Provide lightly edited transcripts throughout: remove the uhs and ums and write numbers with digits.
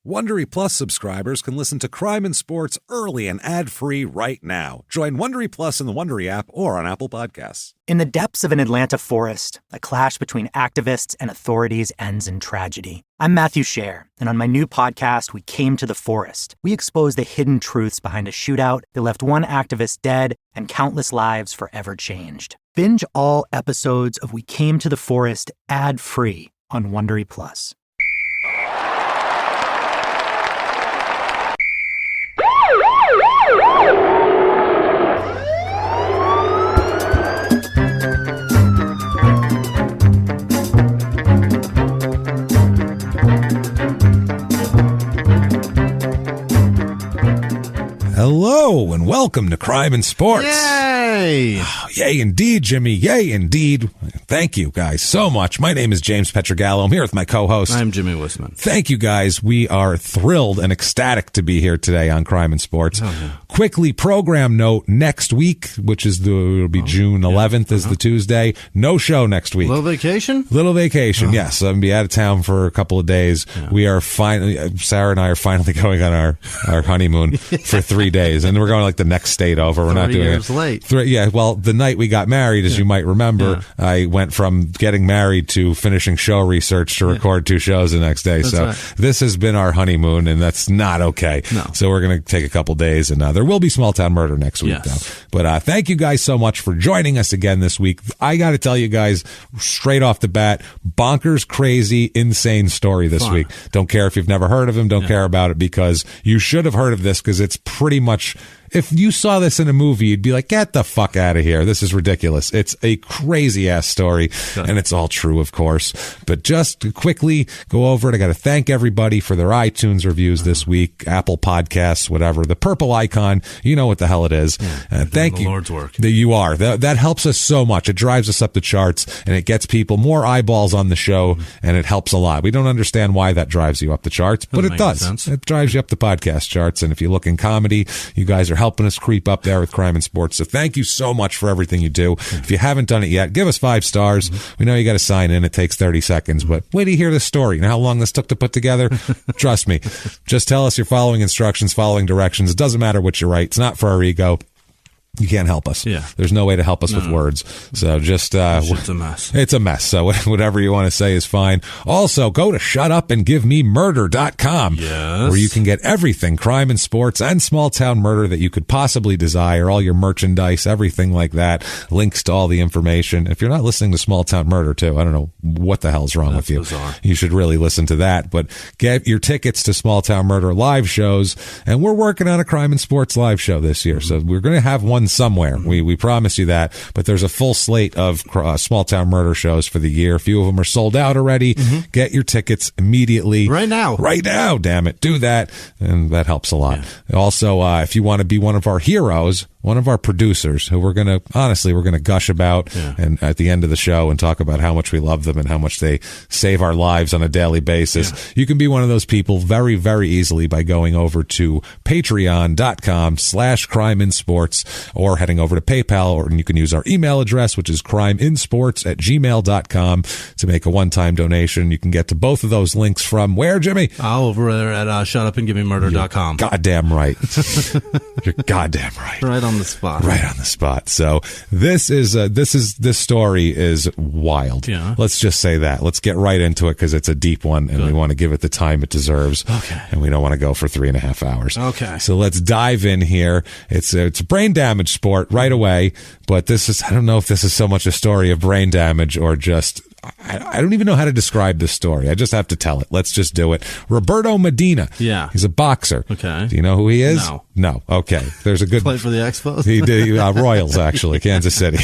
Wondery Plus subscribers can listen to Crime and Sports early and ad-free right now. Join Wondery Plus in the Wondery app or on Apple Podcasts. In the depths of an Atlanta forest, a clash between activists and authorities ends in tragedy. I'm Matthew Scher, and on my new podcast, We Came to the Forest, we expose the hidden truths behind a shootout that left one activist dead and countless lives forever changed. Binge all episodes of We Came to the Forest ad-free on Wondery Plus. Hello and welcome to Crime and Sports. Yay! Oh, yay indeed, Jimmie. Yay indeed. Thank you guys so much. My name is James Pietragallo. I'm here with my co-host. I'm Jimmie Whisman. Thank you guys. We are thrilled and ecstatic to be here today on Crime and Sports. Oh, yeah. Quickly, program note, next week, which is it'll be June 11th is the Tuesday. No show next week. Little vacation? Little vacation, yes. I'm going to be out of town for a couple of days. Yeah. We are finally, Sarah and I are finally going on our honeymoon for 3 days. And we're going like the next state over. We're not doing it. 3 years late. Yeah, well, the night we got married, as you might remember, I went from getting married to finishing show research to record 2 shows the next day. That's right. This has been our honeymoon, and that's not okay. No. So we're going to take a couple days, and there will be Small Town Murder next week, though. But thank you guys so much for joining us again this week. I got to tell you guys, straight off the bat, bonkers, crazy, insane story this week. Don't care if you've never heard of him. Don't care about it, because you should have heard of this, because it's pretty much... If you saw this in a movie, you'd be like, get the fuck out of here. This is ridiculous. It's a crazy-ass story, and it's all true, of course. But just to quickly go over it, I got to thank everybody for their iTunes reviews this week, Apple Podcasts, whatever. The purple icon, you know what the hell it is. Thank you. The Lord's work. You are. That helps us so much. It drives us up the charts, and it gets people more eyeballs on the show, and it helps a lot. We don't understand why that drives you up the charts, but it does. Sense. It drives you up the podcast charts, and if you look in comedy, you guys are helping us creep up there with Crime and Sports. So thank you so much for everything you do. If you haven't done it yet, give us 5 stars. We know you got to sign in. It takes 30 seconds, but wait till you hear this story. You know how long this took to put together? Trust me. Just tell us you're following instructions, following directions. It doesn't matter what you write. It's not for our ego. You can't help us. Yeah. There's no way to help us with words. So just... it's a mess. It's a mess. So whatever you want to say is fine. Also, go to shutupandgivememurder.com, where you can get everything crime and sports and small town murder that you could possibly desire, all your merchandise, everything like that, links to all the information. If you're not listening to Small Town Murder, too, I don't know what the hell's wrong with you. Bizarre. You should really listen to that. But get your tickets to Small Town Murder live shows, and we're working on a Crime and Sports live show this year. So we're going to have one somewhere. We promise you that. But there's a full slate of Small Town Murder shows for the year. A few of them are sold out already. Get your tickets immediately. Right now. Right now, damn it. Do that, and that helps a lot. Yeah. Also, if you want to be one of our heroes, one of our producers, who we're going to gush about and at the end of the show and talk about how much we love them and how much they save our lives on a daily basis. Yeah. You can be one of those people very, very easily by going over to patreon.com/crimeinsports or heading over to PayPal, or you can use our email address, which is crimeinsports@gmail.com, to make a one-time donation. You can get to both of those links from where, Jimmie? Over there at shutupandgivememurder.com. Goddamn right. You're goddamn right. Right on the spot. Right on the spot. So this story is wild. Yeah. Let's just say that. Let's get right into it, because it's a deep one, and we want to give it the time it deserves. Okay. And we don't want to go for 3.5 hours. Okay. So let's dive in here. It's a brain damage sport right away, but I don't know if this is so much a story of brain damage or just... I don't even know how to describe this story. I just have to tell it. Let's just do it. Roberto Medina. Yeah. He's a boxer. Okay. Do you know who he is? No. Okay. There's a good... Played for the Expos? He did. Royals, actually. Kansas City.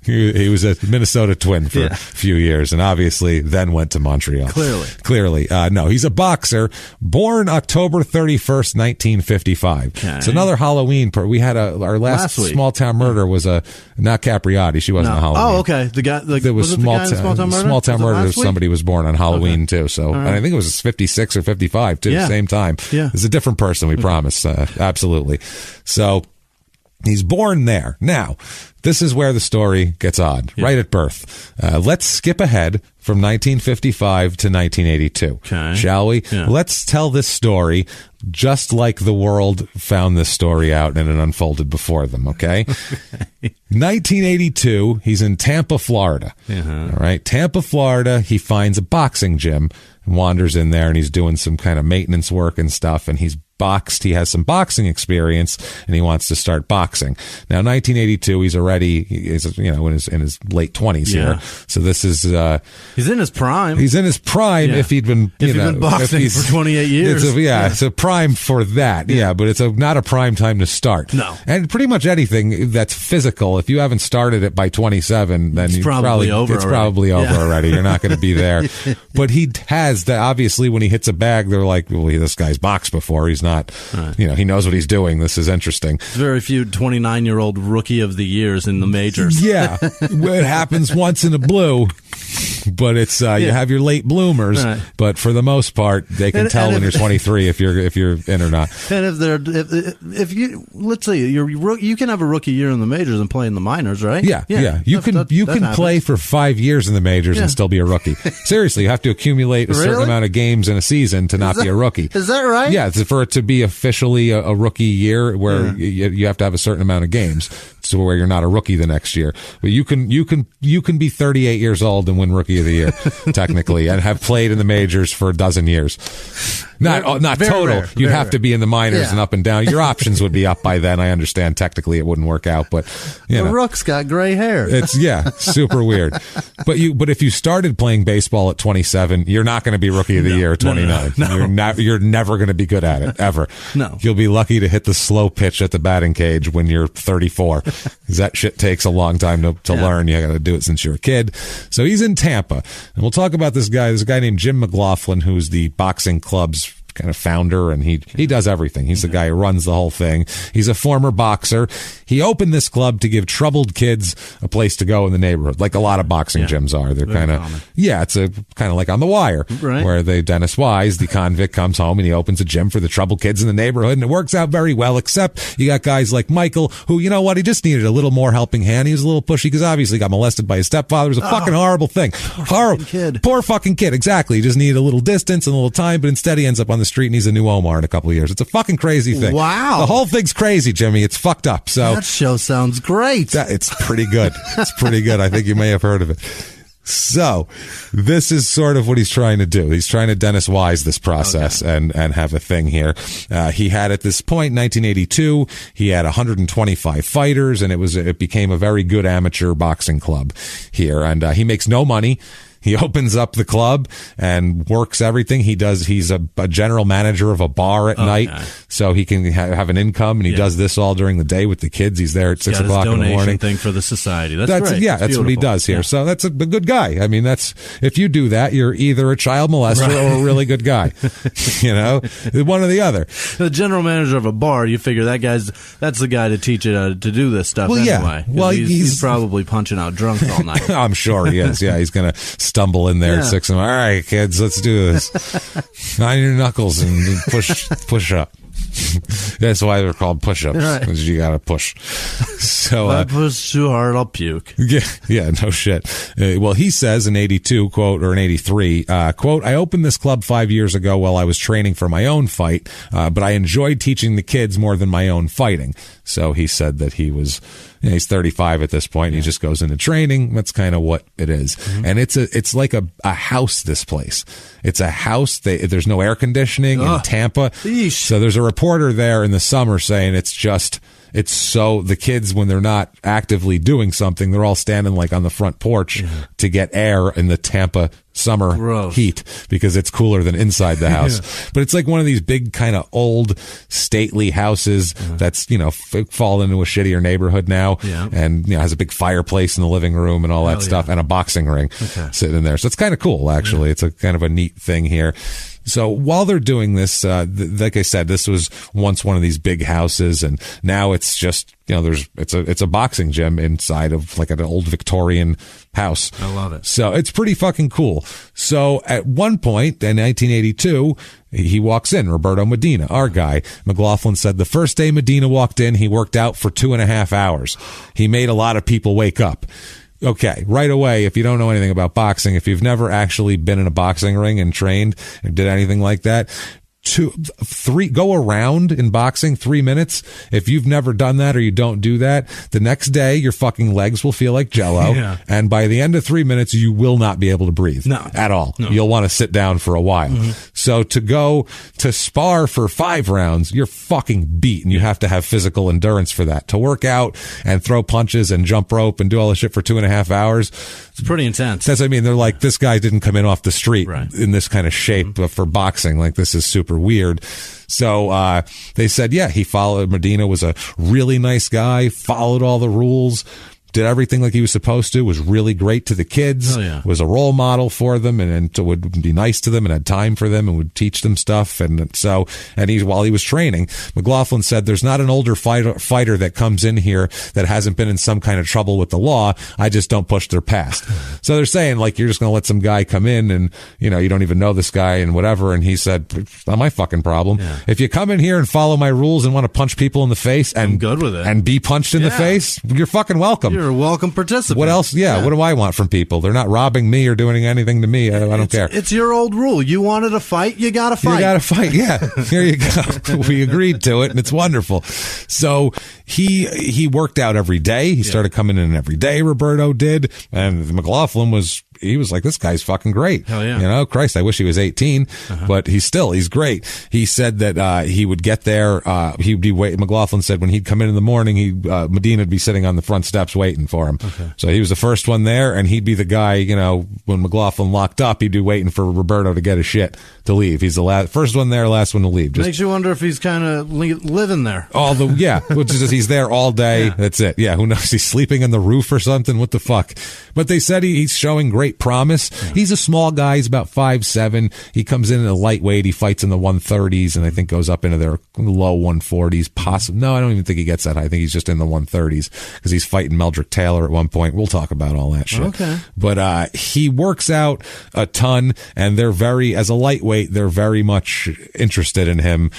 He was a Minnesota Twin for a few years, and obviously then went to Montreal. Clearly. No, he's a boxer, born October 31st, 1955. Okay. It's another Halloween. We had our last Small Town Murder was not Capriati. She wasn't a Halloween. Oh, okay. The guy... There was Small Town Murder? Small Town Murder, somebody was born on Halloween, too. So, and I think it was 56 or 55, too, same time. Yeah. It's a different person, we promise. Absolutely. So, he's born there. Now, this is where the story gets odd, right at birth. Let's skip ahead from 1955 to 1982. Okay. Shall we? Yeah. Let's tell this story just like the world found this story out and it unfolded before them, okay? 1982, he's in Tampa, Florida. Uh-huh. All right, Tampa, Florida, he finds a boxing gym and wanders in there, and he's doing some kind of maintenance work and stuff, and he's boxed. He has some boxing experience, and he wants to start boxing. Now, 1982, he's in his late 20s here. So this is he's in his prime. He's in his prime if he'd been boxing for 28 years. It's a prime for that. Yeah, but it's not a prime time to start. No. And pretty much anything that's physical, if you haven't started it by 27, then it's probably over already. You're not going to be there. But he has that. Obviously, when he hits a bag, they're like, well, this guy's boxed before. He's not, he knows what he's doing. This is interesting. Very few 29-year-old rookie of the years in the majors. Yeah. It happens once in a blue. But it's you have your late bloomers, but for the most part, they can tell when you're 23 if you're in or not. And if you let's say you can have a rookie year in the majors and play in the minors, right? Yeah. You can play for 5 years in the majors and still be a rookie. Seriously, you have to accumulate a certain amount of games in a season to not be a rookie. Is that right? Yeah, for it to be officially a rookie year, where you have to have a certain amount of games, so where you're not a rookie the next year. But you can be 38 years old and win Rookie of the Year technically, and have played in the majors for a dozen years. Not total. Rare. You'd have to be in the minors and up and down. Your options would be up by then. I understand technically it wouldn't work out, but the Rook's got gray hair. It's super weird. But if you started playing baseball at 27, you're not going to be Rookie of the Year at 29. No. You're never going to be good at it ever. No. You'll be lucky to hit the slow pitch at the batting cage when you're 34. Because that shit takes a long time to learn. You got to do it since you're a kid. So he's in Tampa, and we'll talk about this guy. There's a guy named Jim McLaughlin, who's the boxing club's kind of founder, and he does everything. He's the guy who runs the whole thing. He's a former boxer. He opened this club to give troubled kids a place to go in the neighborhood, like a lot of boxing gyms are. They're kind of it's a kind of like On the Wire, where Dennis Wise, the convict, comes home and he opens a gym for the troubled kids in the neighborhood, and it works out very well. Except you got guys like Michael, who, you know what, he just needed a little more helping hand. He was a little pushy because obviously he got molested by his stepfather. It was a fucking horrible thing. Horrible kid. Poor fucking kid. Exactly. He just needed a little distance and a little time, but instead he ends up on the street and he's a new Omar in a couple of years. It's a fucking crazy thing. Wow. The whole thing's crazy, Jimmy. It's fucked up. So that show sounds great. It's pretty good. It's pretty good. I think you may have heard of it. So this is sort of what he's trying to do. He's trying to Dennis Wise this process and have a thing here. He had at this point, 1982, he had 125 fighters, and it became a very good amateur boxing club here. And he makes no money. He opens up the club and works everything. He's a general manager of a bar at night, so he can have an income, and he does this all during the day with the kids. He's there at 6 o'clock in the morning. Thing for the society. That's great. Yeah, that's what he does here. Yeah. So that's a good guy. I mean, if you do that, you're either a child molester or a really good guy. One or the other. The general manager of a bar, you figure that's the guy to teach you to do this stuff anyway. Well, he's probably punching out drunks all night. I'm sure he is. Yeah, he's going to stumble in there at 6 and all right, kids, let's do this. On your knuckles and push up. That's why they're called push-ups, because you gotta push. So if I push too hard, I'll puke. Yeah, no shit. Well, he says in 82, quote, or in 83, quote, I opened this club 5 years ago while I was training for my own fight, but I enjoyed teaching the kids more than my own fighting. So he said that he's 35 at this point. And he just goes into training. That's kind of what it is. Mm-hmm. And it's like a house, this place. It's a house. There's no air conditioning in Tampa. Eesh. So there's a reporter there in the summer saying it's so the kids, when they're not actively doing something, they're all standing like on the front porch to get air in the Tampa summer heat, because it's cooler than inside the house. But it's like one of these big kind of old stately houses that's, fallen into a shittier neighborhood now, and has a big fireplace in the living room and all that stuff, and a boxing ring sitting in there. So it's kind of cool, actually. It's a kind of a neat thing here. So while they're doing this, like I said, this was once one of these big houses, and now it's just, it's a boxing gym inside of like an old Victorian house. I love it. So it's pretty fucking cool. So at one point in 1982, he walks in, Roberto Medina, our guy. McLaughlin said the first day Medina walked in, he worked out for 2.5 hours. He made a lot of people wake up. Okay, right away, if you don't know anything about boxing, if you've never actually been in a boxing ring and trained or did anything like that, go around in boxing 3 minutes. If you've never done that or you don't do that, the next day your fucking legs will feel like jello. Yeah. And by the end of 3 minutes, you will not be able to breathe at all. No. You'll want to sit down for a while. So to go to spar for 5 rounds, you're fucking beat, and you have to have physical endurance for that. To work out and throw punches and jump rope and do all this shit for 2.5 hours. It's pretty intense. That's, I mean, they're like, this guy didn't come in off the street in this kind of shape for boxing. Like, this is super weird. So they said, yeah, he followed. Medina was a really nice guy, followed all the rules, did everything like he was supposed to, was really great to the kids, was a role model for them, and would be nice to them and had time for them and would teach them stuff. And while he was training, McLaughlin said, there's not an older fighter that comes in here that hasn't been in some kind of trouble with the law. I just don't push their past. So they're saying, like, you're just going to let some guy come in and, you don't even know this guy and whatever. And he said, it's not my fucking problem. Yeah. If you come in here and follow my rules and want to punch people in the face and I'm good with it and be punched in the face, you're fucking welcome. You're a welcome participant. What else? Yeah. What do I want from people? They're not robbing me or doing anything to me. I don't care. It's your old rule. You wanted to fight, you got to fight. You got to fight. Yeah. Here you go. We agreed to it, and it's wonderful. So he worked out every day. He started coming in every day. Roberto did, and McLaughlin was like, this guy's fucking great. Hell yeah. Christ, I wish he was 18, but he's great. He said that he would get there. He'd be waiting. McLaughlin said when he'd come in the morning, Medina would be sitting on the front steps waiting for him. Okay. So he was the first one there, and he'd be the guy, when McLaughlin locked up, he'd be waiting for Roberto to get his shit to leave. He's the first one there, last one to leave. Makes you wonder if he's kind of living there. Which is just, he's there all day. Yeah. That's it. Yeah, who knows? He's sleeping on the roof or something. What the fuck? But they said he's showing great promise. Yeah. He's a small guy. He's about 5'7". He comes in at a lightweight. He fights in the 130s and I think goes up into their low 140s. Possibly. No, I don't even think he gets that high. I think he's just in the 130s because he's fighting Meldrick Taylor at one point. We'll talk about all that shit. Okay. But he works out a ton, and as a lightweight, they're very much interested in him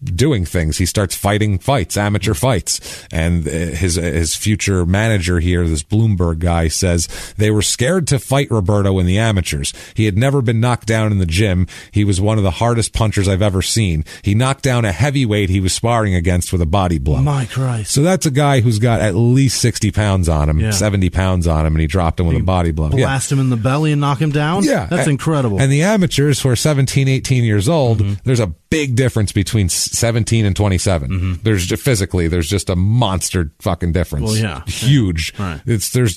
doing things. He starts fighting fights, amateur fights, and his future manager here, this Bloomberg guy, says they were scared to fight Roberto in the amateurs. He had never been knocked down in the gym. He was one of the hardest punchers I've ever seen. He knocked down a heavyweight he was sparring against with a body blow. My Christ. So that's a guy who's got at least 60 pounds on him, 70 pounds on him, and he dropped him with a body blow. Blast him in the belly and knock him down? Yeah. That's incredible. And the amateurs who are 17, 18 years old, there's a big difference between 17 and 27. There's just a monster fucking difference. Well, yeah. Huge. Right.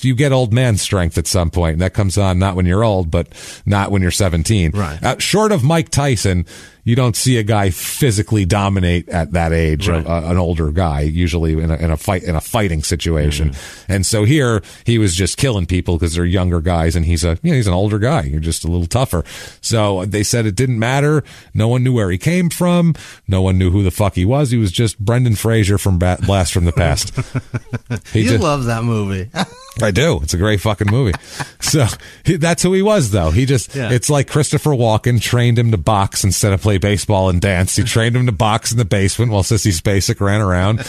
You get old man strength at some point. And that comes on not when you're old, but not when you're 17. Right. Short of Mike Tyson, you don't see a guy physically dominate at that age, right. An older guy, usually in a fighting situation. And so here he was just killing people because they're younger guys, and he's an older guy. You're just a little tougher. So they said it didn't matter. No one knew where he came from. No one knew who the fuck he was. He was just Brendan Fraser from Blast from the Past. Love that movie. I do. It's a great fucking movie. So that's who he was, though. It's like Christopher Walken trained him to box instead of play baseball and dance. He trained him to box in the basement while Sissy Spacek ran around,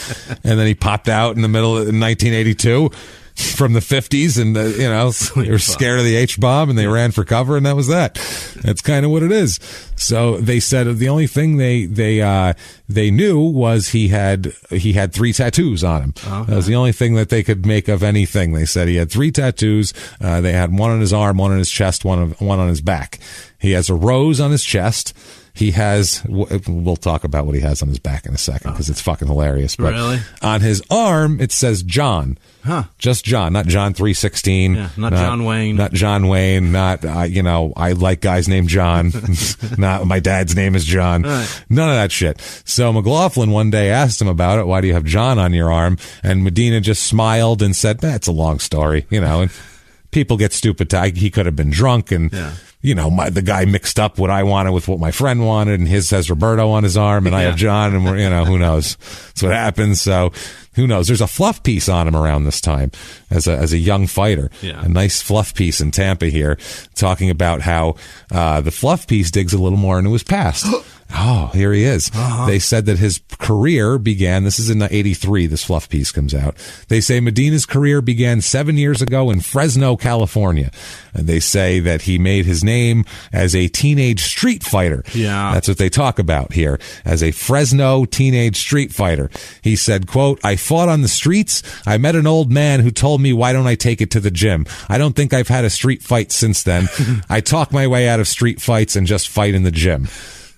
and then he popped out in the middle of 1982 from the 50s, and they were scared of the H-bomb, and they ran for cover, and that was that. That's kind of what it is. So they said the only thing they knew was he had 3 tattoos on him. Okay. That was the only thing that they could make of anything. They said he had 3 tattoos. They had one on his arm, one on his chest, one on his back. He has a rose on his chest. We'll talk about what he has on his back in a second because it's fucking hilarious. But really? On his arm, it says John. Huh. Just John, not John 3:16. Yeah, not John Wayne. Not John Wayne. Not, I like guys named John. Not my dad's name is John. Right. None of that shit. So McLaughlin one day asked him about it. Why do you have John on your arm? And Medina just smiled and said, it's a long story, and people get stupid. He could have been drunk and... Yeah. The guy mixed up what I wanted with what my friend wanted, and his has Roberto on his arm, and I have John, and we're, who knows? That's what happens. So who knows? There's a fluff piece on him around this time as a young fighter. Yeah. A nice fluff piece in Tampa here, talking about how the fluff piece digs a little more into his past. Oh, here he is. They said that his career began, this is in 83, this fluff piece comes out. They say Medina's career began 7 years ago in Fresno, California. And they say that he made his name as a teenage street fighter. Yeah. That's what they talk about here, as a Fresno teenage street fighter. He said, quote, I fought on the streets. I met an old man who told me, why don't I take it to the gym? I don't think I've had a street fight since then. I talk my way out of street fights and just fight in the gym.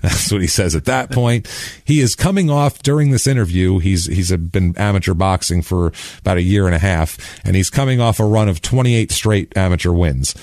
That's what he says at that point. He is coming off during this interview. He's been amateur boxing for about a year and a half, and he's coming off a run of 28 straight amateur wins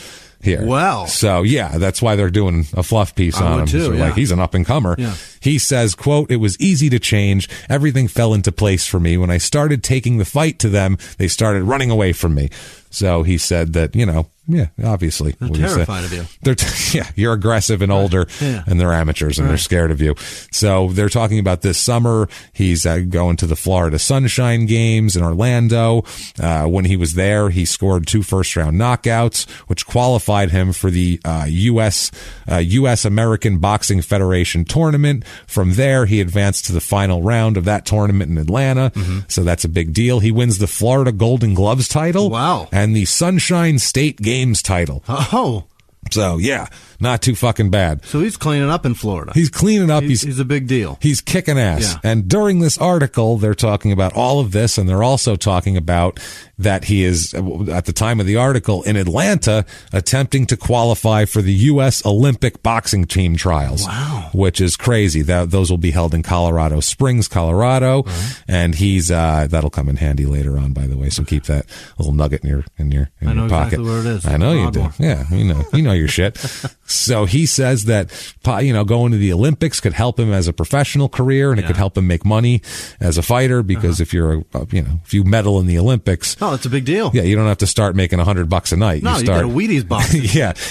here. Wow. So yeah, that's why they're doing a fluff piece on him. Too, so yeah. Like he's an up and comer. Yeah. He says, quote, it was easy to change. Everything fell into place for me. When I started taking the fight to them, they started running away from me. So he said that, yeah, obviously. They're terrified of you. You're aggressive and older, and they're amateurs, and they're scared of you. So they're talking about this summer. He's going to the Florida Sunshine Games in Orlando. When he was there, he scored 2 first-round knockouts, which qualified him for the U.S. American Boxing Federation tournament. From there, he advanced to the final round of that tournament in Atlanta. So that's a big deal. He wins the Florida Golden Gloves title. Wow. And the Sunshine State Games title. Oh. So, yeah, not too fucking bad. So he's cleaning up in Florida. He's cleaning up. He's a big deal. He's kicking ass. Yeah. And during this article, they're talking about all of this, and they're also talking about that he is, at the time of the article, in Atlanta, attempting to qualify for the U.S. Olympic boxing team trials. Wow. Which is crazy. Those will be held in Colorado Springs, Colorado. Right. And he's, that'll come in handy later on, by the way. So keep that little nugget in your I know pocket. exactly where it is. I know you do. Yeah, you know your shit. So he says that, going to the Olympics could help him as a professional career, and it could help him make money as a fighter, because if you're, if you medal in the Olympics. Oh, it's a big deal. Yeah, you don't have to start making $100 a night. No, you got a Wheaties box.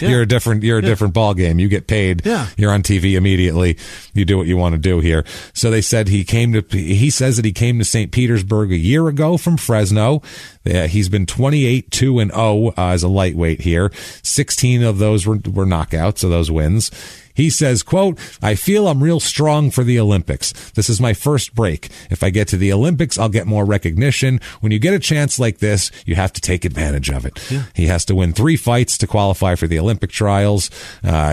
You're a different ball game. You get paid. Yeah. You're on TV immediately. You do what you want to do here. So they said he says that he came to St. Petersburg a year ago from Fresno. He's been 28-2-0 as a lightweight here. 16 of those were knockouts, so those wins. He says, quote, I feel I'm real strong for the Olympics. This is my first break. If I get to the Olympics, I'll get more recognition. When you get a chance like this, you have to take advantage of it. Yeah. He has to win 3 fights to qualify for the Olympic trials.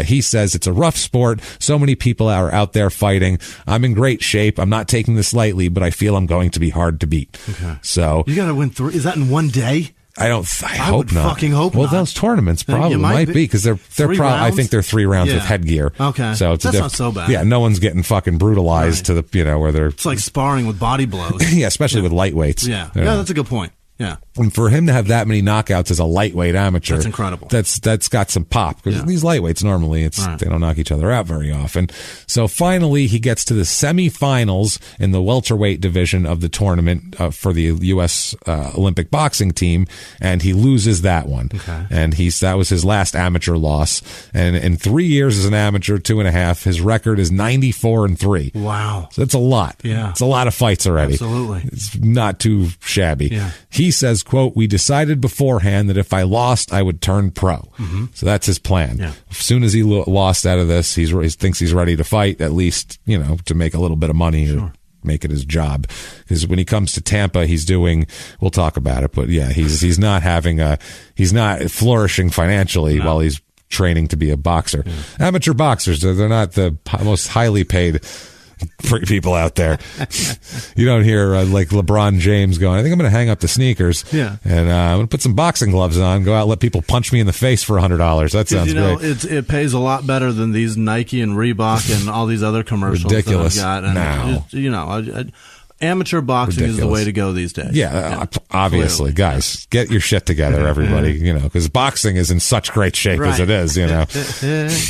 He says it's a rough sport. So many people are out there fighting. I'm in great shape. I'm not taking this lightly, but I feel I'm going to be hard to beat. Okay. So you got to win 3. Is that in one day? I hope not. Fucking hope well, not. Those tournaments probably might be, because they're I think they're 3 rounds with headgear. Okay, so that's not so bad. Yeah, no one's getting fucking brutalized to the where they're. It's like sparring with body blows. Yeah, especially with lightweights. Yeah, that's a good point. Yeah. And for him to have that many knockouts as a lightweight amateur, that's incredible. That's got some pop, because these lightweights normally they don't knock each other out very often. So finally, he gets to the semifinals in the welterweight division of the tournament for the U.S. Olympic boxing team, and he loses that one. Okay. And that was his last amateur loss. And in 3 years as an amateur, 2.5, his record is 94-3. Wow. So that's a lot. Yeah. It's a lot of fights already. Absolutely. It's not too shabby. Yeah. He says, quote, we decided beforehand that if I lost, I would turn pro. Mm-hmm. So that's his plan. Yeah. As soon as he lost out of this, he thinks he's ready to fight, at least, to make a little bit of money or make it his job. Because when he comes to Tampa, we'll talk about it, but yeah, he's not flourishing financially while he's training to be a boxer. Yeah. Amateur boxers, they're not the most highly paid people out there. You don't hear like LeBron James going, I think I'm going to hang up the sneakers and I'm going to put some boxing gloves on, go out and let people punch me in the face for $100. That sounds great. It pays a lot better than these Nike and Reebok and all these other commercials. Ridiculous. That I've got. And amateur boxing is the way to go these days. Yeah, obviously. Clearly. Guys, get your shit together, everybody, because boxing is in such great shape as it is,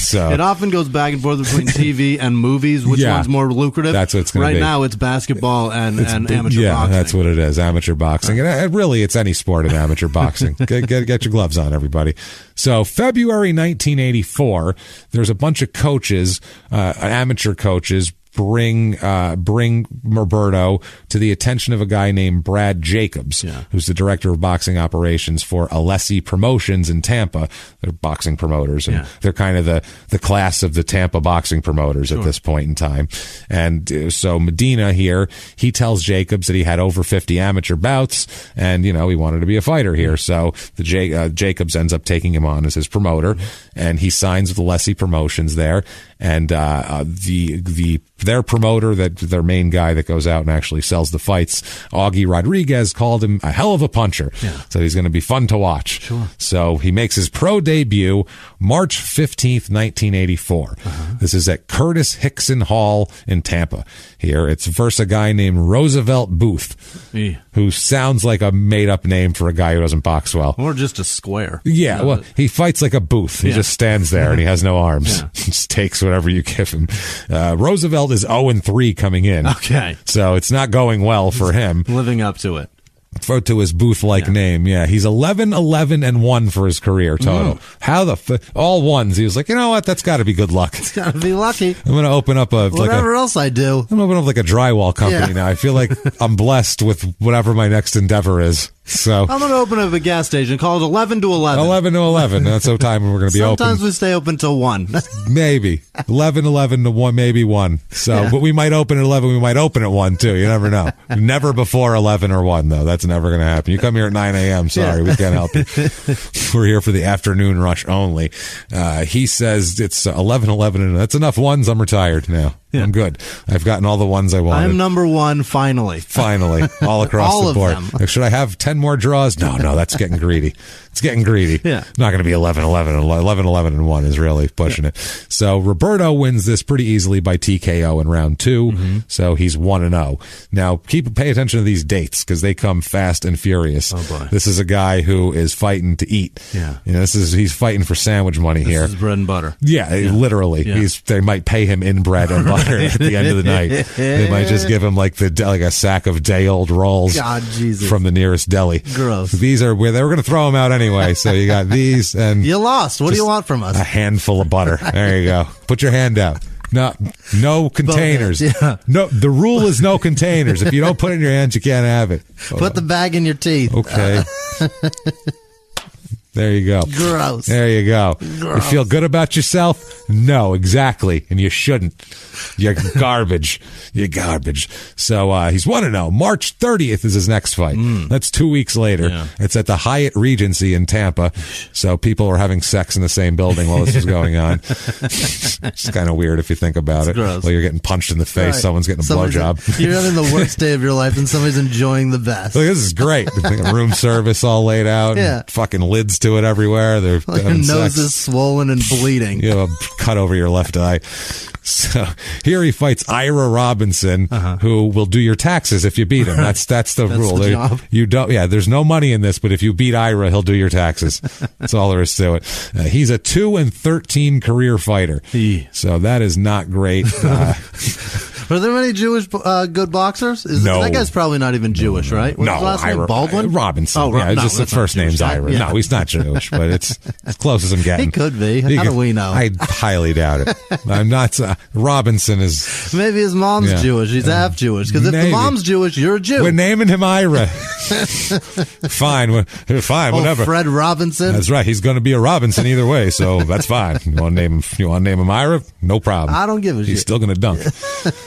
So it often goes back and forth between TV and movies. Which one's more lucrative? That's what it's going to be. Right now, it's basketball and amateur boxing. Yeah, that's what it is, amateur boxing. And really, it's any sport in amateur boxing. Get your gloves on, everybody. So February 1984, there's a bunch of coaches, amateur coaches, bring Roberto to the attention of a guy named Brad Jacobs, who's the director of boxing operations for Alessi Promotions in Tampa. They're boxing promoters, and they're kind of the class of the Tampa boxing promoters at this point in time. And so Medina here, he tells Jacobs that he had over 50 amateur bouts, and he wanted to be a fighter here. So the Jacobs ends up taking him on as his promoter, and he signs with Alessi Promotions there. And their promoter, their main guy that goes out and actually sells the fights, Augie Rodriguez, called him a hell of a puncher. So he's going to be fun to watch. So he makes his pro debut March 15th, 1984. This is at Curtis Hickson Hall in Tampa. Here it's versus a guy named Roosevelt Booth, who sounds like a made-up name for a guy who doesn't box well. Or just a square. Yeah, well, he fights like a Booth. He just stands there and he has no arms. Just takes whatever you give him. Roosevelt is 0-3 coming in. Okay. So it's not going well for him. Living up to it. To his Booth-like name. Yeah, he's 11-11-1 for his career total. How all ones. He was like, you know what? That's got to be good luck. It's got to be lucky. I'm going to open up whatever else I do. I'm going to open up like a drywall company now. I feel like I'm blessed with whatever my next endeavor is. So I'm going to open up a gas station called 11 to 11. 11 to 11. That's the time we're going to be open. Sometimes we stay open till 1. Maybe 11 to 1, maybe 1. So, but we might open at 11. We might open at 1 too. You never know. Never before 11 or 1 though. That's never going to happen. You come here at 9 a.m. Sorry, we can't help you. We're here for the afternoon rush only. He says it's 11-11, and that's enough ones. I'm retired now. I'm good. I've gotten all the ones I wanted. I'm number 1 finally. Finally, all across all the board. Of them. Should I have 10 more draws? No, that's getting greedy. It's getting greedy. Not going to be 11-11-1 is really pushing it. So Roberto wins this pretty easily by TKO in round 2. So he's 1-0. Now pay attention to these dates because they come fast and furious. Oh boy. This is a guy who is fighting to eat. He's fighting for sandwich money here. This is bread and butter. Literally. They might pay him in bread and butter at the end of the night. They might just give him like a sack of day-old rolls from the nearest deli. Gross. These are where they were going to throw them out anyway. So you got these, and you lost. What do you want from us? A handful of butter. There you go. Put your hand out. No containers. No, the rule is no containers. If you don't put it in your hands, you can't have it. Put the bag in your teeth. Okay. There you go. Gross. There you go. Gross. You feel good about yourself? No, exactly. And you shouldn't. You're garbage. You're garbage. So he's 1-0. March 30th is his next fight. That's 2 weeks later. It's at the Hyatt Regency in Tampa. So people are having sex in the same building while this is going on. It's kind of weird if you think about it. Gross. While you're getting punched in the face, someone's getting a blowjob. You're having the worst day of your life and somebody's enjoying the best. Look, this is great. Room service all laid out. And fucking lids to it everywhere. They're your nose is swollen and bleeding. You have a cut over your left eye. So here he fights Ira Robinson, who will do your taxes if you beat him. That's the rule. You don't. Yeah, there's no money in this, but if you beat Ira, he'll do your taxes. That's all there is to it. He's a 2-13 career fighter, so that is not great. Are there many Jewish good boxers? No. That guy's probably not even Jewish, right? What's his last name? Baldwin? Robinson. Oh, just the first name's Ira. No, he's not Jewish, but it's as close as I'm getting. He could be. How do we know? I highly doubt it. I'm not. Robinson is... Maybe his mom's Jewish. He's half Jewish. Because if the mom's Jewish, you're a Jew. We're naming him Ira. Fine, whatever. Fred Robinson? That's right. He's going to be a Robinson either way, so that's fine. You want to name him Ira? No problem. I don't give a shit. He's still going to dunk.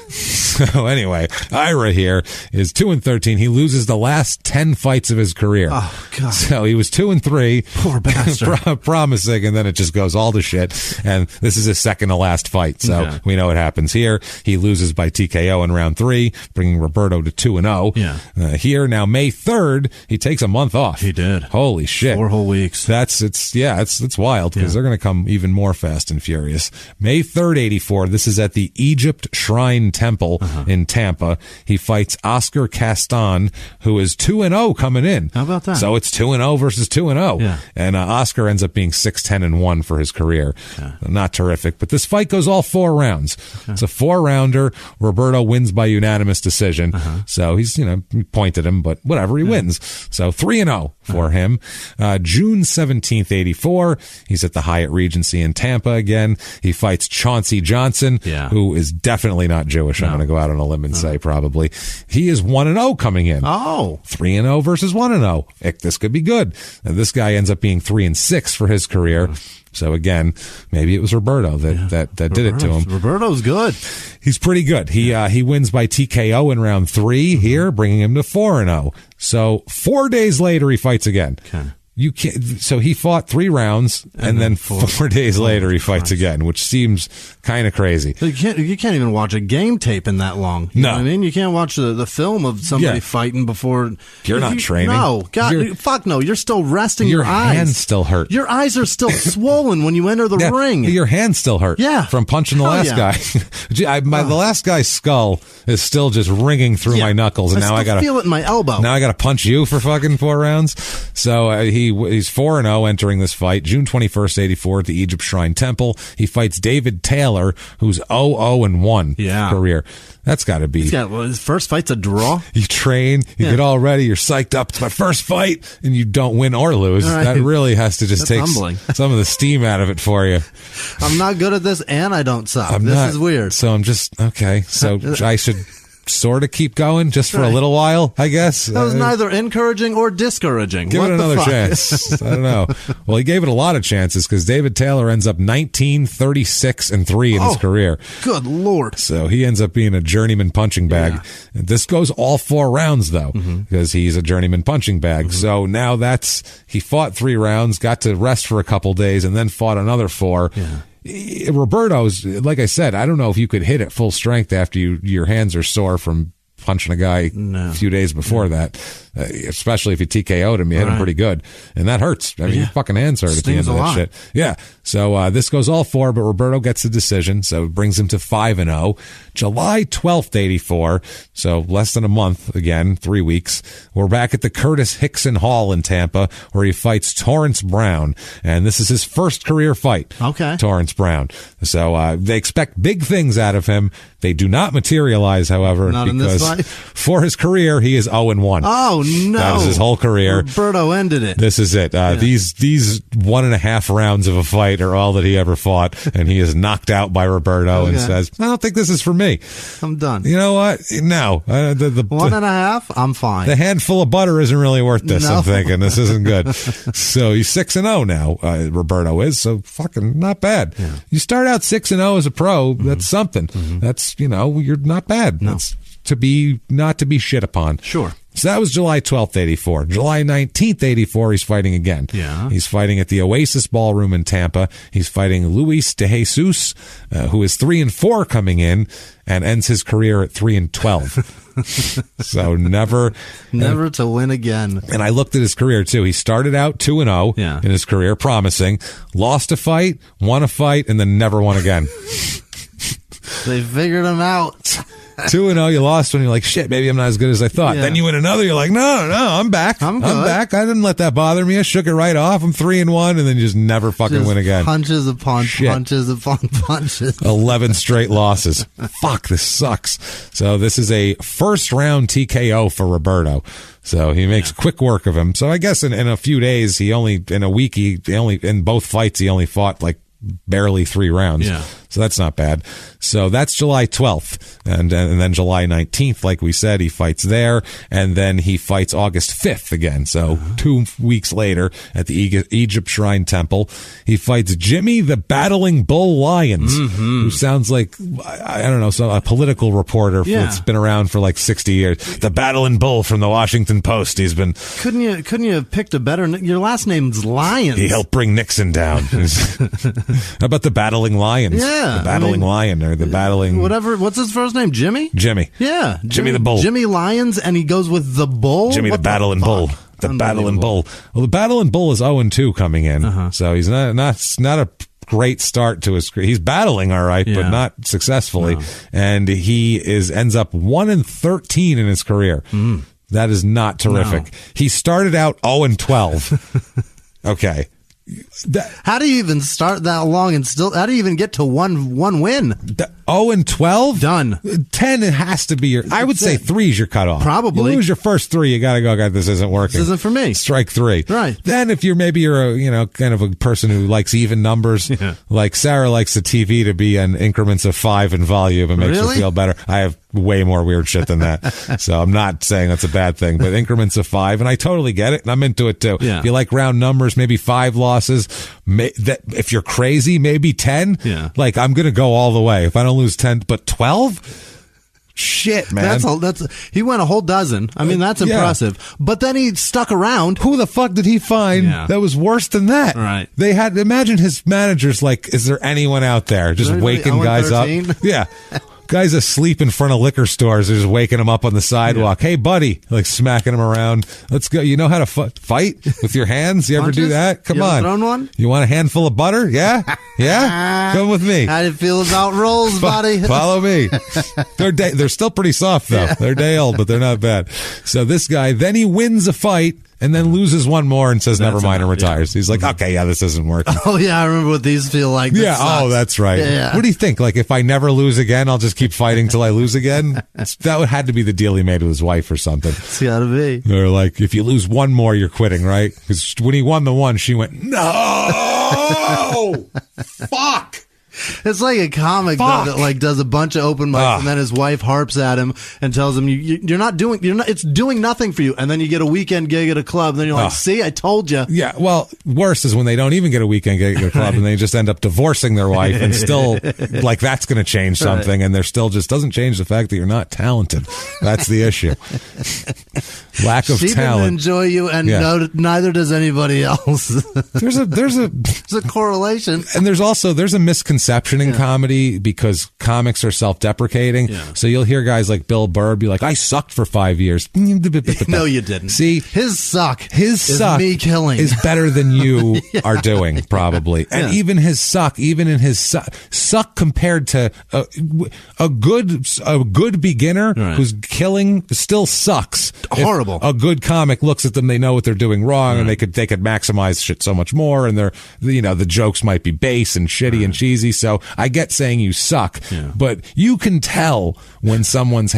So anyway, Ira here is 2-13. He loses the last 10 fights of his career. Oh, God. So he was 2-3. Poor bastard. Promising, and then it just goes all to shit. And this is his second to last fight. So we know what happens here. He loses by TKO in round 3, bringing Roberto to 2-0. Here, now May 3rd, he takes a month off. He did. Holy shit. 4 whole weeks. It's wild because they're going to come even more fast and furious. May 3rd, 84. This is at the Egypt Shrine Temple in Tampa. He fights Oscar Castan, who is 2-0 coming in. How about that? So it's 2-0 versus 2-0. Yeah. And Oscar ends up being 6-10-1 for his career. Not terrific, but this fight goes all 4 rounds. It's a 4-rounder. Roberto wins by unanimous decision. So he's, pointed him, but whatever, he wins. So 3-0 for him. June 17th, 84. He's at the Hyatt Regency in Tampa again. He fights Chauncey Johnson, who is definitely not Jewish. Jewish. I'm going to go out on a limb and say probably. He is 1-0 coming in. Oh. 3-0 versus 1-0. This could be good. And this guy ends up being 3-6 for his career. So again, maybe it was Roberto that did it to him. Roberto's good. He's pretty good. He wins by TKO in round 3 here, bringing him to 4-0. So 4 days later, he fights again. Okay. You can't. So he fought 3 rounds, and then 4 days later he fights again, which seems kind of crazy. You can't even watch a game tape in that long. You know what I mean? You can't watch the film of somebody fighting before. You're not training. No, fuck no. You're still resting your eyes. Your hands still hurt. Your eyes are still swollen when you enter the ring. Your hands still hurt. Yeah, from punching the last guy. The last guy's skull is still just ringing through my knuckles, and I gotta feel it in my elbow. Now I gotta punch you for fucking 4 rounds. So he's 4-0 entering this fight. June 21st, 84 at the Egypt Shrine Temple. He fights David Taylor, who's 0-1 career. That's got to be. His first fight's a draw. You train, you get all ready, you're psyched up. It's my first fight, and you don't win or lose. Right. That really has to just take some of the steam out of it for you. I'm not good at this, and I don't suck. This is weird. So I'm just, okay. So I should sort of keep going just for a little while, I guess. That was neither encouraging or discouraging. Give it another chance. I don't know. Well, he gave it a lot of chances because David Taylor ends up 19-36-3 in his career. Good Lord. So he ends up being a journeyman punching bag. Yeah. And this goes all 4 rounds, though, because he's a journeyman punching bag. So now he fought 3 rounds, got to rest for a couple days, and then fought another 4. Yeah. Roberto's, like I said, I don't know if you could hit at full strength after your hands are sore from punching a guy a few days before that, especially if you TKO'd him, you hit him pretty good, and that hurts. I mean, your fucking hands hurt at the end of that shit. Yeah. So this goes all 4, but Roberto gets the decision, so it brings him to 5-0. July 12th, 84, so less than a month, again, 3 weeks. We're back at the Curtis Hickson Hall in Tampa, where he fights Torrance Brown, and this is his first career fight. Okay. Torrance Brown. So they expect big things out of him. They do not materialize, however, because for his career, he is 0-1. Oh, no. That is his whole career. Roberto ended it. This is it. These 1.5 rounds of a fight are all that he ever fought, and he is knocked out by Roberto and says, I don't think this is for me. I'm done. You know what? No. The 1.5, I'm fine. The handful of butter isn't really worth this, I'm thinking. This isn't good. So he's 6-0 now, Roberto is, so fucking not bad. Yeah. You start out 6-0 as a pro, that's something. That's, you're not bad. No. That's not to be shit upon. Sure. So that was July 12th, 84. July 19th, 84, he's fighting again. Yeah. He's fighting at the Oasis Ballroom in Tampa. He's fighting Luis de Jesus, who is 3-4 coming in and ends his career at 3-12. So never to win again. And I looked at his career too. He started out 2-0 in his career, promising, lost a fight, won a fight, and then never won again. They figured him out. 2-0, you lost one. You're like, shit, maybe I'm not as good as I thought. Yeah. Then you win another. You're like, no, I'm back. I'm back. I didn't let that bother me. I shook it right off. I'm 3-1, and then you just never fucking win again. Punches upon punches upon punches. 11 straight losses. Fuck, this sucks. So this is a first round TKO for Roberto. So he makes quick work of him. So I guess in a few days, in a week, in both fights, he only fought like barely 3 rounds. Yeah. So that's not bad. So that's July 12th. And then July 19th, like we said, he fights there. And then he fights August 5th again. So 2 weeks later at the Egypt Shrine Temple, he fights Jimmie the Battling Bull Lyons, who sounds like, I don't know, a political reporter that's been around for like 60 years. The Battling Bull from the Washington Post. He's been... Couldn't you have picked a better... Your last name's Lyons. He helped bring Nixon down. How about the Battling Lions? Yeah. The Battling Lion or the Battling... Whatever. What's his first name? Jimmie? Jimmie. Yeah. Jimmie the Bull. Jimmie Lyons, and he goes with the Bull? Jimmie the Battling Bull. The Battling Bull. Well, the Battling Bull is 0-2 coming in. So he's not a great start to his career. He's battling all right, but not successfully. No. And he ends up 1-13 in his career. That is not terrific. No. He started out 0-12. Okay. How do you even start that long and still? How do you even get to one win? 0-12? Done. 10 it has to be I would say 3 is your cutoff. Probably. You lose your first 3, you got to go, God, this isn't working. This isn't for me. Strike 3. Right. Then if you're a, kind of a person who likes even numbers, like Sarah likes the TV to be in increments of 5 in volume and makes her feel better. I have way more weird shit than that. So I'm not saying that's a bad thing, but increments of 5, and I totally get it, and I'm into it too. Yeah. If you like round numbers, maybe 5 losses. If you're crazy, maybe 10. Yeah. Like, I'm going to go all the way. If I don't lose 10, but 12? Shit, man. He went a whole dozen. I mean, that's impressive. But then he stuck around. Who the fuck did he find that was worse than that? Right. Imagine his managers like, is there anyone out there just waking guys up? Yeah. Guys asleep in front of liquor stores, they're just waking them up on the sidewalk. Hey, buddy, like smacking them around. Let's go. You know how to fight with your hands? You ever do that? Come on. Thrown one? You want a handful of butter? Yeah? Yeah? Come with me. How do you feel about rolls, buddy? Follow me. They're still pretty soft, though. They're day old, but they're not bad. So this guy, then he wins a fight and then loses one more and says, never mind, and retires. He's like, okay, this isn't working. Oh, yeah, I remember what these feel like. That's right. Yeah. What do you think? Like, if I never lose again, I'll just keep fighting till I lose again? That had to be the deal he made with his wife or something. It's gotta be. Or like, if you lose one more, you're quitting, right? Because when he won the one, she went, no! Fuck! It's like a comic that does a bunch of open mics and then his wife harps at him and tells him it's doing nothing for you, and then you get a weekend gig at a club and then you're like, see, I told you. Yeah, well, worse is when they don't even get a weekend gig at a club and they just end up divorcing their wife and still like that's going to change something and they're still just doesn't change the fact that you're not talented. That's the issue. Lack of she talent. Didn't enjoy you, and neither does anybody else. There's a correlation, and there's a misconception in comedy because comics are self-deprecating. Yeah. So you'll hear guys like Bill Burr be like, "I sucked for 5 years." No, you didn't. See, his suck is me killing is better than you are doing probably, and even in his suck compared to a good beginner who's killing still sucks. Horrible. If a good comic looks at them, they know what they're doing wrong, and they could maximize shit so much more, and the jokes might be base and shitty and cheesy. So I get saying you suck, but you can tell when someone's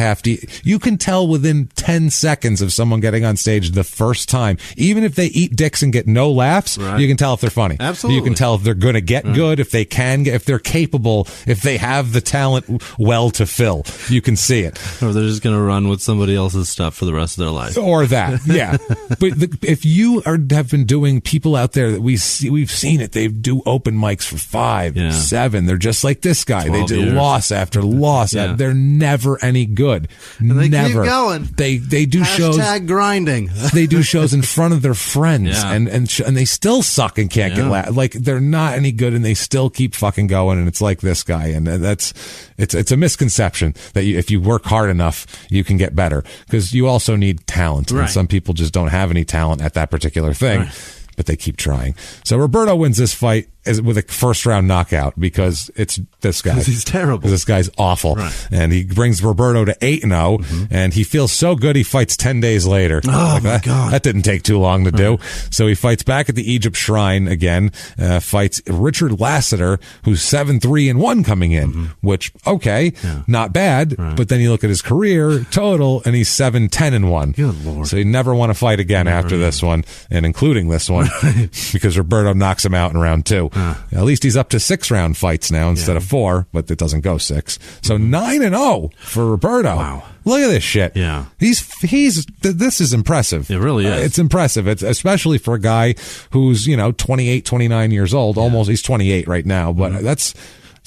you can tell within 10 seconds of someone getting on stage the first time, even if they eat dicks and get no laughs, you can tell if they're funny. Absolutely. You can tell if they're going to get good, if they can get, if they're capable, if they have the talent well to fill. You can see it. Or they're just going to run with somebody else's stuff for the rest of their life. Or that, yeah. But if you have been doing, people out there that we've seen it, they do open mics for 5, 7. They're just like this guy. They do loss after loss. They're never any good. And they never. keep going. They do shows. Grinding. They do shows in front of their friends, and they still suck and can't get laughed. Like they're not any good, and they still keep fucking going. And it's like this guy, and it's a misconception that if you work hard enough, you can get better, because you also need talent, and some people just don't have any talent at that particular thing. But they keep trying. So Roberto wins this fight with a first-round knockout because it's this guy. He's terrible. This guy's awful. Right. And he brings Roberto to 8-0, and he feels so good he fights 10 days later. Oh, my God. That didn't take too long to do. So he fights back at the Egypt Shrine again, fights Richard Lassiter, who's 7-3-1 coming in, which, not bad, but then you look at his career total, and he's 7-10-1. Good Lord. So he never won a fight again after this one, and including this one, because Roberto knocks him out in round 2. At least he's up to 6-round fights now instead of 4, but it doesn't go 6. So 9-0 for Roberto. Wow. Look at this shit. Yeah. This is impressive. It really is. It's impressive. It's especially for a guy who's, 28, 29 years old. Almost, he's 28 right now, but it's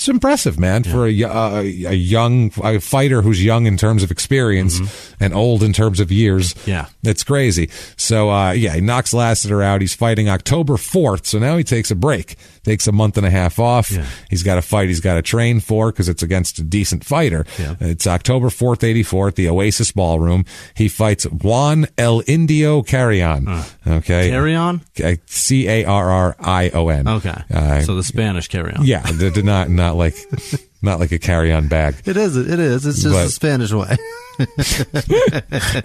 impressive, man, for a young fighter who's young in terms of experience and old in terms of years. Yeah. It's crazy. So, he knocks Lassiter out. He's fighting October 4th, so now he takes a break. Takes a month and a half off. Yeah. He's got a fight he's got to train for because it's against a decent fighter. Yeah. It's October 4th, 84 at the Oasis Ballroom. He fights Juan El Indio Carrion. Okay. Carrion? Carrion. Okay. So the Spanish Carrion. Yeah. Not not like a carry-on bag. It is. It's just the Spanish way.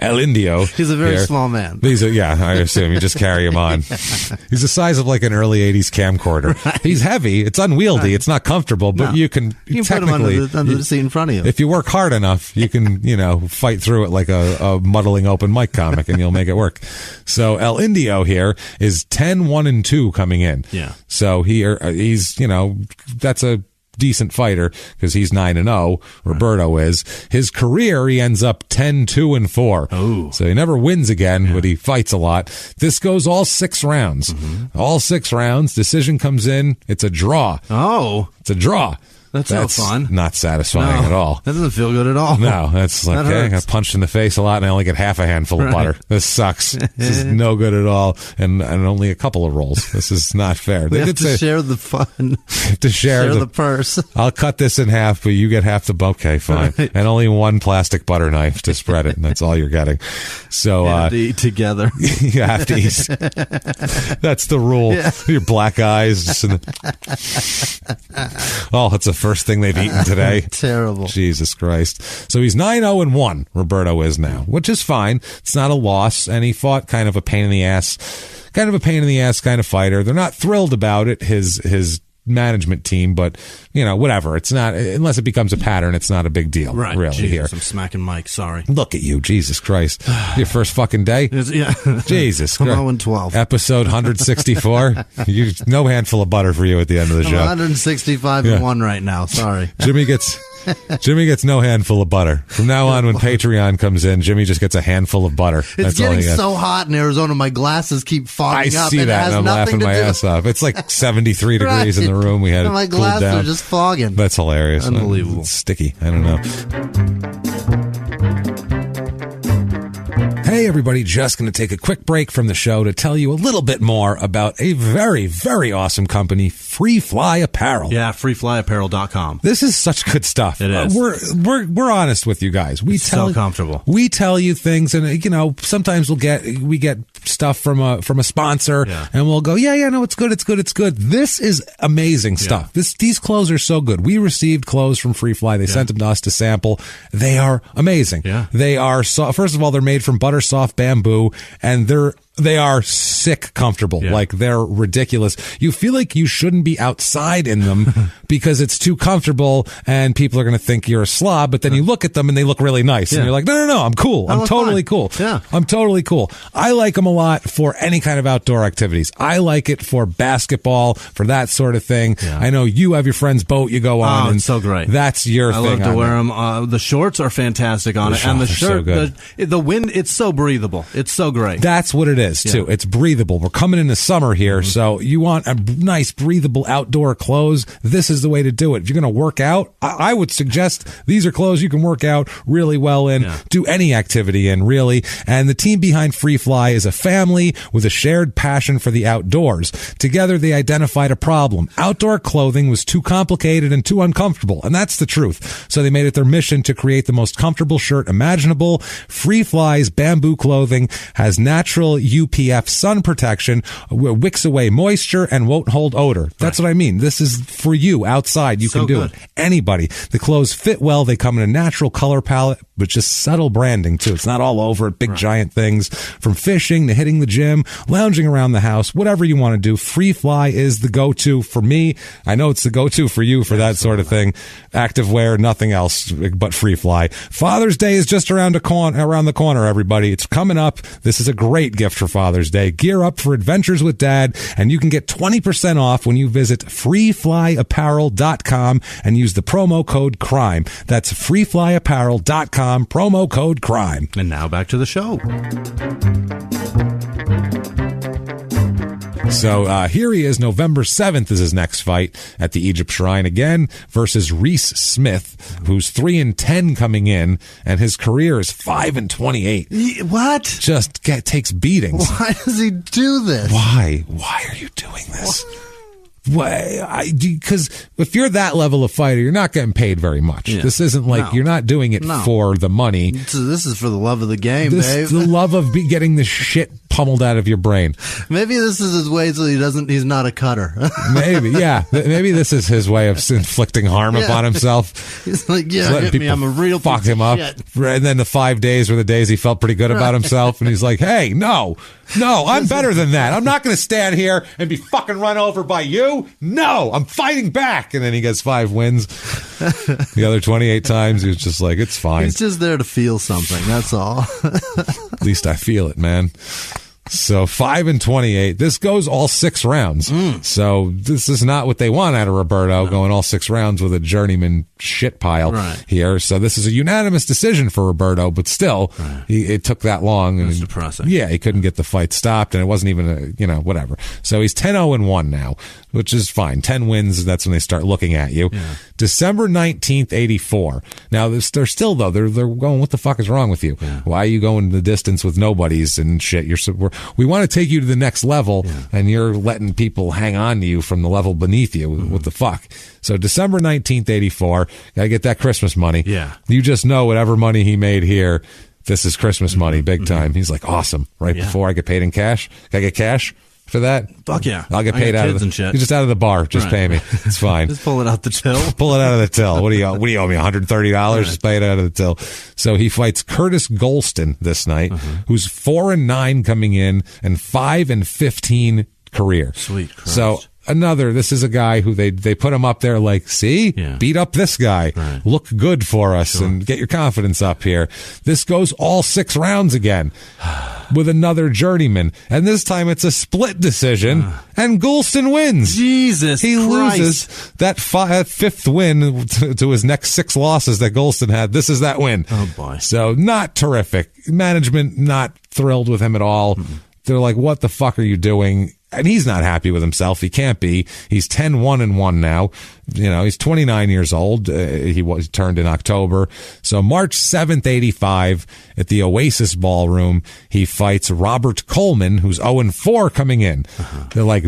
El Indio. He's a very small man. I assume you just carry him on. He's the size of like an early 80s camcorder. Right. He's heavy. It's unwieldy. Right. It's not comfortable, but you can put him under the seat in front of you. If you work hard enough, you can, fight through it like a muddling open mic comic, and you'll make it work. So El Indio here is 10-1-2 coming in. Yeah. So he's that's a decent fighter because he's 9-0. Roberto is. His career, he ends up 10-2-4. Oh. So he never wins again, but he fights a lot. This goes all 6 rounds. Mm-hmm. All 6 rounds. Decision comes in. It's a draw. Oh. It's a draw. That's no fun. Not satisfying at all. That doesn't feel good at all. No, that's like, okay, I got punched in the face a lot and I only get half a handful of butter. This sucks. This is no good at all. And only a couple of rolls. This is not fair. They have to share the fun. To share the purse. I'll cut this in half, but you get half the bouquet, fine. Right. And only one plastic butter knife to spread it. And that's all you're getting. So, you have to eat together. You have to eat. That's the rule. Yeah. Your black eyes. It's a first thing they've eaten today. Terrible. Jesus Christ. So he's 9-0-1, Roberto is now, which is fine. It's not a loss, and he fought kind of a pain in the ass kind of fighter. They're not thrilled about it, his management team, but whatever. It's not, unless it becomes a pattern, it's not a big deal, right? Really. Jesus, here, I'm smacking Mike. Sorry. Look at you, Jesus Christ! Your first fucking day. Yeah. Jesus Christ. I'm 0-12. Episode 164. No handful of butter for you at the end of the show. 165-1 right now. Sorry. Jimmy gets no handful of butter. From now on, when Patreon comes in, Jimmy just gets a handful of butter. It's getting so hot in Arizona, my glasses keep fogging up. I see that, and I'm laughing my ass off. It's like 73 degrees in the room. We had my it cooled glasses down. are just fogging. That's hilarious. Unbelievable. It's sticky. I don't know. Hey, everybody, just going to take a quick break from the show to tell you a little bit more about a very, very awesome company, Free Fly Apparel. Yeah, freeflyapparel.com. This is such good stuff. It is. We're honest with you guys. It's so comfortable. We tell you things, and sometimes we get stuff from a sponsor, and we'll go, no, it's good. This is amazing stuff. These clothes are so good. We received clothes from Free Fly. They sent them to us to sample. They are amazing. Yeah. They are first of all, they're made from butter soft bamboo, and they are sick comfortable. Yeah. Like, they're ridiculous. You feel like you shouldn't be outside in them because it's too comfortable and people are going to think you're a slob, but then you look at them and they look really nice. And you're like, no, I'm cool. I'm totally cool. Yeah. I'm totally cool. I like them a lot for any kind of outdoor activities. I like it for basketball, for that sort of thing. Yeah. I know you have your friend's boat you go on. Oh, it's so great. That's your thing. I love to wear them. The shorts are fantastic on it. And the shirt, the wind, it's so breathable. It's so great. That's what it is. Too. It's breathable. We're coming into summer here, so you want a nice, breathable outdoor clothes. This is the way to do it. If you're going to work out, I would suggest these are clothes you can work out really well in, do any activity in, really. And the team behind Free Fly is a family with a shared passion for the outdoors. Together, they identified a problem. Outdoor clothing was too complicated and too uncomfortable, and that's the truth. So they made it their mission to create the most comfortable shirt imaginable. Free Fly's bamboo clothing has natural UPF sun protection, wicks away moisture, and won't hold odor. That's what I mean. This is for you outside. You can do it. Anybody. The clothes fit well. They come in a natural color palette, but just subtle branding too. It's not all over it. Big giant things. From fishing to hitting the gym, lounging around the house, whatever you want to do, Free Fly is the go-to for me. I know it's the go-to for you for that sort of thing. Activewear, nothing else but Free Fly. Father's Day is just around the corner, everybody. It's coming up. This is a great gift for Father's Day. Gear up for adventures with Dad, and you can get 20% off when you visit freeflyapparel.com and use the promo code CRIME. That's freeflyapparel.com, promo code CRIME. And now back to the show. So here he is. November 7th is his next fight at the Egypt Shrine again versus Reese Smith, who's 3-10 coming in, and his career is 5-28. What? Just takes beatings. Why does he do this? Why are you doing this? Because if you're that level of fighter, you're not getting paid very much. Yeah. This isn't like you're not doing it for the money. This is for the love of the game, babe. The love of getting the shit pummeled out of your brain. Maybe this is his way so he's not a cutter. Maybe, yeah. Maybe this is his way of inflicting harm upon himself. He's like, hit me, I'm a real fuck him up. Shit. And then the 5 days were the days he felt pretty good about himself, and he's like, hey, no, I'm better than that. I'm not going to stand here and be fucking run over by you. No, I'm fighting back. And then he gets 5 wins. The other 28 times, he was just like, it's fine. He's just there to feel something, that's all. At least I feel it, man. So 5-28. This goes all 6 rounds. So this is not what they want out of Roberto, going all 6 rounds with a journeyman shit pile here. So this is a unanimous decision for Roberto, but still, it took that long. That's depressing. Yeah, he couldn't get the fight stopped, and it wasn't even whatever. So he's 10-0-1 now, which is fine. 10 wins, that's when they start looking at you. Yeah. December 19th, 84. Now, they're still, though, they're going, what the fuck is wrong with you? Yeah. Why are you going the distance with nobodies and shit? We want to take you to the next level, and you're letting people hang on to you from the level beneath you. What the fuck? So December 19th, 84, gotta get that Christmas money. Yeah. You just know whatever money he made here, this is Christmas money, big time. He's like, awesome. Right before I get paid in cash. Can I get cash for that? Fuck yeah. I'll get paid out of the shit. Just out of the bar. Just pay me. It's fine. Just pull it out the till. Pull it out of the till. What do you owe me? $130? Just pay it out of the till. So he fights Curtis Golston this night, who's 4-9 coming in and 5-15 career. Sweet Christ. So this is a guy who they put him up there like, see, beat up this guy, look good for us, and get your confidence up here. This goes all 6 rounds again with another journeyman, and this time it's a split decision, and Golston wins. Jesus He Christ. loses that 5th win to his next 6 losses that Golston had. This is that win. Oh, boy. So not terrific. Management not thrilled with him at all. They're like, what the fuck are you doing? And he's not happy with himself. He can't be. He's 10-1-1 now. He's 29 years old. He was turned in October. So March 7th, 85, at the Oasis Ballroom, he fights Robert Coleman, who's 0-4 coming in. They're like,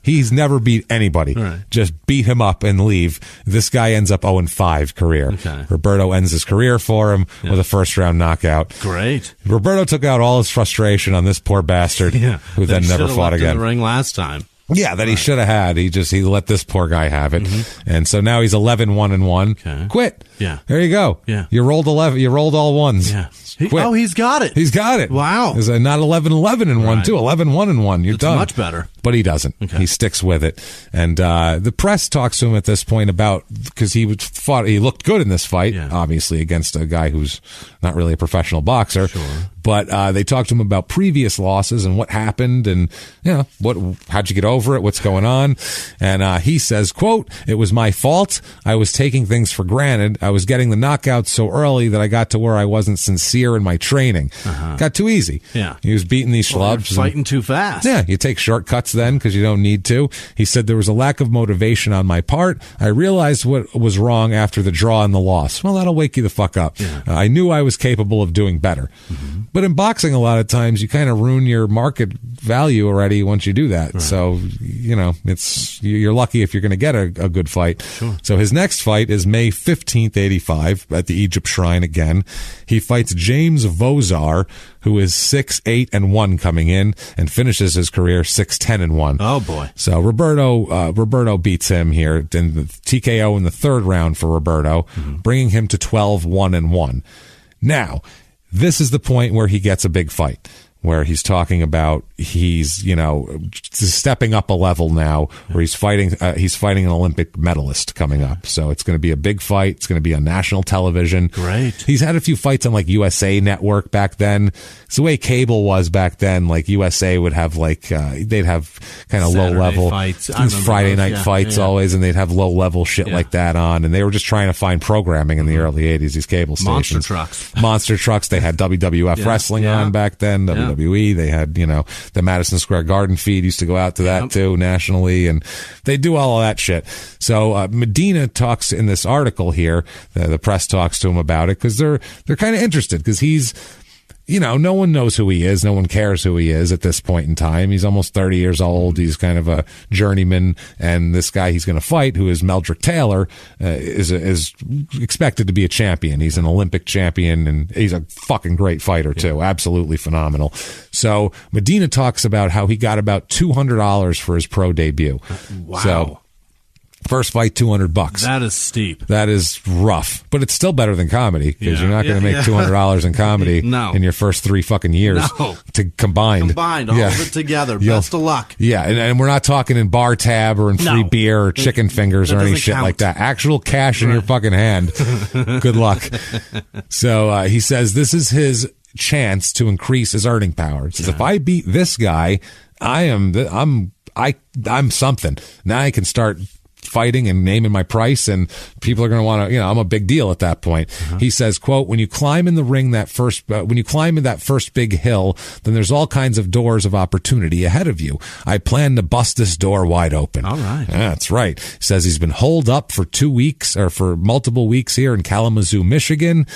he's never beat anybody. Just beat him up and leave. This guy ends up 0-5 career. Roberto ends his career for him with a first-round knockout. Great. Roberto took out all his frustration on this poor bastard, who then never fought again. In the ring last time. Yeah, that he should have had. He let this poor guy have it. And so now he's 11-1-1. Okay. Quit. Yeah. There you go. Yeah. You rolled 11. You rolled all ones. Yeah. Quit. He's got it. He's got it. Wow. Is not 11-11-1 too. 11-1-1. You're done. Much better. But he doesn't. Okay. He sticks with it. And the press talks to him at this point about, because he looked good in this fight, obviously against a guy who's not really a professional boxer. Sure. But they talked to him about previous losses and what happened, and how'd you get over it? What's going on? And he says, quote, "It was my fault. I was taking things for granted. I was getting the knockouts so early that I got to where I wasn't sincere in my training. Got too easy. Yeah, he was beating these schlubs, fighting too fast. Yeah, you take shortcuts then because you don't need to." He said there was a lack of motivation on my part. I realized what was wrong after the draw and the loss. Well, that'll wake you the fuck up. Yeah. I knew I was capable of doing better. But in boxing, a lot of times you kind of ruin your market value already once you do that. Right. So, you're lucky if you're going to get a good fight. Sure. So his next fight is May 15th, 85 at the Egypt Shrine again. He fights James Vozar, who is 6-8-1 coming in, and finishes his career 6-10-1. Oh boy. So Roberto beats him here in the TKO in the 3rd round for Roberto, bringing him to 12-1-1. Now, this is the point where he gets a big fight, where he's talking about he's stepping up a level now, where he's fighting an Olympic medalist coming up. So it's going to be a big fight. It's going to be on national television. Great. He's had a few fights on like USA Network back then. It's the way cable was back then. Like USA would have they'd have kind of low level fights. Friday night fights always, and they'd have low level shit like that on. And they were just trying to find programming in the early 80s, these cable stations. Monster trucks. They had WWF wrestling on back then, WWE. They had, the Madison Square Garden feed used to go out to that too nationally, and they do all of that shit. So Medina talks in this article here, the press talks to him about it because they're kind of interested because he's no one knows who he is. No one cares who he is at this point in time. He's almost 30 years old. He's kind of a journeyman. And this guy he's going to fight, who is Meldrick Taylor, is expected to be a champion. He's an Olympic champion, and he's a fucking great fighter, too. Absolutely phenomenal. So Medina talks about how he got about $200 for his pro debut. Wow. So, first fight, $200. That is steep. That is rough, but it's still better than comedy, because you're not going to make $200 in comedy in your first 3 fucking years combined all of it together. Best of luck. Yeah, and we're not talking in bar tab or in free beer or chicken fingers or any shit like that. Actual cash in your fucking hand. Good luck. So he says this is his chance to increase his earning power. He says, if I beat this guy, I'm something. Now I can start fighting and naming my price, and people are going to want to, I'm a big deal at that point. He says, quote, when you climb in the ring when you climb in that first big hill, then there's all kinds of doors of opportunity ahead of you. I plan to bust this door wide open. All right. That's right. He says he's been holed up for 2 weeks or for multiple weeks here in Kalamazoo, Michigan,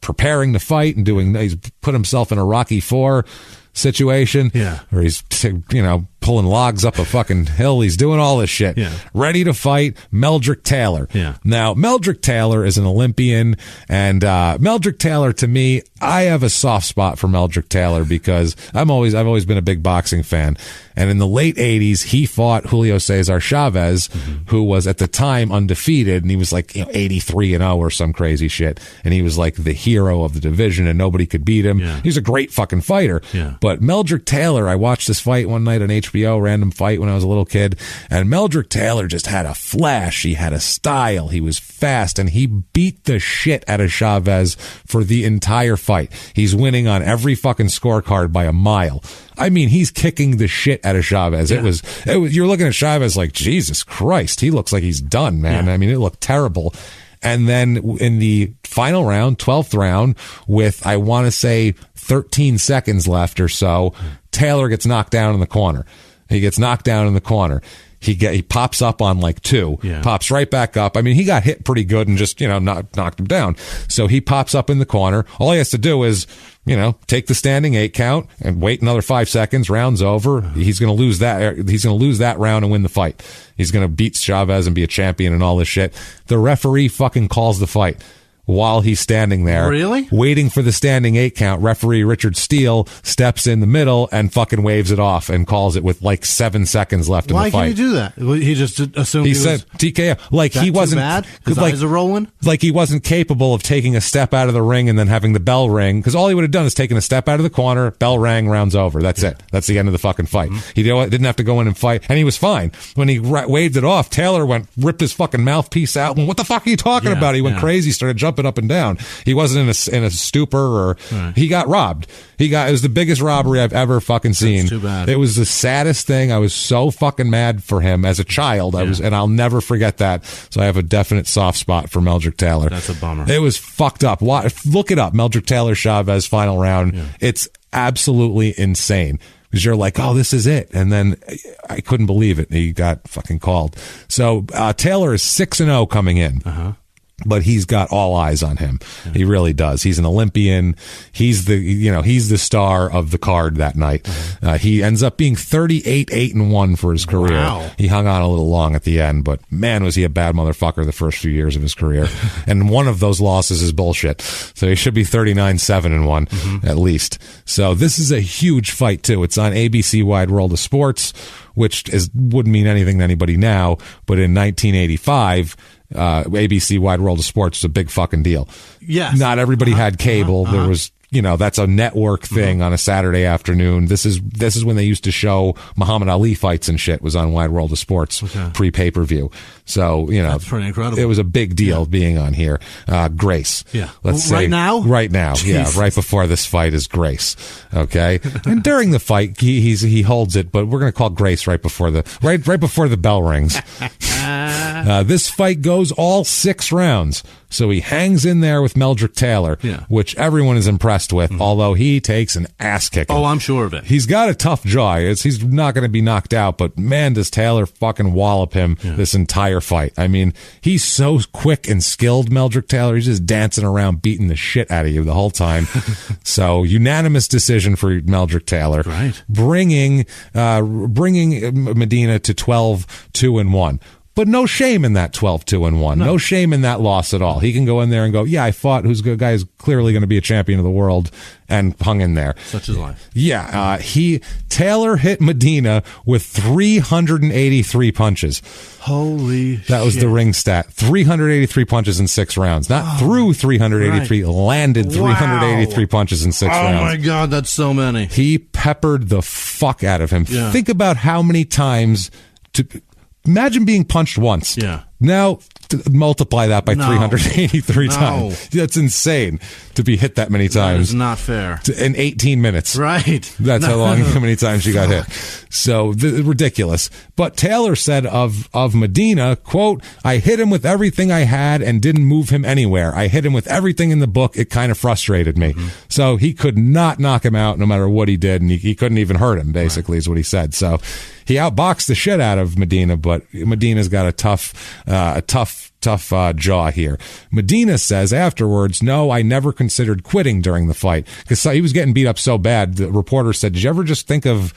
preparing to fight and he's put himself in a Rocky IV situation where he's, pulling logs up a fucking hill. He's doing all this shit. Ready to fight Meldrick Taylor. Now, Meldrick Taylor is an Olympian, and Meldrick Taylor, to me, I have a soft spot for Meldrick Taylor because I've always been a big boxing fan. And in the late 80s, he fought Julio Cesar Chavez, who was at the time undefeated, and he was like 83-0 or some crazy shit. And he was like the hero of the division, and nobody could beat him. He's a great fucking fighter. But Meldrick Taylor, I watched this fight one night on HBO, random fight when I was a little kid, and Meldrick Taylor just had a flash. He had a style. He was fast, and he beat the shit out of Chavez for the entire fight. He's winning on every fucking scorecard by a mile. I mean, he's kicking the shit out of Chavez. It was, you're looking at Chavez like, Jesus Christ, he looks like he's done, man. I mean, it looked terrible. And then in the final round, 12th round, with, I want to say, 13 seconds left or so, Taylor gets knocked down in the corner. He gets knocked down in the corner. He pops up on like 2, pops right back up. I mean, he got hit pretty good and just, knocked him down. So he pops up in the corner. All he has to do is, take the standing 8 count and wait another 5 seconds. Round's over. He's going to lose that. He's going to lose that round and win the fight. He's going to beat Chavez and be a champion and all this shit. The referee fucking calls the fight while he's standing there. Really? Waiting for the standing 8 count. Referee Richard Steele steps in the middle and fucking waves it off and calls it with like 7 seconds left in the fight. Why can he do that? He just assumed he said TKO. Like he wasn't bad? His eyes are rolling? Like he wasn't capable of taking a step out of the ring and then having the bell ring, because all he would have done is taken a step out of the corner, bell rang, round's over. That's it. That's the end of the fucking fight. He didn't have to go in and fight, and he was fine. When he waved it off, Taylor ripped his fucking mouthpiece out, and what the fuck are you talking about? He went crazy, started jumping up and down. He wasn't in a stupor, or he got robbed. It was the biggest robbery I've ever fucking seen. That's too bad. It was the saddest thing. I was so fucking mad for him as a child. And I'll never forget that. So I have a definite soft spot for Meldrick Taylor. That's a bummer. It was fucked up. Look it up. Meldrick Taylor Chavez final round. It's absolutely insane. Because you're like, oh, this is it. And then I couldn't believe it. He got fucking called. So Taylor is 6-0 coming in. But he's got all eyes on him. He really does. He's an Olympian. He's the star of the card that night. He ends up being 38-8-1 for his career. Wow. He hung on a little long at the end, but man, was he a bad motherfucker the first few years of his career. And one of those losses is bullshit. So he should be 39-7-1 at least. So this is a huge fight too. It's on ABC Wide World of Sports, which wouldn't mean anything to anybody now, but in 1985, ABC Wide World of Sports is a big fucking deal. Yes. Not everybody had cable. There was, that's a network thing on a Saturday afternoon. This is when they used to show Muhammad Ali fights and shit, was on Wide World of Sports pre-pay-per-view. So, that's pretty incredible. It was a big deal being on here. Grace. Yeah. Let's say right now? Right now. Jesus. Yeah. Right before this fight is Grace. Okay. And during the fight, he holds it, but we're going to call Grace right before the bell rings. This fight goes all 6 rounds. So he hangs in there with Meldrick Taylor, which everyone is impressed with, although he takes an ass kicking. Oh, I'm sure of it. He's got a tough jaw. He's not going to be knocked out, but man, does Taylor fucking wallop him this entire fight. I mean, he's so quick and skilled, Meldrick Taylor. He's just dancing around, beating the shit out of you the whole time. So unanimous decision for Meldrick Taylor, right? Bringing Medina to 12-2-1. But no shame in that 12-2-1. No shame in that loss at all. He can go in there and go, yeah, I fought who's good guy is clearly going to be a champion of the world, and hung in there. Such is life. Yeah, Taylor hit Medina with 383 punches. Holy shit. That was the ring stat. 383 punches in 6 rounds. Not threw 383, landed 383 punches in 6 rounds. Oh my God, that's so many. He peppered the fuck out of him. Yeah. Think about how many times imagine being punched once. Yeah. Now multiply that by 383 times. That's insane to be hit that many times. That is not fair. In 18 minutes. Right. That's how many times you got hit. So ridiculous. But Taylor said of Medina, quote, I hit him with everything I had and didn't move him anywhere. I hit him with everything in the book. It kind of frustrated me. So he could not knock him out no matter what he did. And he couldn't even hurt him, basically, is what he said. So he outboxed the shit out of Medina, but Medina's got a tough jaw here. Medina says afterwards, no, I never considered quitting during the fight because he was getting beat up so bad. The reporter said, did you ever just think of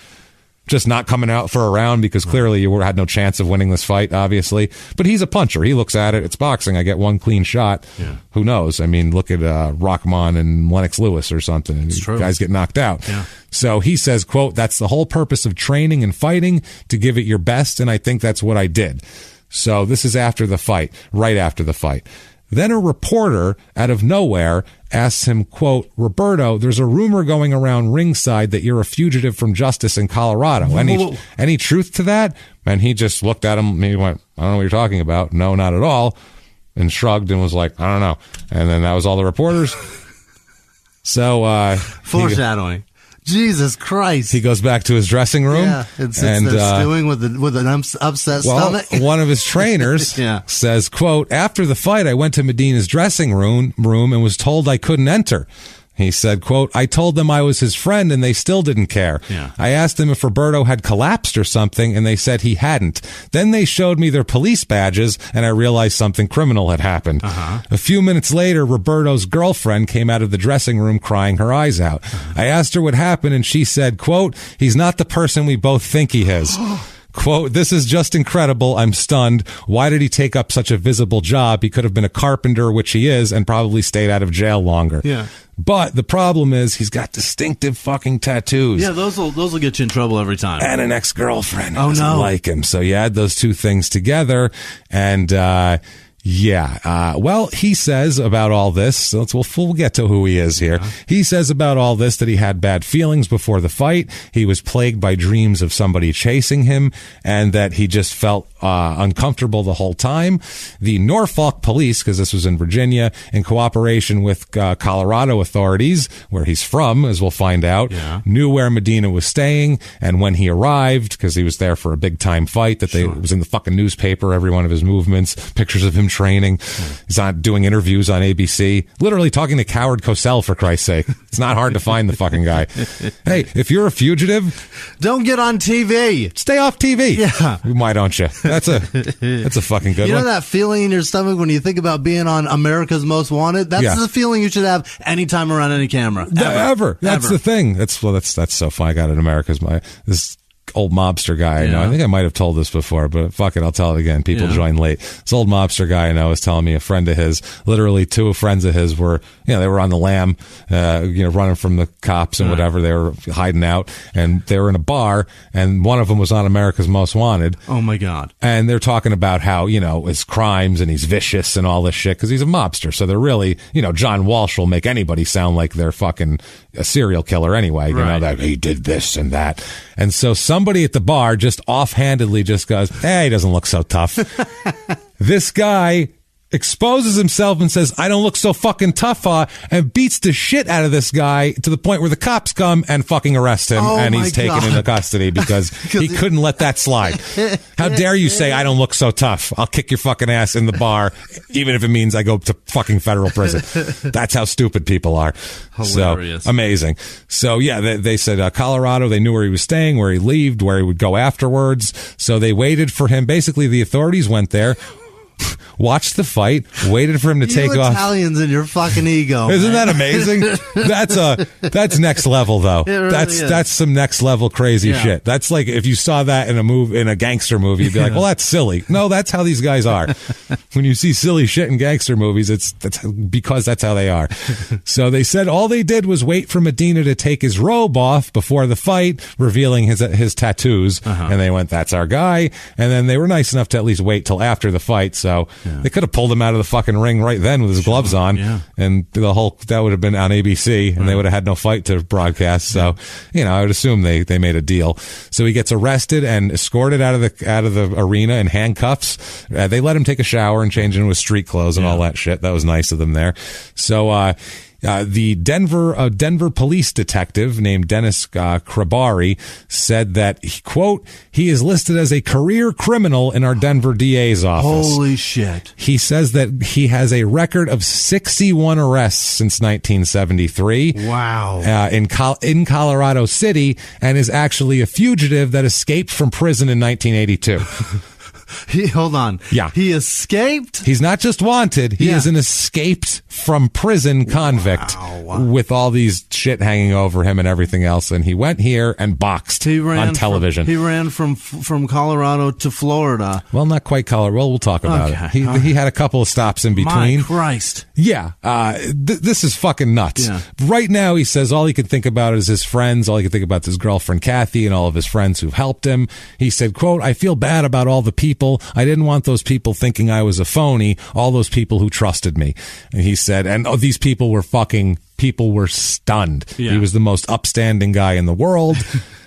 just not coming out for a round because clearly you had no chance of winning this fight, obviously. But he's a puncher. He looks at it. It's boxing. I get one clean shot. Yeah. Who knows? I mean, look at Rockman and Lennox Lewis or something. And guys get knocked out. Yeah. So he says, quote, that's the whole purpose of training and fighting, to give it your best, and I think that's what I did. So this is after the fight, right after the fight. Then a reporter out of nowhere asks him, quote, Roberto, there's a rumor going around ringside that you're a fugitive from justice in Colorado. Any truth to that? And he just looked at him and he went, I don't know what you're talking about. No, not at all. And shrugged and was like, I don't know. And then that was all the reporters. So, foreshadowing. Jesus Christ. He goes back to his dressing room. Yeah, and sits there stewing with an upset stomach. One of his trainers says, quote, after the fight, I went to Medina's dressing room and was told I couldn't enter. He said, quote, I told them I was his friend and they still didn't care. Yeah. I asked them if Roberto had collapsed or something and they said he hadn't. Then they showed me their police badges and I realized something criminal had happened. A few minutes later, Roberto's girlfriend came out of the dressing room crying her eyes out. I asked her what happened and she said, quote, he's not the person we both think he is. Quote, this is just incredible. I'm stunned. Why did he take up such a visible job? He could have been a carpenter, which he is, and probably stayed out of jail longer. Yeah. But the problem is he's got distinctive fucking tattoos. Yeah, those will get you in trouble every time. And an ex-girlfriend who doesn't like him. So you add those two things together, and well, he says about all this, so we'll get to who he is here. He says about all this that he had bad feelings before the fight. He was plagued by dreams of somebody chasing him, and that he just felt uncomfortable the whole time. The Norfolk police, because this was in Virginia, in cooperation with Colorado authorities, where he's from, as we'll find out, knew where Medina was staying, and when he arrived, because he was there for a big-time fight, that it was in the fucking newspaper, every one of his movements, pictures of him training. He's not doing interviews on ABC, literally talking to Coward Cosell, for Christ's sake. It's not hard to find the fucking guy. Hey, if you're a fugitive, don't get on TV. Stay off TV. Yeah. Why don't you? That's a fucking good one. You know that feeling in your stomach when you think about being on America's Most Wanted? That's the feeling you should have anytime around any camera. Ever. That's the thing. That's so fun. I got it. America's this old mobster guy I know. I think I might have told this before, but fuck it, I'll tell it again. People join late. This old mobster guy I know was telling me a friend of his, literally two friends of his were, they were on the lam, running from the cops and whatever. They were hiding out, and they were in a bar, and one of them was on America's Most Wanted. Oh my God. And they're talking about how, his crimes and he's vicious and all this shit because he's a mobster. So they're really, John Walsh will make anybody sound like they're fucking a serial killer anyway. That he did this and that. And so somebody at the bar just offhandedly just goes, hey, he doesn't look so tough. This guy exposes himself and says, I don't look so fucking tough, and beats the shit out of this guy to the point where the cops come and fucking arrest him, and he's taken into custody because he couldn't let that slide. How dare you say, I don't look so tough? I'll kick your fucking ass in the bar, even if it means I go to fucking federal prison. That's how stupid people are. Hilarious. So, amazing. So, yeah, they said Colorado, they knew where he was staying, where he lived, where he would go afterwards. So they waited for him. Basically, the authorities went there, watched the fight, waited for him to take off. Italians and your fucking ego. Isn't that amazing? That's next level though. Really that's some next level crazy shit. That's like if you saw that in a gangster movie, you'd be like, well, that's silly. No, that's how these guys are. When you see silly shit in gangster movies, that's because that's how they are. So they said all they did was wait for Medina to take his robe off before the fight, revealing his tattoos, and they went, that's our guy. And then they were nice enough to at least wait till after the fight. So they could have pulled him out of the fucking ring right then with his gloves on, and that would have been on ABC, and they would have had no fight to broadcast. So, I would assume they made a deal. So he gets arrested and escorted out of the arena in handcuffs. They let him take a shower and change into his street clothes and all that shit. That was nice of them there. So, the Denver police detective named Dennis Krabari said that, quote, he is listed as a career criminal in our Denver DA's office. Holy shit. He says that he has a record of 61 arrests since 1973. Wow. In Colorado City, and is actually a fugitive that escaped from prison in 1982. Hold on. Yeah. He escaped? He's not just wanted. He is an escaped from prison convict with all these shit hanging over him and everything else. And he went here and boxed on television. He ran from Colorado to Florida. Well, not quite Colorado. Well, we'll talk about it. He had a couple of stops in between. My Christ. Yeah. This is fucking nuts. Yeah. Right now, he says all he can think about is his friends. All he can think about is his girlfriend, Kathy, and all of his friends who've helped him. He said, quote, I feel bad about all the people. I didn't want those people thinking I was a phony, all those people who trusted me. And he said, and these people were stunned. Yeah. He was the most upstanding guy in the world.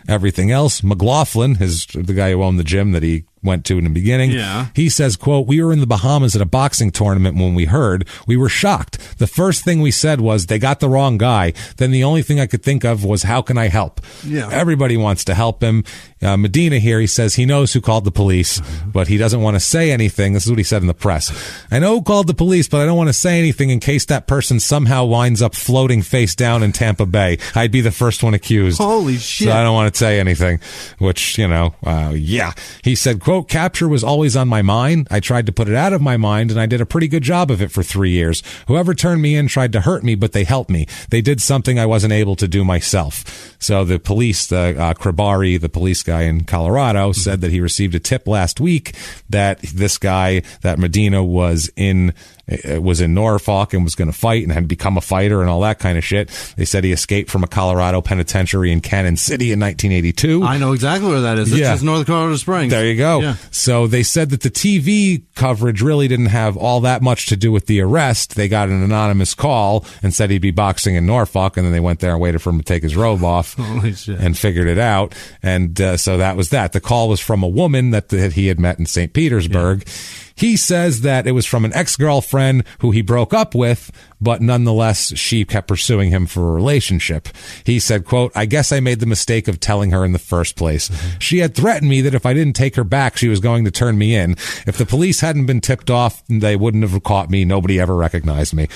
Everything else, McLaughlin, the guy who owned the gym that he went to in the beginning. Yeah. He says, quote, we were in the Bahamas at a boxing tournament when we heard. We were shocked. The first thing we said was, they got the wrong guy. Then the only thing I could think of was, how can I help? Yeah. Everybody wants to help him. Medina here, he says he knows who called the police, but he doesn't want to say anything. This is what he said in the press. I know who called the police, but I don't want to say anything in case that person somehow winds up floating face down in Tampa Bay. I'd be the first one accused. Holy shit. So I don't want to say anything, which, yeah. He said, quote, capture was always on my mind. I tried to put it out of my mind, and I did a pretty good job of it for 3 years. Whoever turned me in tried to hurt me, but they helped me. They did something I wasn't able to do myself. So the police, Krabari, the police guy in Colorado, said that he received a tip last week that this guy, that Medina was in Norfolk and was going to fight and had become a fighter and all that kind of shit. They said he escaped from a Colorado penitentiary in Cannon City in 1982. I know exactly where that is. It's just North Colorado Springs. There you go. Yeah. So they said that the TV coverage really didn't have all that much to do with the arrest. They got an anonymous call and said he'd be boxing in Norfolk, and then they went there and waited for him to take his robe off. Holy shit. And figured it out. And so that was that. The call was from a woman that he had met in St. Petersburg. Yeah. He says that it was from an ex-girlfriend who he broke up with, but nonetheless, she kept pursuing him for a relationship. He said, quote, I guess I made the mistake of telling her in the first place. Mm-hmm. She had threatened me that if I didn't take her back, she was going to turn me in. If the police hadn't been tipped off, they wouldn't have caught me. Nobody ever recognized me.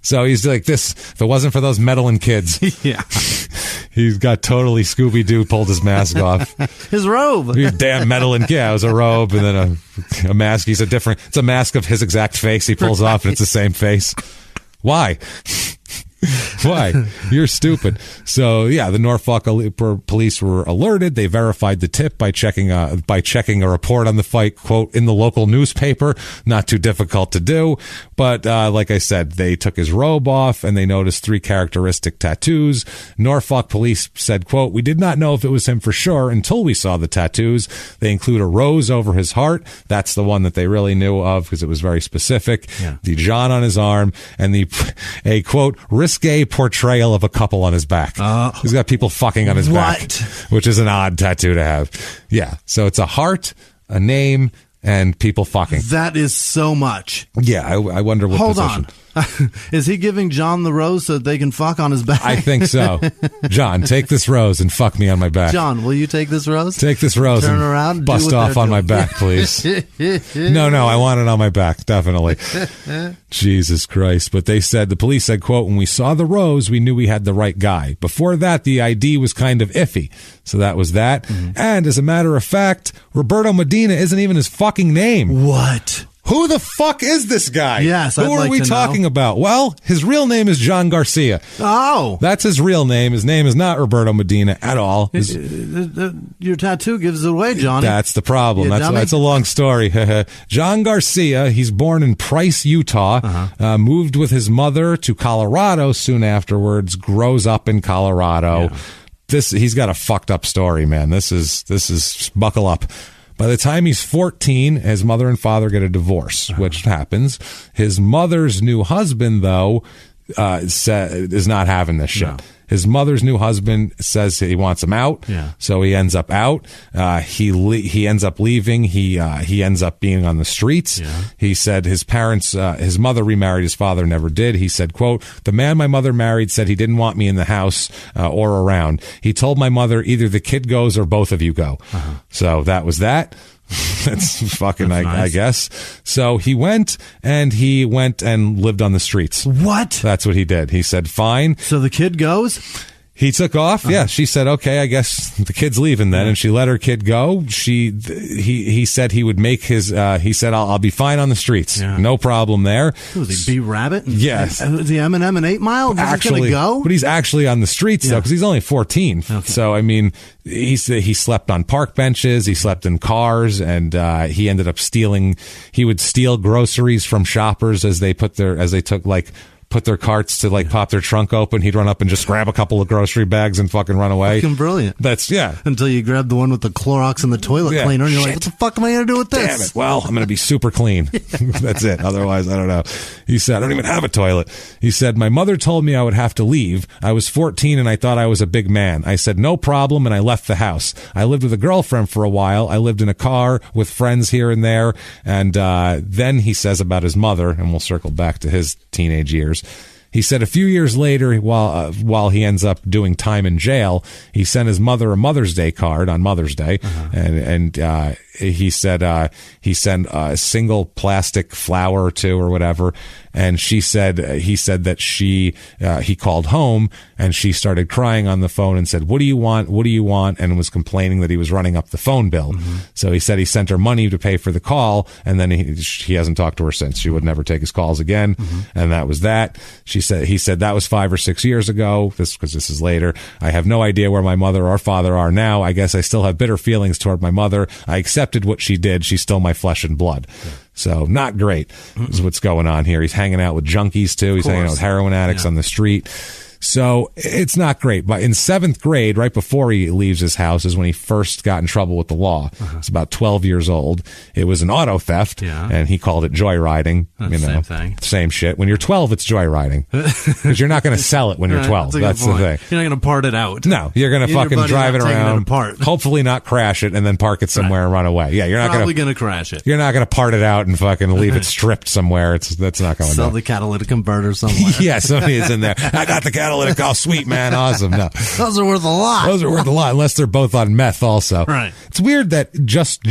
So he's like this, if it wasn't for those meddling kids. Yeah. He's got totally Scooby-Doo pulled his mask off. His robe. He's damn meddling. Yeah, it was a robe and then a mask. It's a mask of his exact face he pulls off, and it's the same face. Why? Why? You're stupid. So yeah, the Norfolk police were alerted. They verified the tip by checking a report on the fight, quote, in the local newspaper. Not too difficult to do. But like I said, they took his robe off and they noticed 3 characteristic tattoos. Norfolk police said, quote, we did not know if it was him for sure until we saw the tattoos. They include a rose over his heart. That's the one that they really knew of because it was very specific. Yeah. The John on his arm and a quote, risque portrayal of a couple on his back. He's got people fucking on his back, which is an odd tattoo to have. Yeah. So it's a heart, a name, and people fucking. That is so much. Yeah, I wonder what Hold position. on. Is he giving John the rose so that they can fuck on his back? I think so. John, take this rose and fuck me on my back. John, will you take this rose? Take this rose Turn and around and bust off on my back, please. No, I want it on my back, definitely. Jesus Christ. But the police said, quote, when we saw the rose, we knew we had the right guy. Before that, the ID was kind of iffy. So that was that. Mm-hmm. And as a matter of fact, Roberto Medina isn't even his fucking name. What? Who the fuck is this guy? Yes, Who are we talking about? Well, his real name is John Garcia. Oh. That's his real name. His name is not Roberto Medina at all. Your tattoo gives it away, Johnny. That's the problem. That's a long story. John Garcia, he's born in Price, Utah, moved with his mother to Colorado soon afterwards, grows up in Colorado. Yeah. He's got a fucked up story, man. This is buckle up. By the time he's 14, his mother and father get a divorce, which happens. His mother's new husband, though, is not having this shit. No. His mother's new husband says he wants him out, so he ends up out. He ends up leaving. He ends up being on the streets. Yeah. He said his mother remarried. His father never did. He said, quote, the man my mother married said he didn't want me in the house or around. He told my mother either the kid goes or both of you go. So that was that. That's fucking, nice. I guess. So he went and lived on the streets. What? That's what he did. He said, fine. So the kid goes? He took off. Yeah. She said, okay, I guess the kid's leaving then. And she let her kid go. He said he would make he said, I'll be fine on the streets. Yeah. No problem there. Was he B-Rabbit? Yes. Was he Eminem and 8 Mile? Actually, go? But he's actually on the streets though, because he's only 14. Okay. So, I mean, he slept on park benches. He slept in cars, and he ended up stealing. He would steal groceries from shoppers as they put their carts to pop their trunk open. He'd run up and just grab a couple of grocery bags and fucking run away. Fucking brilliant. Until you grab the one with the Clorox and the toilet cleaner, and you're like, what the fuck am I going to do with this? Damn it. Well, I'm going to be super clean. That's it. Otherwise, I don't know. He said, I don't even have a toilet. He said, my mother told me I would have to leave. I was 14 and I thought I was a big man. I said, no problem, and I left the house. I lived with a girlfriend for a while. I lived in a car with friends here and there. And then he says about his mother, and we'll circle back to his teenage years. He said a few years later, while he ends up doing time in jail, he sent his mother a Mother's Day card on Mother's Day, and he said he sent a single plastic flower or two or whatever, and he said that he called home and she started crying on the phone and said, what do you want? What do you want? And was complaining that he was running up the phone bill. Mm-hmm. So he said he sent her money to pay for the call, and then he hasn't talked to her since. She would never take his calls again, and that was that. He said that was 5 or 6 years ago. Because this is later. I have no idea where my mother or father are now. I guess I still have bitter feelings toward my mother. I accepted what she did. She's still my flesh and blood. Yeah. So not great is what's going on here. He's hanging out with junkies too. He's hanging out with heroin addicts on the street. So it's not great. But in 7th grade, right before he leaves his house, is when he first got in trouble with the law. It's about 12 years old. It was an auto theft, and he called it joyriding. Same thing. Same shit. When you're 12, it's joyriding. Because you're not going to sell it when you're 12. That's the thing. You're not going to part it out. No, you're going to fucking drive it around, hopefully not crash it, and then park it somewhere and run away. Yeah, you're not probably going to crash it. You're not going to part it out and fucking leave it stripped somewhere. That's not going to sell the catalytic converter somewhere. Yeah, somebody is in there. I got the catalytic. Oh, sweet, man. Awesome. No. Those are worth a lot. Those are worth a lot, unless they're both on meth also. Right. It's weird that just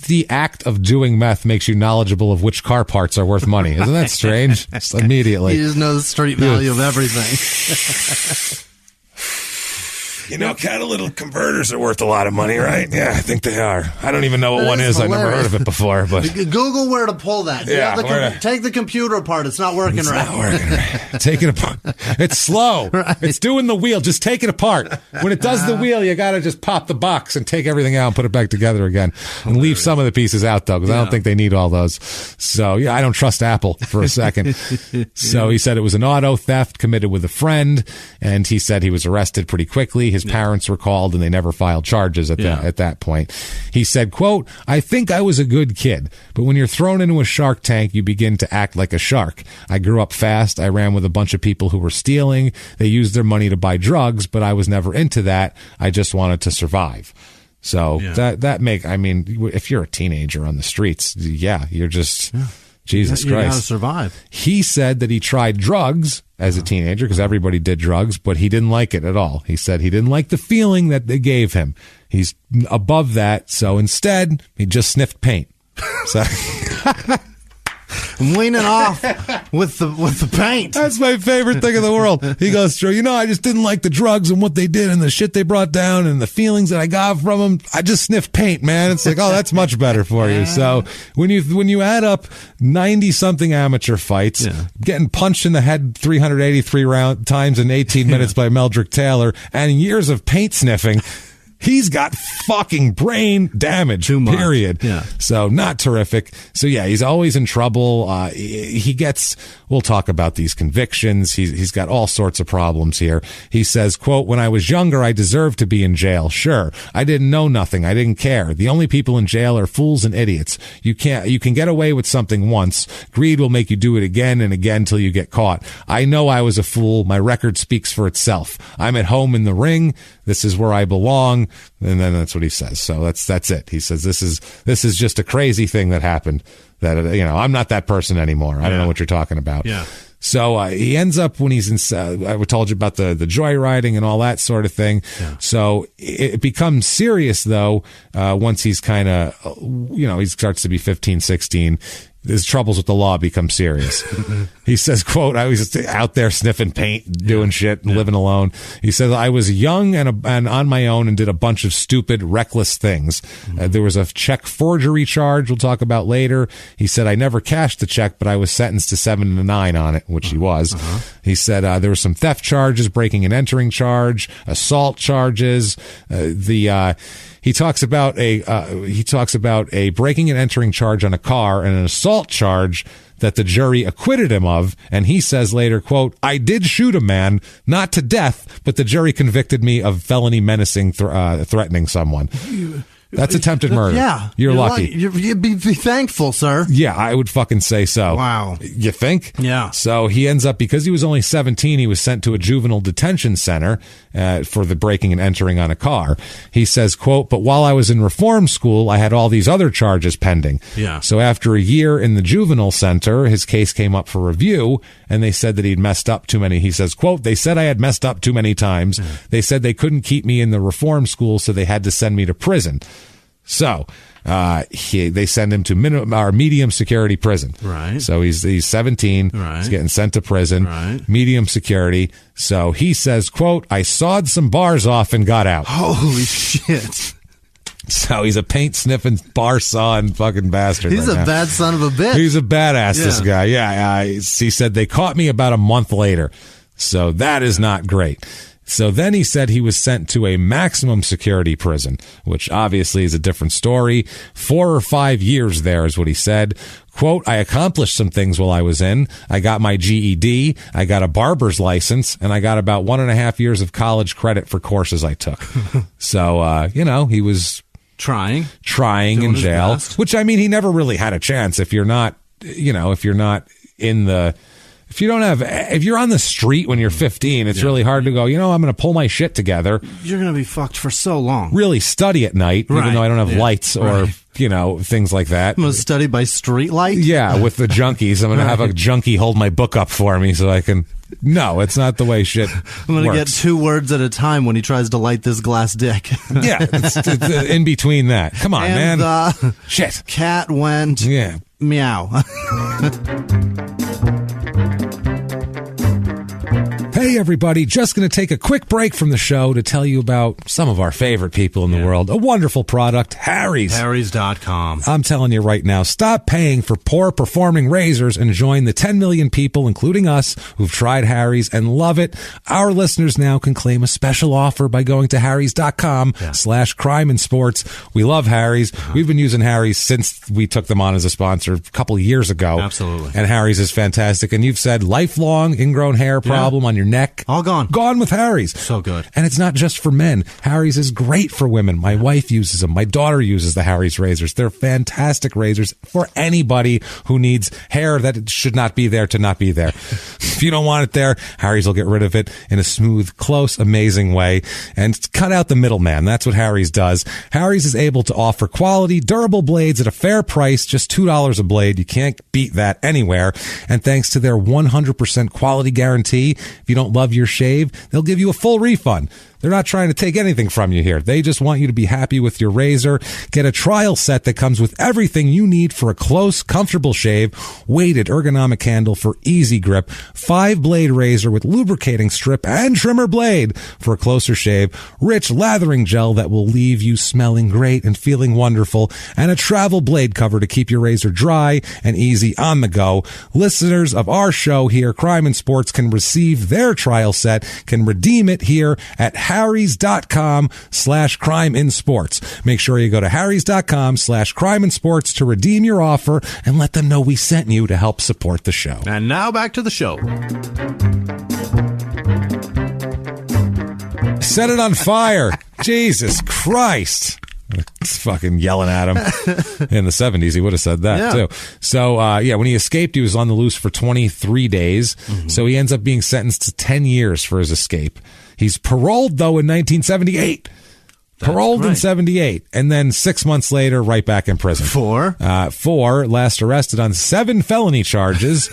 the act of doing meth makes you knowledgeable of which car parts are worth money. Isn't that strange? Just immediately. You just know the street value of everything. You know, catalytic converters are worth a lot of money, right? Yeah, I think they are. I don't even know what one is. I've never heard of it before. But Google where to pull that. Take the computer apart. It's not working right. It's not working right. Take it apart. It's slow. Right. It's doing the wheel. Just take it apart. When it does the wheel, you got to just pop the box and take everything out and put it back together again. And leave some of the pieces out, though, because I don't think they need all those. So, yeah, I don't trust Apple for a second. So he said it was an auto theft committed with a friend, and he said he was arrested pretty quickly. His parents were called and they never filed charges at that point. He said, quote, I think I was a good kid, but when you're thrown into a shark tank, you begin to act like a shark. I grew up fast. I ran with a bunch of people who were stealing. They used their money to buy drugs, but I was never into that. I just wanted to survive. So if you're a teenager on the streets, you're just, Jesus Christ. You gotta survive. He said that he tried drugs as a teenager because everybody did drugs, but he didn't like it at all. He said he didn't like the feeling that they gave him. He's above that. So instead, he just sniffed paint. So leaning off with the paint. That's my favorite thing in the world. He goes through, I just didn't like the drugs and what they did and the shit they brought down and the feelings that I got from them. I just sniffed paint, man. It's like, oh, that's much better for you. So when you add up 90-something amateur fights, getting punched in the head 383 times in 18 minutes by Meldrick Taylor, and years of paint sniffing, he's got fucking brain damage, period. Yeah. So not terrific. So he's always in trouble. We'll talk about these convictions. He's got all sorts of problems here. He says, quote, when I was younger, I deserved to be in jail. Sure. I didn't know nothing. I didn't care. The only people in jail are fools and idiots. You can get away with something once. Greed will make you do it again and again till you get caught. I know I was a fool. My record speaks for itself. I'm at home in the ring. This is where I belong. And then that's what he says. So that's it. He says, this is just a crazy thing that happened that, I'm not that person anymore. I don't know what you're talking about. Yeah. So he ends up when he's in, I told you about the joyriding and all that sort of thing. Yeah. So it becomes serious though, once he's kind of, he starts to be 15, 16. His troubles with the law become serious. He says, quote, I was out there sniffing paint, doing shit, and living alone. He says, I was young and on my own and did a bunch of stupid, reckless things. There was a check forgery charge we'll talk about later. He said, I never cashed the check, but I was sentenced to 7 to 9 on it, which he was. He said there were some theft charges, breaking and entering charge, assault charges. He talks about a breaking and entering charge on a car and an assault charge that the jury acquitted him of. And he says later, quote, I did shoot a man, not to death, but the jury convicted me of felony menacing, threatening someone. That's attempted murder. Yeah. You're lucky. You'd be thankful, sir. Yeah, I would fucking say so. Wow. You think? Yeah. So he ends up, because he was only 17, he was sent to a juvenile detention center for the breaking and entering on a car. He says, quote, but while I was in reform school, I had all these other charges pending. Yeah. So after a year in the juvenile center, his case came up for review, and they said that he'd messed up too many. He says, quote, they said I had messed up too many times. They said they couldn't keep me in the reform school, so they had to send me to prison. So they send him to medium security prison. Right. So he's 17. Right. He's getting sent to prison. Right. Medium security. So he says, quote, I sawed some bars off and got out. Holy shit. So he's a paint sniffing, bar sawing fucking bastard. He's a bad son of a bitch. He's a badass, this guy. Yeah. He said they caught me about a month later. So that is not great. So then he said he was sent to a maximum security prison, which obviously is a different story. 4 or 5 years there is what he said. Quote, I accomplished some things while I was in. I got my GED. I got a barber's license, and I got about 1.5 years of college credit for courses I took. So, he was trying in jail, which, I mean, he never really had a chance. If you're not in the, if you're on the street when you're 15, it's really hard to go, I'm going to pull my shit together. You're going to be fucked for so long. Really study at night, even though I don't have lights or, things like that. I'm going to study by street light? Yeah, with the junkies. I'm going to have a junkie hold my book up for me so I can... No, it's not the way shit I'm going to get 2 words at a time when he tries to light this glass dick. Yeah, it's in between that. Come on, and man. Shit. Cat went meow. Hey, everybody, just going to take a quick break from the show to tell you about some of our favorite people in the world. A wonderful product, Harry's. Harry's.com. I'm telling you right now, stop paying for poor performing razors and join the 10 million people, including us, who've tried Harry's and love it. Our listeners now can claim a special offer by going to harrys.com/crimeinsports. We love Harry's. We've been using Harry's since we took them on as a sponsor a couple of years ago. Absolutely. And Harry's is fantastic. And you've said lifelong ingrown hair problem on your neck neck. All gone. Gone with Harry's. So good. And it's not just for men. Harry's is great for women. My wife uses them. My daughter uses the Harry's razors. They're fantastic razors for anybody who needs hair that should not be there to not be there. If you don't want it there, Harry's will get rid of it in a smooth, close, amazing way and cut out the middleman. That's what Harry's does. Harry's is able to offer quality, durable blades at a fair price, just $2 a blade. You can't beat that anywhere. And thanks to their 100% quality guarantee, if you don't love your shave, they'll give you a full refund. They're not trying to take anything from you here. They just want you to be happy with your razor. Get a trial set that comes with everything you need for a close, comfortable shave, weighted ergonomic handle for easy grip, 5-blade razor with lubricating strip and trimmer blade for a closer shave, rich lathering gel that will leave you smelling great and feeling wonderful, and a travel blade cover to keep your razor dry and easy on the go. Listeners of our show here, Crime and Sports, can receive their trial set, can redeem it here at harrys.com/crimeinsports. Make sure you go to harrys.com/crimeinsports to redeem your offer and let them know we sent you to help support the show. And now back to the show. Set it on fire. Jesus Christ. Fucking yelling at him. In the 70s, he would have said that, too. So, when he escaped, he was on the loose for 23 days. Mm-hmm. So he ends up being sentenced to 10 years for his escape. He's paroled, though, in 1978. Paroled in 78. And then 6 months later, right back in prison. For? Last arrested on 7 felony charges.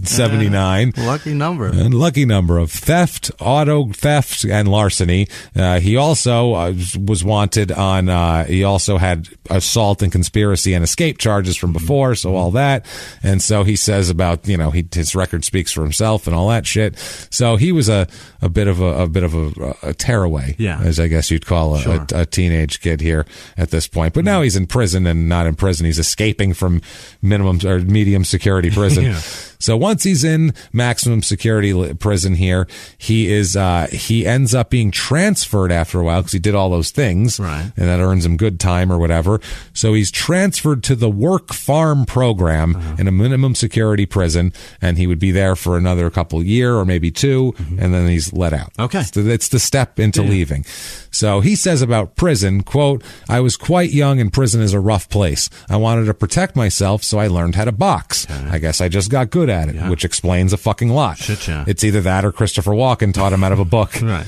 79. Lucky number. And lucky number of theft, auto theft, and larceny. He also was wanted on, he also had assault and conspiracy and escape charges from before, so all that. And so he says about, his record speaks for himself and all that shit. So he was a bit of a tearaway. Yeah. As I guess you'd call a teenage kid here at this point. But now he's in prison, and not in prison. He's escaping from minimum or medium security prison. Yeah. So once he's in maximum security prison here, he ends up being transferred after a while because he did all those things, right? And that earns him good time or whatever. So he's transferred to the work farm program in a minimum security prison, and he would be there for another couple year or maybe 2, and then he's let out. Okay. So it's the step into leaving. So he says about prison, quote, "I was quite young and prison is a rough place. I wanted to protect myself, so I learned how to box. Okay. I guess I just got good at it," which explains a fucking lot. Shit, yeah. It's either that or Christopher Walken taught him out of a book right.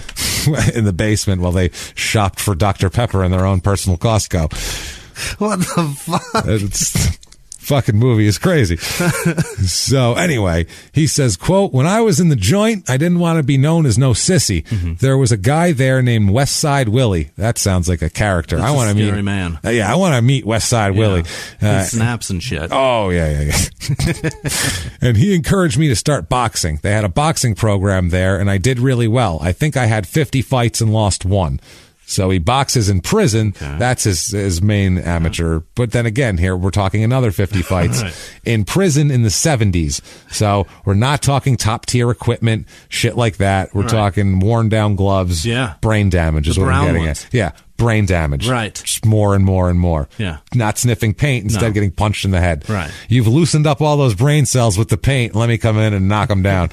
in the basement while they shopped for Dr. Pepper in their own personal Costco. What the fuck? It's fucking movie is crazy. So anyway, he says, quote, "When I was in the joint, I didn't want to be known as no sissy. There was a guy there named West Side Willie." That sounds like a character. That's I want to meet. Scary man. I want to meet West Side Willie. He snaps and shit. Oh yeah. And he encouraged me to start boxing. They had a boxing program there, and I did really well. I think I had 50 fights and lost 1. So he boxes in prison. Okay. That's his main amateur. But then again, here we're talking another 50 fights in prison in the 70s. So we're not talking top tier equipment, shit like that. We're talking worn down gloves. Yeah. Brain damage is what I'm getting at. Yeah. Brain damage. Right. Just more and more and more. Yeah. Not sniffing paint, instead getting punched in the head. Right. You've loosened up all those brain cells with the paint. Let me come in and knock them down.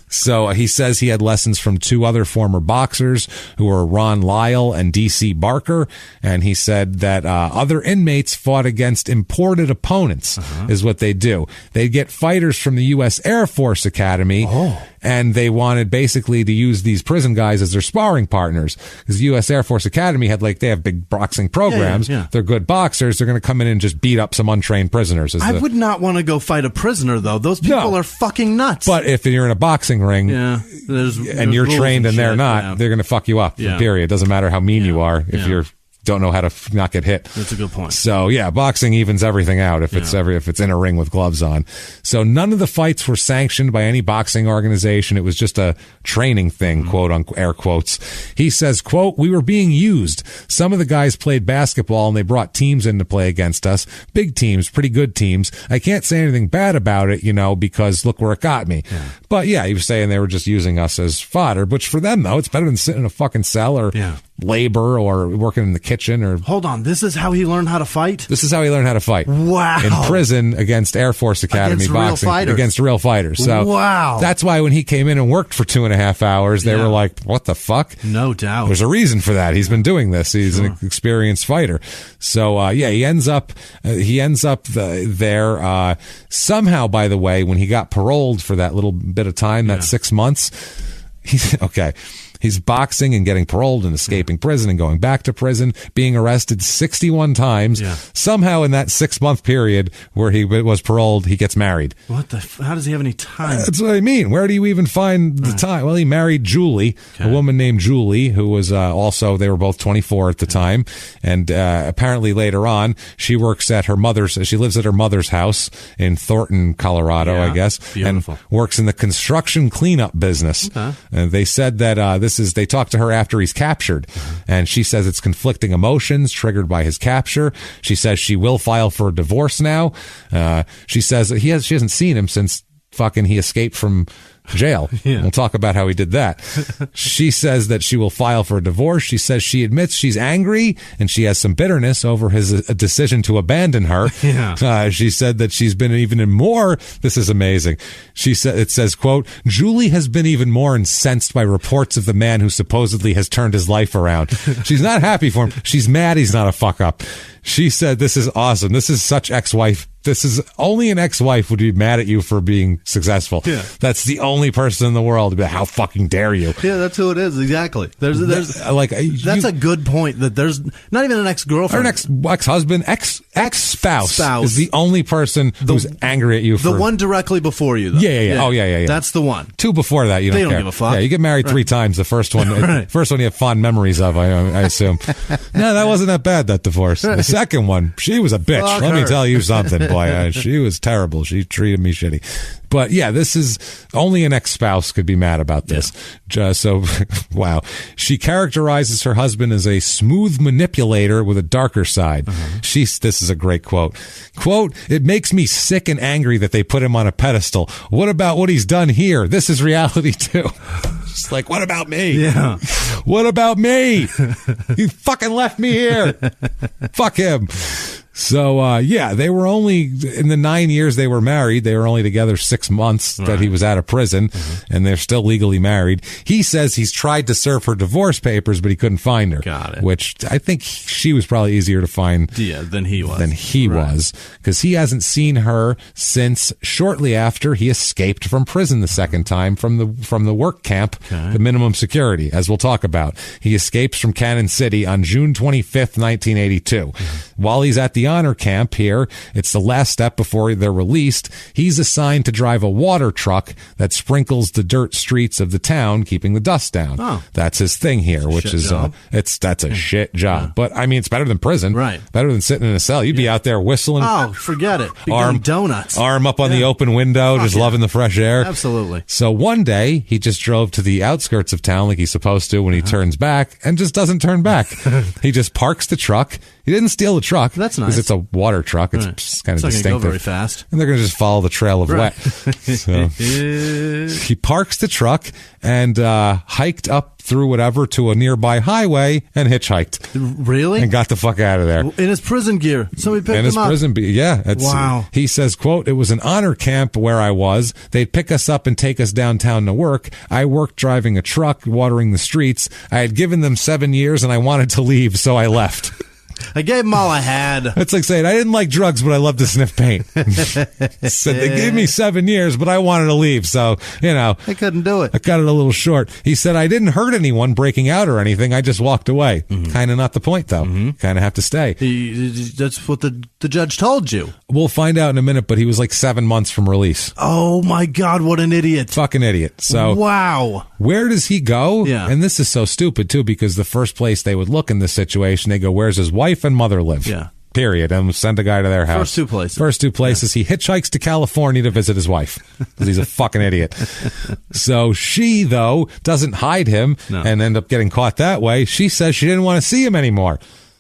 So he says he had lessons from 2 other former boxers who were Ron Lyle and D.C. Barker. And he said that other inmates fought against imported opponents is what they do. They get fighters from the U.S. Air Force Academy. And they wanted basically to use these prison guys as their sparring partners, because the U.S. Air Force Academy they have big boxing programs. Yeah. They're good boxers. They're going to come in and just beat up some untrained prisoners. I would not want to go fight a prisoner, though. Those people are fucking nuts. But if you're in a boxing ring there's you're trained and they're not, they're going to fuck you up. Period. It doesn't matter how mean you are if you're don't know how to not get hit. That's a good point. So boxing evens everything out if it's in a ring with gloves on. So none of the fights were sanctioned by any boxing organization. It was just a training thing, quote unquote, air quotes. He says, quote, "We were being used. Some of the guys played basketball and they brought teams in to play against us. Big teams, pretty good teams. I can't say anything bad about it, because look where it got me." But he was saying they were just using us as fodder, which for them though, it's better than sitting in a fucking cell or labor or working in the kitchen or. Hold on, this is how he learned how to fight? This is how he learned how to fight. Wow. In prison against Air Force Academy boxing. Against real fighters. So wow. That's why when he came in and worked for 2.5 hours, they were like, what the fuck? No doubt. There's a reason for that. He's been doing this. He's an experienced fighter. So, he ends up there. Somehow, by the way, when he got paroled for that little bit of time, that 6 months, he's boxing and getting paroled and escaping prison and going back to prison, being arrested 61 times. Yeah. Somehow in that 6-month period where he was paroled, he gets married. How does he have any time? That's what I mean. Where do you even find the time? Well, he married Julie, a woman named Julie, who was also, they were both 24 at the time. And apparently later on, she lives at her mother's house in Thornton, Colorado, I guess. Beautiful. And works in the construction cleanup business. Okay. And they said that they talked to her after he's captured, and she says it's conflicting emotions triggered by his capture. She says she will file for a divorce now. She says that she hasn't seen him since fucking he escaped from jail. We'll talk about how he did that. She says that she will file for a divorce. She says she admits she's angry and she has some bitterness over his decision to abandon her. She said that she's been even more. This is amazing. She said, it says, quote, Julie has been even more incensed by reports of the man who supposedly has turned his life around. She's not happy for him. She's mad he's not a fuck up. She said, this is awesome. This is such ex-wife. This is only an ex-wife would be mad at you for being successful. Yeah. That's the only person in the world. How fucking dare you? Yeah, that's who it is. Exactly. There's that's a good point. That there's not even an ex-girlfriend, or an ex-husband, ex-spouse is the only person who's angry at you. For the one directly before you. Though. Yeah. Oh yeah. That's the one. 2 before that, you don't care. They don't give a fuck. Yeah, you get married 3 times. The first one, first one you have fond memories of. I assume. No, that wasn't that bad. That divorce. The second one, she was a bitch. Let me tell you something, boy. She was terrible. She treated me shitty. But yeah, this is only an ex-spouse could be mad about this. So, wow. She characterizes her husband as a smooth manipulator with a darker side. This is a great quote. Quote, it makes me sick and angry that they put him on a pedestal. What about what he's done here? This is reality too. Just like, what about me? Yeah. What about me? He fucking left me here. Fuck him. So, they were only, in the 9 years they were married, they were only together 6 months that he was out of prison, and they're still legally married. He says he's tried to serve her divorce papers, but he couldn't find her. Got it. Which I think she was probably easier to find than he was. Because he hasn't seen her since shortly after he escaped from prison the second time from the work camp, the minimum security, as we'll talk about. He escapes from Cannon City on June 25th, 1982. While he's at the honor camp here, it's the last step before they're released. He's assigned to drive a water truck that sprinkles the dirt streets of the town, keeping the dust down. That's his thing here, which is that's a shit job. But I mean, it's better than prison, right? Better than sitting in a cell. You'd be out there whistling. Oh, forget it. Be donuts, arm up on the open window, just loving the fresh air. Absolutely. So one day he just drove to the outskirts of town like he's supposed to when he turns back, and just doesn't turn back. He just parks the truck. He didn't steal the truck. That's nice. Because it's a water truck. It's kind of distinctive. It's not going to go very fast. And they're going to just follow the trail of wet. So he parks the truck and hiked up through whatever to a nearby highway and hitchhiked. Really? And got the fuck out of there. In his prison gear. Somebody picked him up. In his prison gear, yeah. Wow. He says, quote, it was an honor camp where I was. They'd pick us up and take us downtown to work. I worked driving a truck, watering the streets. I had given them 7 years and I wanted to leave, so I left. I gave them all I had. It's like saying, I didn't like drugs, but I loved to sniff paint. Said they gave me 7 years, but I wanted to leave. So, I couldn't do it. I cut it a little short. He said, I didn't hurt anyone breaking out or anything. I just walked away. Kind of not the point, though. Kind of have to stay. That's what the judge told you. We'll find out in a minute, but he was like 7 months from release. Oh, my God. What an idiot. Fucking idiot. So, wow. Where does he go? Yeah. And this is so stupid, too, because the first place they would look in this situation, they go, where's his wife and mother live? Yeah. Period. And send a guy to their house. First two places. He hitchhikes to California to visit his wife because he's a fucking idiot. So she, though, doesn't hide him and end up getting caught that way. She says she didn't want to see him anymore.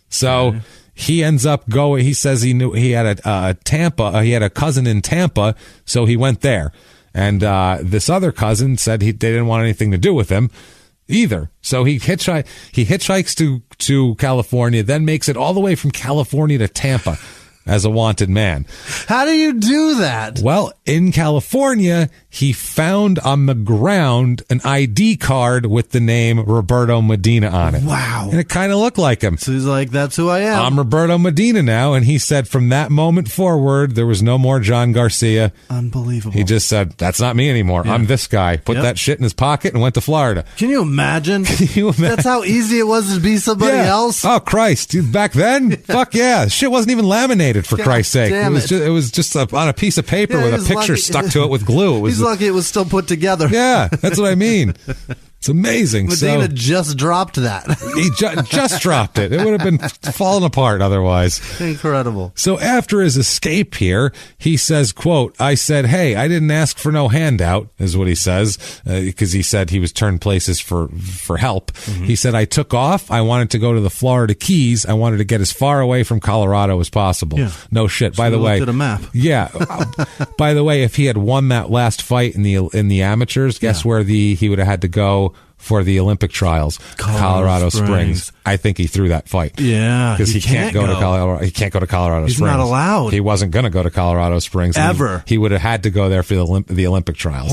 So he ends up going. He says he knew he had he had a cousin in Tampa, so he went there. And this other cousin said they didn't want anything to do with him. either. So he hitchhikes to California, then makes it all the way from California to Tampa as a wanted man. How do you do that? Well, in California, he found on the ground an ID card with the name Roberto Medina on it. Wow. And it kind of looked like him. So he's like, that's who I am. I'm Roberto Medina now. And he said from that moment forward, there was no more John Garcia. Unbelievable. He just said, that's not me anymore. Yeah. I'm this guy. Put that shit in his pocket and went to Florida. Can you imagine? That's how easy it was to be somebody else? Oh, Christ. Back then? Fuck yeah. Shit wasn't even laminated, for Christ's sake. It was just on a piece of paper with a picture stuck to it with glue. He's lucky it was still put together. Yeah, that's what I mean. It's amazing. Medina just dropped that. He just dropped it. It would have been falling apart otherwise. Incredible. So after his escape here, he says, quote, I said, hey, I didn't ask for no handout, is what he says, because he said he was turned places for help. Mm-hmm. He said, I took off. I wanted to go to the Florida Keys. I wanted to get as far away from Colorado as possible. Yeah. No shit. So by the way, looked at a map. Yeah. By the way, if he had won that last fight in the amateurs, guess where he would have had to go for the Olympic trials? Colorado Springs. I think he threw that fight. Yeah, because he can't go to Colorado. He can't go to Colorado Springs. He's not allowed. He wasn't going to go to Colorado Springs ever. He would have had to go there for the Olympic trials.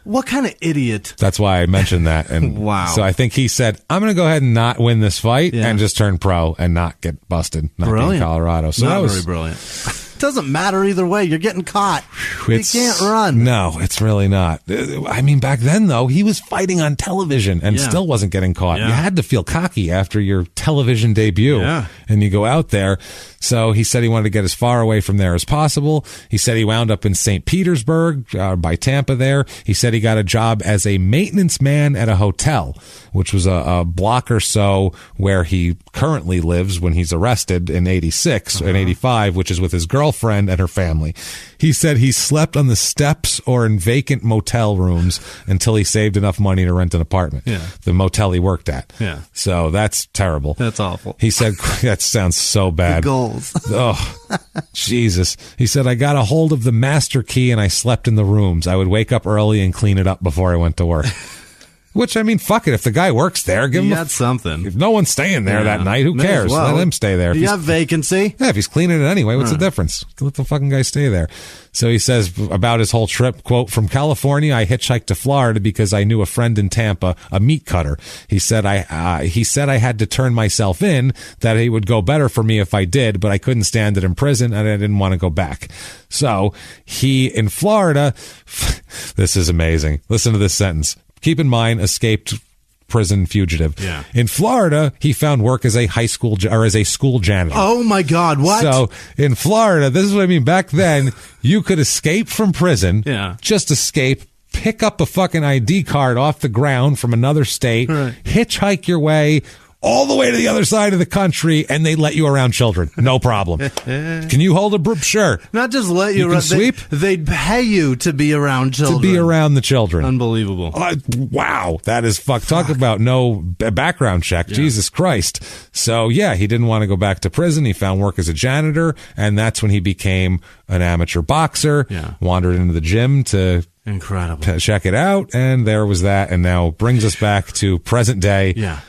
What kind of idiot? That's why I mentioned that. And wow. So I think he said, I'm going to go ahead and not win this fight and just turn pro and not get busted. Not be in Colorado. So not that was very brilliant. Doesn't matter either way. You're getting caught. You can't run. No, it's really not. I mean, back then, though, he was fighting on television and still wasn't getting caught. You had to feel cocky after your television debut. Yeah. And you go out there. So he said he wanted to get as far away from there as possible. He said he wound up in St. Petersburg by Tampa there. He said he got a job as a maintenance man at a hotel, which was a block or so where he currently lives when he's arrested in 86 and 85, which is with his girlfriend and her family. He said he slept on the steps or in vacant motel rooms until he saved enough money to rent an apartment. Yeah. The motel he worked at. Yeah. So that's terrible. That's awful. He said, that sounds so bad. The goals. Oh, Jesus. He said, I got a hold of the master key and I slept in the rooms. I would wake up early and clean it up before I went to work. Which, I mean, fuck it. If the guy works there, give him something. If no one's staying there that night, who cares? Let him stay there. Do you have vacancy? Yeah, if he's cleaning it anyway, what's the difference? Let the fucking guy stay there. So he says about his whole trip, quote, from California, I hitchhiked to Florida because I knew a friend in Tampa, a meat cutter. He said I had to turn myself in, that it would go better for me if I did, but I couldn't stand it in prison and I didn't want to go back. So he, in Florida, this is amazing. Listen to this sentence. Keep in mind, escaped prison fugitive. Yeah. In Florida, he found work as a school janitor. Oh my God! What? So in Florida, this is what I mean. Back then, you could escape from prison. Yeah. Just escape. Pick up a fucking ID card off the ground from another state. Right. Hitchhike your way all the way to the other side of the country, and they let you around children. No problem. Can you hold a broom? Sure. Not just let you around. Sweep? They'd pay you to be around children. To be around the children. Unbelievable. Wow. That is fuck. Talk about no background check. Yeah. Jesus Christ. So, yeah, he didn't want to go back to prison. He found work as a janitor, and that's when he became an amateur boxer. Yeah. Wandered into the gym to check it out, and there was that, and now brings us back to present day. Yeah.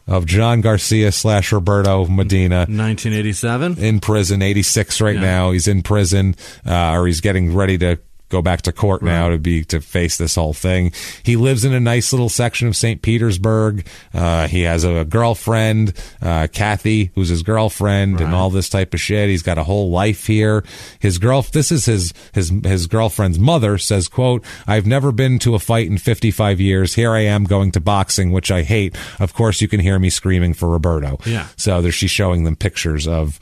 Of John Garcia / Roberto Medina. 1987? In prison, 86 now. He's in prison, or he's getting ready to go back to court now to face this whole thing. He lives in a nice little section of St. Petersburg. He has a girlfriend, Kathy, who's his girlfriend, and all this type of shit. He's got a whole life here. This is his girlfriend's mother says, quote, I've never been to a fight in 55 years. Here I am going to boxing, which I hate. Of course, you can hear me screaming for Roberto. Yeah. So she's showing them pictures of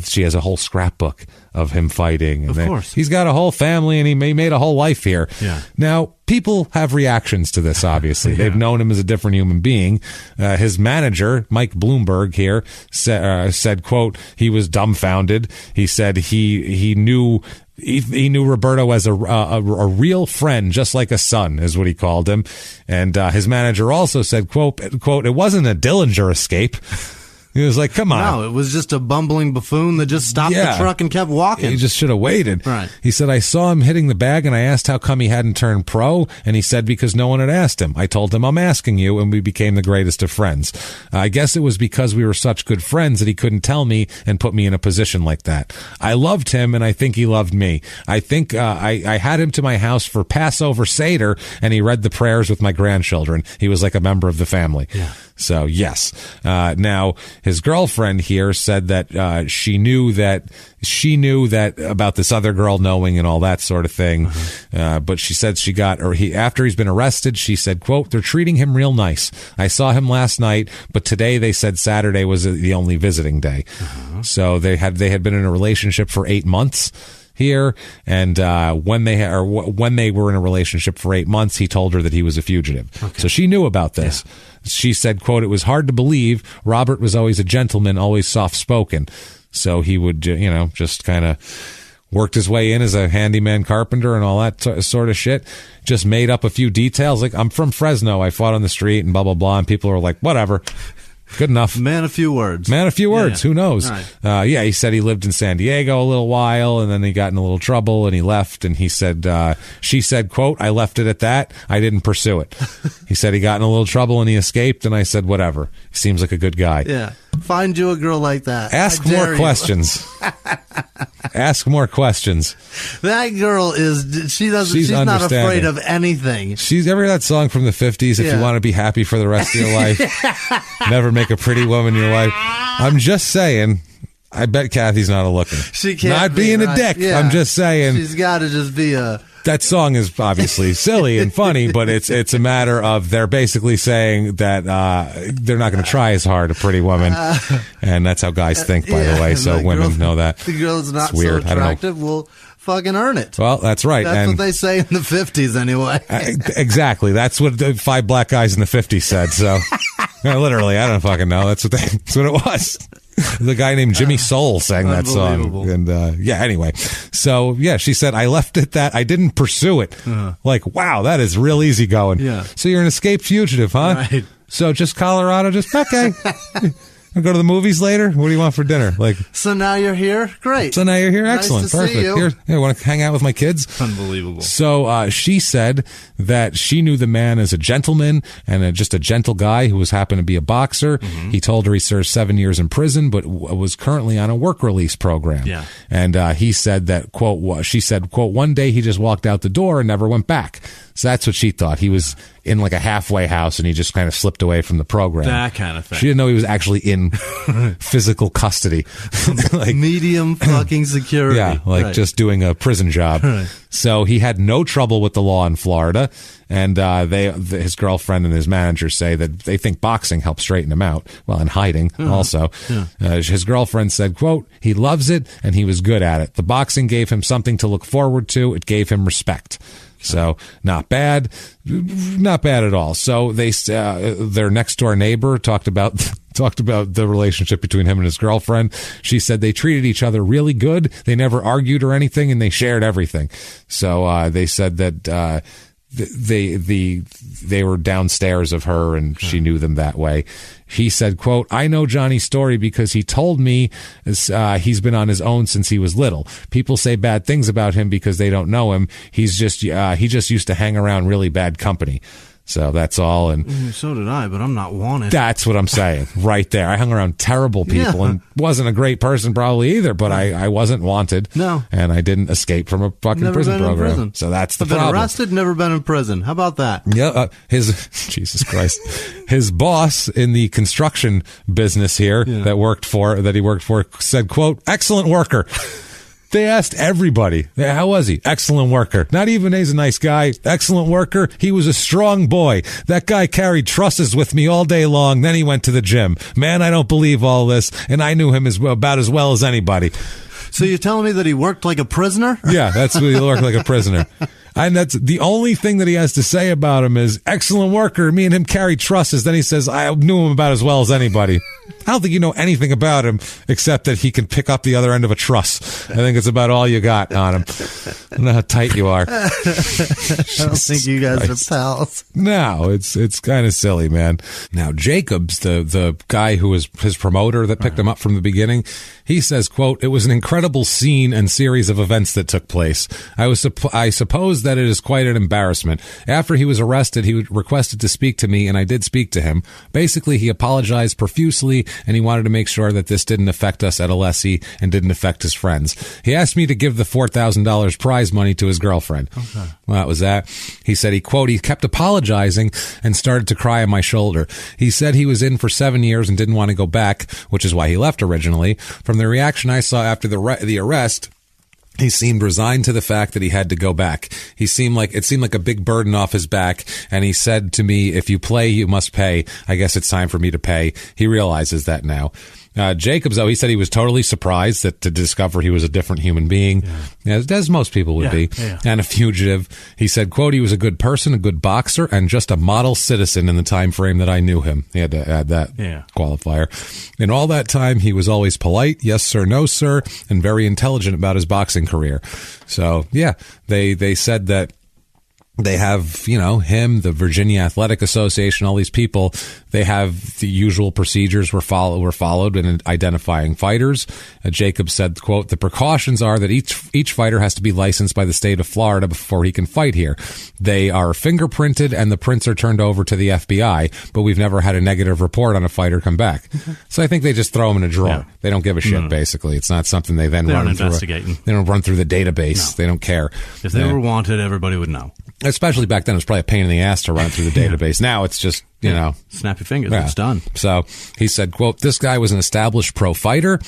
she has a whole scrapbook of him fighting. And of course. He's got a whole family, and he made a whole life here. Yeah. Now, people have reactions to this, obviously. They've known him as a different human being. His manager, Mike Bloomberg here, said, quote, he was dumbfounded. He said he knew Roberto as a real friend, just like a son, is what he called him. And his manager also said, quote, it wasn't a Dillinger escape. He was like, come on. No, it was just a bumbling buffoon that just stopped the truck and kept walking. He just should have waited. Right. He said, I saw him hitting the bag, and I asked how come he hadn't turned pro, and he said because no one had asked him. I told him, I'm asking you, and we became the greatest of friends. I guess it was because we were such good friends that he couldn't tell me and put me in a position like that. I loved him, and I think he loved me. I think I had him to my house for Passover Seder, and he read the prayers with my grandchildren. He was like a member of the family. Yeah. So, yes. Now, his girlfriend here said that she knew that about this other girl knowing and all that sort of thing. But she said after he's been arrested, she said, quote, they're treating him real nice. I saw him last night, but today they said Saturday was the only visiting day. So they had been in a relationship for 8 months here, and when they were in a relationship for 8 months, he told her that he was a fugitive. Okay. So she knew about this. Yeah. She said, quote, it was hard to believe. Robert was always a gentleman, always soft-spoken. So he would, just kind of worked his way in as a handyman carpenter and all that sort of shit. Just made up a few details. Like, I'm from Fresno. I fought on the street and blah, blah, blah. And people are like, whatever. Good enough. Man, a few words. Man, a few words. Yeah. Who knows? Right. He said he lived in San Diego a little while, and then he got in a little trouble, and he left. And he said, she said, quote, I left it at that. I didn't pursue it. He said he got in a little trouble, and he escaped, and I said, whatever. He seems like a good guy. Yeah. Find you a girl like that. Ask more questions. Ask more questions. That girl she's not afraid of anything. She's ever that song from the 50s, if you want to be happy for the rest of your life, never make a pretty woman in your life. I'm just saying, I bet Kathy's not a looking. She can't not being a dick. Yeah. I'm just saying. She's got to just be a... That song is obviously silly and funny, but it's a matter of they're basically saying that they're not going to try as hard, a pretty woman, and that's how guys think, by the way. So women know that. The girl's not it's weird. So attractive will fucking earn it. Well, that's right. That's what they say in the 50s anyway. Exactly. That's what the 5 black guys in the 50s said. So literally, I don't fucking know. That's what it was. The guy named Jimmie Soul sang that song. And anyway. So, she said, I left it that. I didn't pursue it. Like, wow, that is real easy going. Yeah. So you're an escaped fugitive, huh? Right. So just Colorado, okay. Go to the movies later? What do you want for dinner? So now you're here? Great. So now you're here? Nice Excellent. to Perfect. see you. Here, want to hang out with my kids? Unbelievable. So she said that she knew the man as a gentleman and just a gentle guy who happened to be a boxer. Mm-hmm. He told her he served 7 years in prison, but was currently on a work release program. Yeah. And he said that, quote, she said, quote, one day he just walked out the door and never went back. So that's what she thought. He was in like a halfway house and he just kind of slipped away from the program. That kind of thing. She didn't know he was actually in physical custody. Medium fucking security. Yeah, just doing a prison job. Right. So he had no trouble with the law in Florida. And his girlfriend and his manager say that they think boxing helped straighten him out. Well, and hiding also. Yeah. His girlfriend said, quote, he loves it and he was good at it. The boxing gave him something to look forward to. It gave him respect. So not bad at all. So their next door neighbor talked about the relationship between him and his girlfriend. She said they treated each other really good. They never argued or anything, and they shared everything. So they said that they were downstairs of her, and she knew them that way. He said, quote, I know Johnny's story because he told me he's been on his own since he was little. People say bad things about him because they don't know him. He just used to hang around really bad company. So that's all. And so did I, but I'm not wanted. That's what I'm saying right there. I hung around terrible people and wasn't a great person probably either, but I wasn't wanted. No. And I didn't escape from a fucking prison program. Prison. So that's the problem. Been arrested, never been in prison. How about that? Yeah. Jesus Christ. His boss in the construction business here that he worked for said, quote, excellent worker. They asked everybody, how was he? Excellent worker. Not even he's a nice guy. Excellent worker. He was a strong boy. That guy carried trusses with me all day long. Then he went to the gym. Man, I don't believe all this. And I knew him about as well as anybody. So you're telling me that he worked like a prisoner? Yeah, that's what he worked like a prisoner. And that's the only thing that he has to say about him is excellent worker. Me and him carried trusses. Then he says, I knew him about as well as anybody. I don't think you know anything about him except that he can pick up the other end of a truss. I think it's about all you got on him. I don't know how tight you are. I don't think you guys are pals. No, it's kind of silly, man. Now, Jacobs, the guy who was his promoter that picked him up from the beginning, he says, quote, "It was an incredible scene and series of events that took place. I suppose that it is quite an embarrassment. After he was arrested, he requested to speak to me, and I did speak to him. Basically, he apologized profusely, and he wanted to make sure that this didn't affect us at Alessi and didn't affect his friends. He asked me to give the $4,000 prize money to his girlfriend." Okay. Well, that was that. He said, he kept apologizing and started to cry on my shoulder. He said he was in for 7 years and didn't want to go back, which is why he left originally. From the reaction I saw after the arrest, he seemed resigned to the fact that he had to go back. It seemed like a big burden off his back. And he said to me, "If you play, you must pay. I guess it's time for me to pay." He realizes that now. Jacobs, though, he said he was totally surprised to discover he was a different human being, as most people would be, and a fugitive. He said, quote, "He was a good person, a good boxer, and just a model citizen in the time frame that I knew him." He had to add that qualifier. "In all that time, he was always polite, yes sir, no sir, and very intelligent about his boxing career." So, yeah, they said that they have, him, the Virginia Athletic Association, all these people, they have the usual procedures were followed in identifying fighters. Jacob said, quote, "The precautions are that each fighter has to be licensed by the state of Florida before he can fight here. They are fingerprinted and the prints are turned over to the FBI, but we've never had a negative report on a fighter come back." So I think they just throw them in a drawer. Yeah. They don't give a shit, basically. It's not something they then run through. They don't run through the database. No. They don't care. If they were wanted, everybody would know. Especially back then, it was probably a pain in the ass to run through the database. Now it's just, snap your fingers. It's done. So he said, quote, "This guy was an established pro fighter.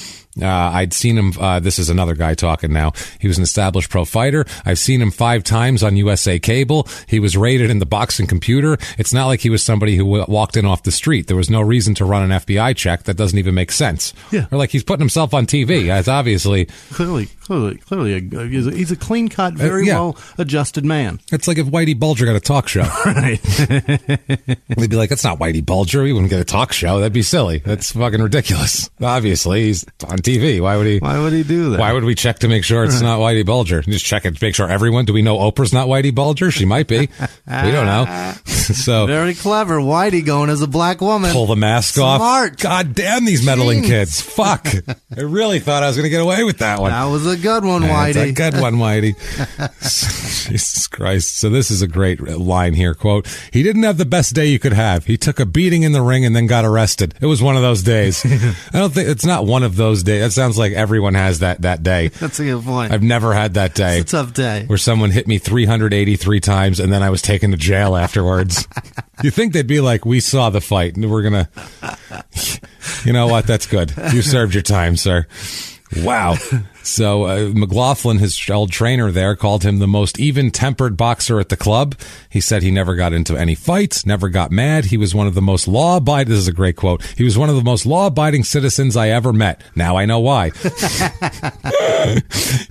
I'd seen him." This is another guy talking now. "He was an established pro fighter. I've seen him 5 times on USA Cable. He was rated in the boxing computer. It's not like he was somebody who walked in off the street. There was no reason to run an FBI check. That doesn't even make sense." Yeah. Or like he's putting himself on TV. It's obviously clearly, he's a clean cut, very well adjusted man. It's like if Whitey Bulger got a talk show. Right. They'd be like, "It's not Whitey Bulger. He wouldn't get a talk show. That'd be silly. That's fucking ridiculous." Obviously, he's on TV. Why would he do that? Why would we check to make sure it's not Whitey Bulger? Just check it to make sure everyone. Do we know Oprah's not Whitey Bulger? She might be. We don't know. So very clever. Whitey going as a black woman. Pull the mask Smart. off. God damn these meddling kids. Fuck. I really thought I was going to get away with that one. That was a good one, Whitey. That's a good one, Whitey. Jesus Christ. So this is a great line here. Quote, "He didn't have the best day you could have. He took a beating in the ring and then got arrested. It was one of those days." I don't think it's not one of those days. That sounds like everyone has that day. That's a good point. I've never had that day. It's a tough day. Where someone hit me 383 times and then I was taken to jail afterwards. You think they'd be like, "We saw the fight and we're going to," you know what? That's good. You served your time, sir. Wow. So McLaughlin, his old trainer there, called him the most even-tempered boxer at the club. He said he never got into any fights, never got mad. He was one of the most law-abiding, this is a great quote, "He was one of the most law-abiding citizens I ever met. Now I know why."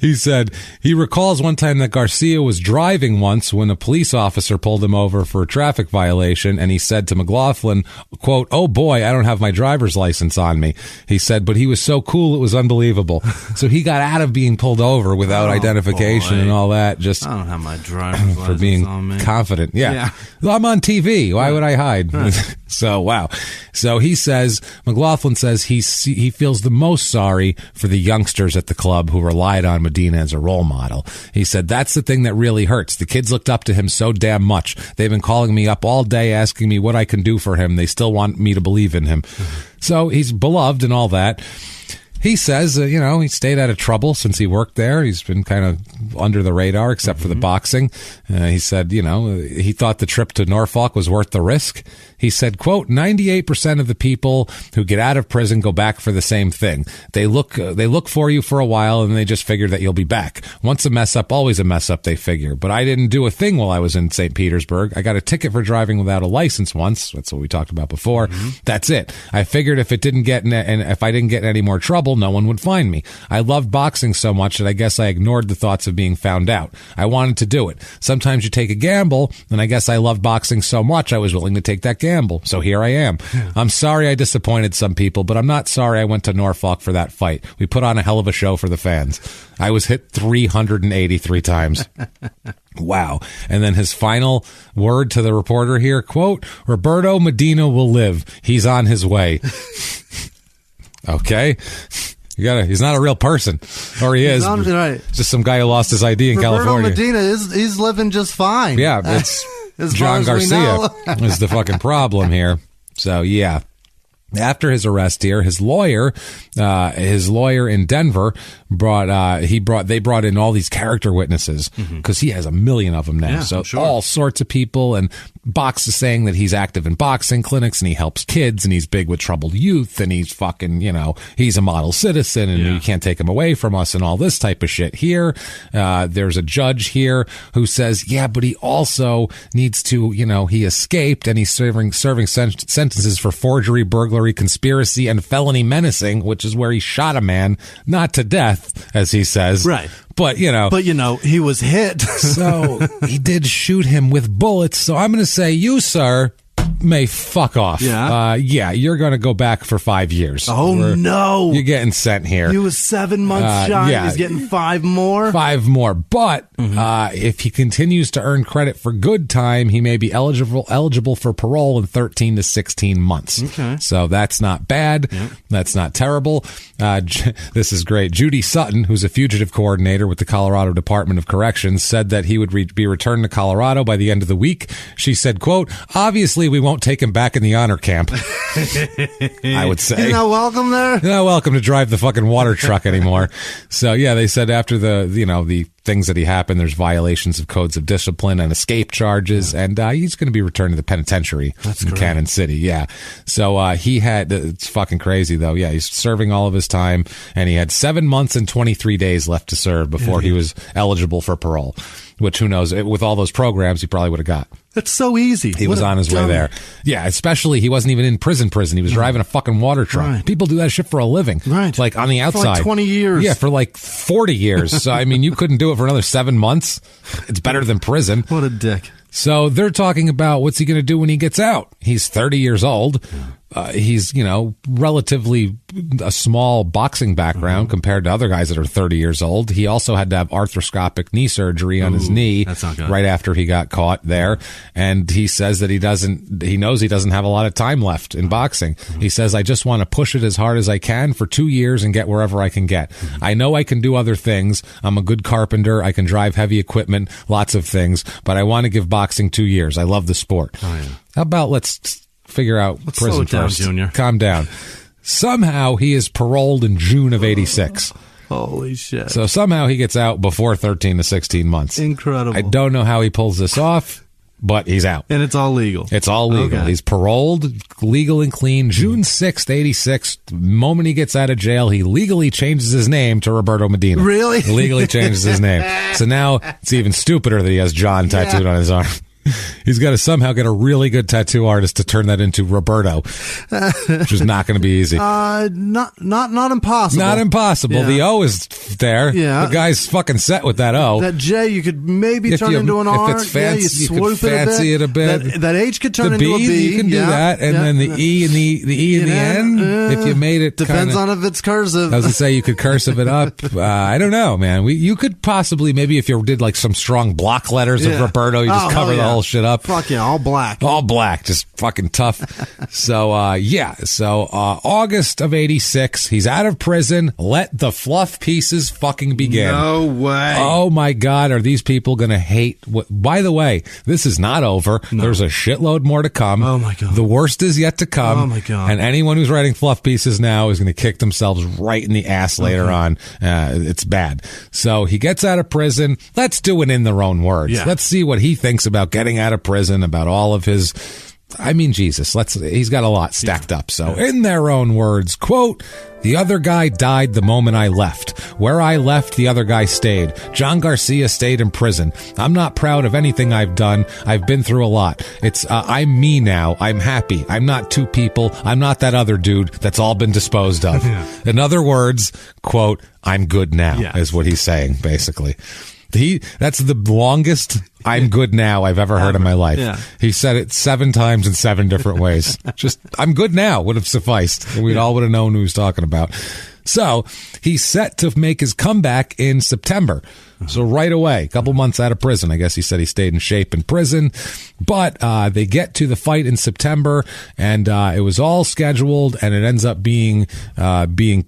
He said he recalls one time that Garcia was driving once when a police officer pulled him over for a traffic violation, and he said to McLaughlin, quote, "Oh boy, I don't have my driver's license on me." He said, but he was so cool, it was unbelievable. So he got out of being pulled over without identification and all that. Just I don't have my driver's for being on me. Confident. Yeah. Well, I'm on TV. Why would I hide? So, wow. So he says, McLaughlin says he feels the most sorry for the youngsters at the club who relied on Medina as a role model. He said, that's the thing that really hurts. The kids looked up to him so damn much. They've been calling me up all day asking me what I can do for him. They still want me to believe in him. So he's beloved and all that. He says, he stayed out of trouble since he worked there. He's been kind of under the radar, except for the boxing. He said, he thought the trip to Norfolk was worth the risk. He said, quote, 98% of the people who get out of prison go back for the same thing. They look for you for a while and they just figure that you'll be back. Once a mess up, always a mess up, they figure. But I didn't do a thing while I was in St. Petersburg. I got a ticket for driving without a license once. That's what we talked about before. That's it. I figured if I didn't get in any more trouble, trouble, no one would find me. I loved boxing so much that I guess I ignored the thoughts of being found out. I wanted to do it. Sometimes you take a gamble, and I guess I loved boxing so much I was willing to take that gamble. So here I am. I'm sorry I disappointed some people, but I'm not sorry I went to Norfolk for that fight. We put on a hell of a show for the fans. I was hit 383 times. Wow. And then his final word to the reporter here, quote, Roberto Medina will live. He's on his way. Okay. He's not a real person. Or he is. Right. Just some guy who lost his ID in Roberto California. Medina he's living just fine. Yeah, it's John Garcia is the fucking problem here. So, yeah. After his arrest here, his lawyer in Denver they brought in all these character witnesses because he has a million of them now. Yeah, so sure. All sorts of people, and Box is saying that he's active in boxing clinics and he helps kids and he's big with troubled youth and he's fucking, he's a model citizen and you can't take him away from us and all this type of shit. Here, there's a judge here who says, yeah, but he also needs to, he escaped and he's serving sentences for forgery, burglary, conspiracy, and felony menacing, which is where he shot a man, not to death, as he says. Right. But, he was hit. So he did shoot him with bullets. So I'm going to say, you, sir, may fuck off. Yeah. You're going to go back for 5 years. Oh, no. You're getting sent here. He was 7 months shy. Yeah. He's getting 5 more. 5 more. But if he continues to earn credit for good time, he may be eligible for parole in 13 to 16 months. Okay. So that's not bad. Yep. That's not terrible. This is great. Judy Sutton, who's a fugitive coordinator with the Colorado Department of Corrections, said that he would be returned to Colorado by the end of the week. She said, quote, obviously we won't take him back in the honor camp. I would say. He's not welcome there? Not welcome to drive the fucking water truck anymore. So, yeah, they said after the things that he happened, there's violations of codes of discipline and escape charges, and he's going to be returned to the penitentiary in Cannon City. Yeah. So it's fucking crazy, though. Yeah, he's serving all of his time, and he had 7 months and 23 days left to serve before he was eligible for parole, which, who knows, with all those programs, he probably would have got. That's so easy. He was on his way there. Yeah, especially he wasn't even in prison. He was driving a fucking water truck. Right. People do that shit for a living. Right. Like on the outside. For like 20 years. Yeah, for like 40 years. So, I mean, you couldn't do it for another 7 months. It's better than prison. What a dick. So they're talking about what's he going to do when he gets out. He's 30 years old. He's, relatively a small boxing background compared to other guys that are 30 years old. He also had to have arthroscopic knee surgery on his knee right after he got caught there. And he says that he knows he doesn't have a lot of time left in boxing. He says, I just want to push it as hard as I can for 2 years and get wherever I can get. I know I can do other things. I'm a good carpenter. I can drive heavy equipment, lots of things, but I want to give boxing 2 years. I love the sport. Oh, yeah. How about let's figure out prison slow it down, first. Junior. Calm down. Somehow he is paroled in June of 86. Holy shit. So somehow he gets out before 13 to 16 months. Incredible. I don't know how he pulls this off, but he's out. And it's all legal. It's all legal. Okay. He's paroled, legal and clean. June 6th, 86. The moment he gets out of jail, he legally changes his name to Roberto Medina. Really? Legally changes his name. So now it's even stupider that he has John tattooed on his arm. He's got to somehow get a really good tattoo artist to turn that into Roberto, which is not going to be easy. Not impossible. Not impossible. Yeah. The O is there. Yeah. The guy's fucking set with that O. That J you could maybe turn into an R. If it's fancy, you could fancy it a bit. That H could turn the into a B. You can do that, and then the E and the N. If you made it, depends on if it's cursive. I was gonna say you could cursive it up. I don't know, man. You could possibly maybe if you did like some strong block letters of Roberto, you just cover the whole shit up. Fuck yeah, all black. All black, just fucking tough. So, August of 86, he's out of prison. Let the fluff pieces fucking begin. No way. Oh my God, are these people going to hate? By the way, this is not over. No. There's a shitload more to come. Oh my God. The worst is yet to come. Oh my God. And anyone who's writing fluff pieces now is going to kick themselves right in the ass later on. It's bad. So he gets out of prison. Let's do it in their own words. Yeah. Let's see what he thinks about getting out of prison, about all of his I mean, Jesus, he's got a lot stacked up. So in their own words, quote, "The other guy died the moment I left. Where I left, the other guy stayed. John Garcia stayed in prison. I'm not proud of anything I've done. I've been through a lot. I'm me now. I'm happy. I'm not two people. I'm not that other dude that's all been disposed of." In other words, quote, "I'm good now," is what he's saying, basically. That's the longest "I'm good now" I've ever heard in my life. Yeah. He said it 7 times in 7 different ways. Just "I'm good now" would have sufficed, and we all would have known who he was talking about. So he's set to make his comeback in September. So right away, a couple months out of prison. I guess he said he stayed in shape in prison. But they get to the fight in September, and it was all scheduled, and it ends up being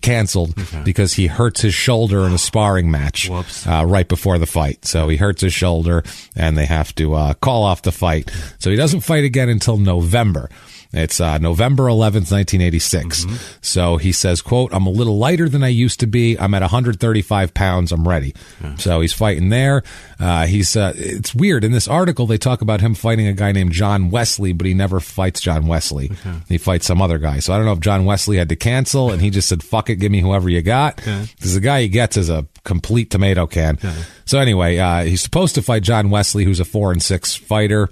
canceled because he hurts his shoulder in a sparring match right before the fight. So he hurts his shoulder, and they have to call off the fight. So he doesn't fight again until November. It's November 11th, 1986. So he says, quote, "I'm a little lighter than I used to be. I'm at 135 pounds. I'm ready." So he's fighting there. It's weird. In this article, they talk about him fighting a guy named John Wesley, but he never fights John Wesley. He fights some other guy. So I don't know if John Wesley had to cancel, and he just said, "Fuck it, give me whoever you got." Because the guy he gets is a complete tomato can. So anyway, he's supposed to fight John Wesley, who's a 4-6 fighter.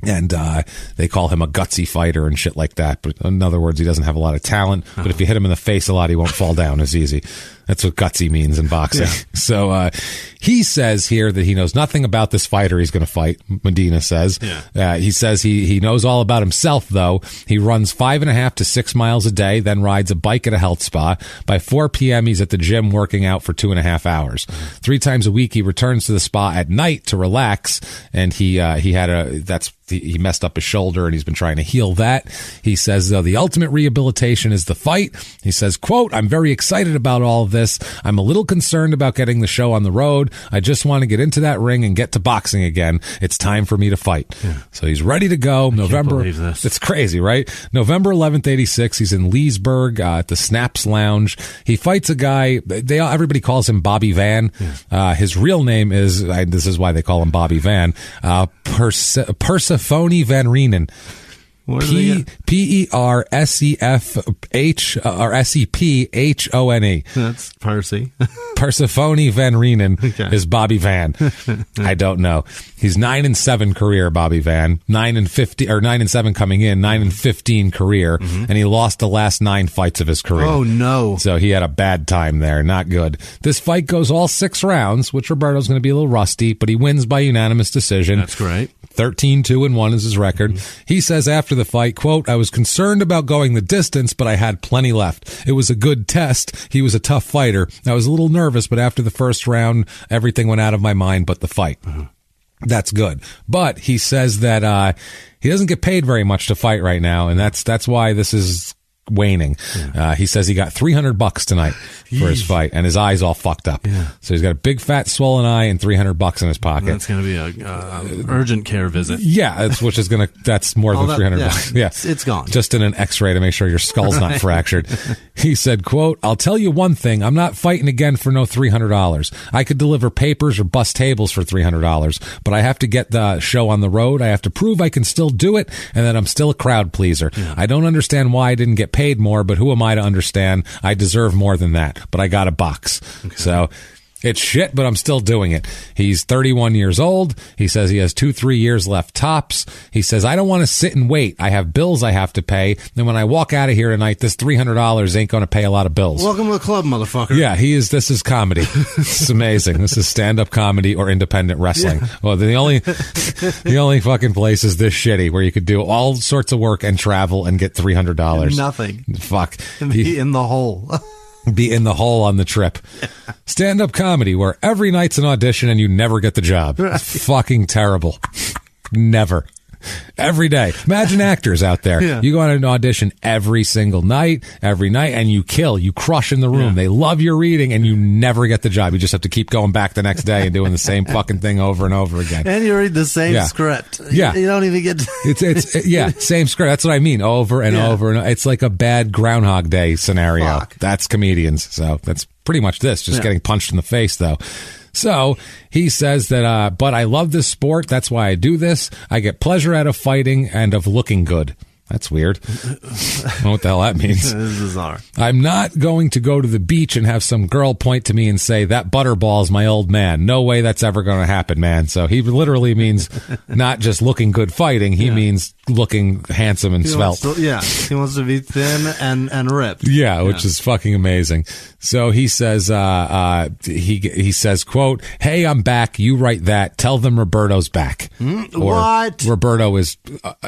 And they call him a gutsy fighter and shit like that. But in other words, he doesn't have a lot of talent. But if you hit him in the face a lot, he won't fall down as easy. That's what gutsy means in boxing. So he says here that he knows nothing about this fighter he's going to fight, Medina says. He says he knows all about himself, though. He runs 5.5 to 6 miles a day, then rides a bike at a health spa. By 4 p.m., he's at the gym working out for 2.5 hours. 3 times a week, he returns to the spa at night to relax. And he messed up his shoulder, and he's been trying to heal that. He says, though, the ultimate rehabilitation is the fight. He says, quote, "I'm very excited about all of this. I'm a little concerned about getting the show on the road. I just want to get into that ring and get to boxing again. It's time for me to fight." So he's ready to go. November. Can't believe this. It's crazy, right? November 11th, 86. He's in Leesburg at the Snaps Lounge. He fights a guy. Everybody calls him Bobby Van. His real name is, this is why they call him Bobby Van, Persephone Van Reenen. Persephone. That's Percy. Persephone Van Reenen is Bobby Van. I don't know. He's 9-7 career, Bobby Van. 9-7 coming in, 9-15 career, and he lost the last 9 fights of his career. Oh no! So he had a bad time there. Not good. This fight goes all 6 rounds, which Roberto's going to be a little rusty, but he wins by unanimous decision. That's great. 13-2-1 is his record. He says after the fight, quote, "I was concerned about going the distance, but I had plenty left. It was a good test. He was a tough fighter. I was a little nervous, but after the first round, everything went out of my mind but the fight." That's good. But he says that he doesn't get paid very much to fight right now, and that's why this is waning. He says he got $300 tonight for his fight, and his eye's all fucked up. So he's got a big fat swollen eye and $300 in his pocket. That's going to be a urgent care visit. That's more than $300. It's gone. Just in an X-ray to make sure your skull's not fractured. He said, quote, "I'll tell you one thing. I'm not fighting again for no $300. I could deliver papers or bus tables for $300, but I have to get the show on the road. I have to prove I can still do it and that I'm still a crowd pleaser. I don't understand why I didn't get paid more, but who am I to understand? I deserve more than that, but I got a box." So it's shit, but I'm still doing it. He's 31 years old. He says he has 2-3 years left tops. He says, "I don't want to sit and wait. I have bills I have to pay. And when I walk out of here tonight, this $300 ain't going to pay a lot of bills." Welcome to the club, motherfucker. Yeah, this is comedy. It's amazing. This is stand-up comedy or independent wrestling. Well, the only fucking place is this shitty where you could do all sorts of work and travel and get $300. Nothing. Fuck. Be in the hole. Be in the hole on the trip. Stand-up comedy where every night's an audition and you never get the job. It's fucking terrible. Never. Every day. Imagine actors out there. You go on an audition every single night, and you kill. You crush in the room. They love your reading, and you never get the job. You just have to keep going back the next day and doing the same fucking thing over and over again. And you read the same script. You don't even get to... It's same script. That's what I mean. Over and over. And it's like a bad Groundhog Day scenario. That's comedians. So that's pretty much this. Just getting punched in the face, though. So he says that, but I love this sport. That's why I do this. I get pleasure out of fighting and of looking good. That's weird. I don't know what the hell that means. This is bizarre. I'm not going to go to the beach and have some girl point to me and say, that butterball's my old man. No way that's ever going to happen, man. So he literally means not just looking good fighting. He means looking handsome and svelte. He wants to be thin and ripped. Yeah, which is fucking amazing. So he says, he says, quote, hey, I'm back. You write that. Tell them Roberto's back. What? Roberto is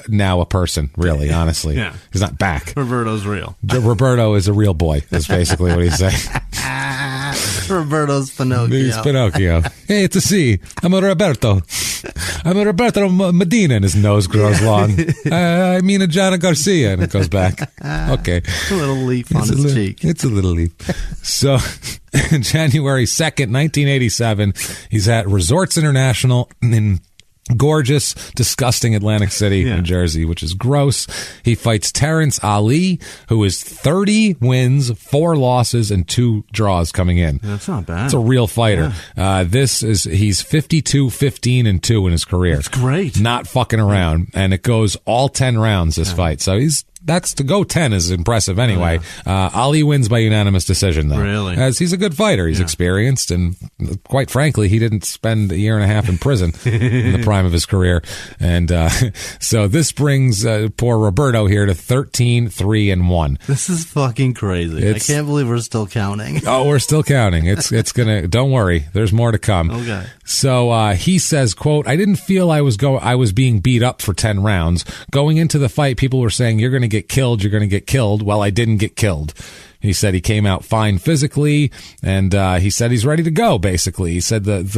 now a person, really, honestly. Yeah. He's not back. Roberto's real. Roberto is a real boy, is basically what he's saying. Roberto's Pinocchio. He's Pinocchio. Hey, it's a C. I'm a Roberto. I'm a Roberto Medina, and his nose grows long. I mean a Johnny Garcia, and it goes back. Okay. A little leaf on his cheek. It's a little leaf. So, January 2nd, 1987, he's at Resorts International in gorgeous, disgusting Atlantic City, New Jersey, which is gross. He fights Terrence Ali, who is 30 wins, 4 losses, and 2 draws coming in. That's not bad. It's a real fighter. Yeah. He's 52, 15, and 2 in his career. That's great. Not fucking around. And it goes all 10 rounds, this fight. So that's to go 10 is impressive anyway. Ali wins by unanimous decision, though. Really? As he's a good fighter. He's experienced, and quite frankly, he didn't spend a year and a half in prison in the prime of his career. And so this brings poor Roberto here to 13-3-1. This is fucking crazy. I can't believe we're still counting. Oh, we're still counting. It's gonna. Don't worry. There's more to come. Okay. So he says, quote, I didn't feel I was being beat up for 10 rounds. Going into the fight, people were saying, you're going to get killed. You're going to get killed. Well, I didn't get killed. He said he came out fine physically, and he said he's ready to go, basically. He said it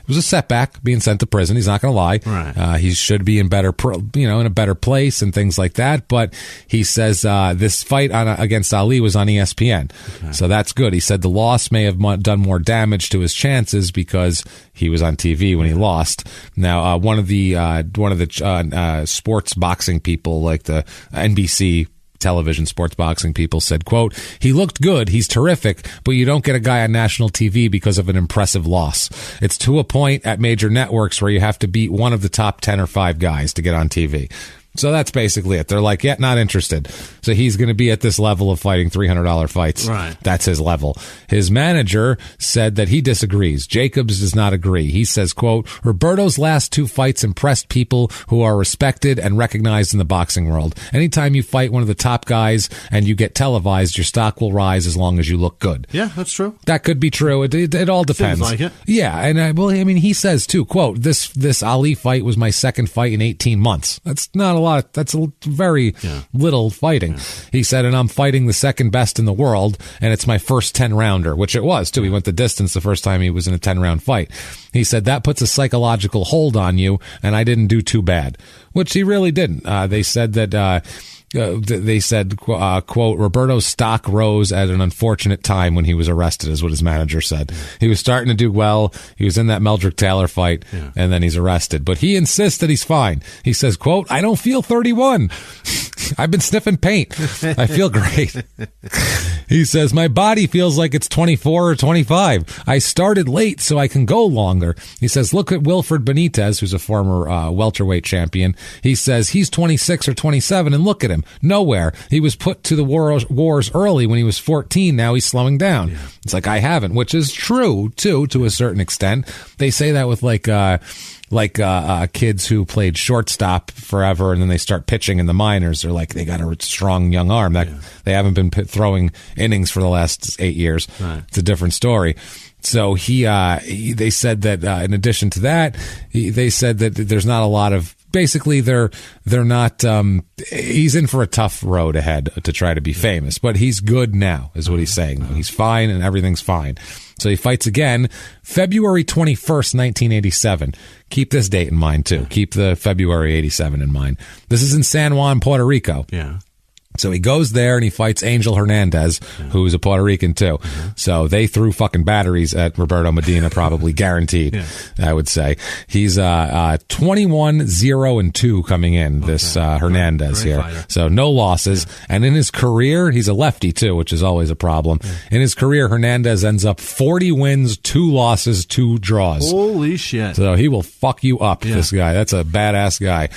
was a setback being sent to prison. He's not going to lie. Right. He should be in in a better place and things like that. But he says this fight against Ali was on ESPN. Okay. So that's good. He said the loss may have done more damage to his chances because he was on TV when he lost. Now, one of the sports boxing people, like the NBC television sports boxing people, said, quote, he looked good, he's terrific, but you don't get a guy on national TV because of an impressive loss. It's to a point at major networks where you have to beat one of the top 10 or 5 guys to get on TV. So that's basically it. They're like, yeah, not interested. So he's going to be at this level of fighting $300 fights. Right. That's his level. His manager said that he disagrees. Jacobs does not agree. He says, quote, Roberto's last 2 fights impressed people who are respected and recognized in the boxing world. Anytime you fight one of the top guys and you get televised, your stock will rise as long as you look good. Yeah, that's true. That could be true. It all depends. Seems like it. Yeah. And he says too, quote, this Ali fight was my second fight in 18 months. That's not a lot. That's a very little fighting. Yeah. He said, and I'm fighting the second best in the world, and it's my first 10-rounder, which it was, too. He went the distance the first time he was in a 10-round fight. He said, that puts a psychological hold on you, and I didn't do too bad, which he really didn't. They said that... quote, Roberto's stock rose at an unfortunate time when he was arrested, is what his manager said. He was starting to do well. He was in that Meldrick Taylor fight, and then he's arrested. But he insists that he's fine. He says, quote, I don't feel 31. I've been sniffing paint. I feel great. He says, my body feels like it's 24 or 25. I started late so I can go longer. He says, look at Wilfred Benitez, who's a former welterweight champion. He says he's 26 or 27, and look at him. Nowhere. He was put to the wars early when he was 14. Now he's slowing down. Yeah. It's like, I haven't, which is true, too, to a certain extent. They say that with kids who played shortstop forever and then they start pitching in the minors. They're like, they got a strong young arm. They haven't been throwing innings for the last 8 years. Right. It's a different story. So they said that in addition to that, they said that there's not a lot of, basically they're not, he's in for a tough road ahead to try to be famous, but he's good now is what he's saying. He's fine and everything's fine. So he fights again February 21st, 1987. Keep this date in mind too. Keep the February 87 in mind. This is in San Juan, Puerto Rico. Yeah. So he goes there and he fights Angel Hernandez, who's a Puerto Rican too. So they threw fucking batteries at Roberto Medina, probably guaranteed, I would say. He's 21-0-2 coming in, this Hernandez here. Fighter. So no losses. And in his career, he's a lefty too, which is always a problem. In his career, Hernandez ends up 40 wins, 2 losses, 2 draws. Holy shit. So he will fuck you up, this guy. That's a badass guy.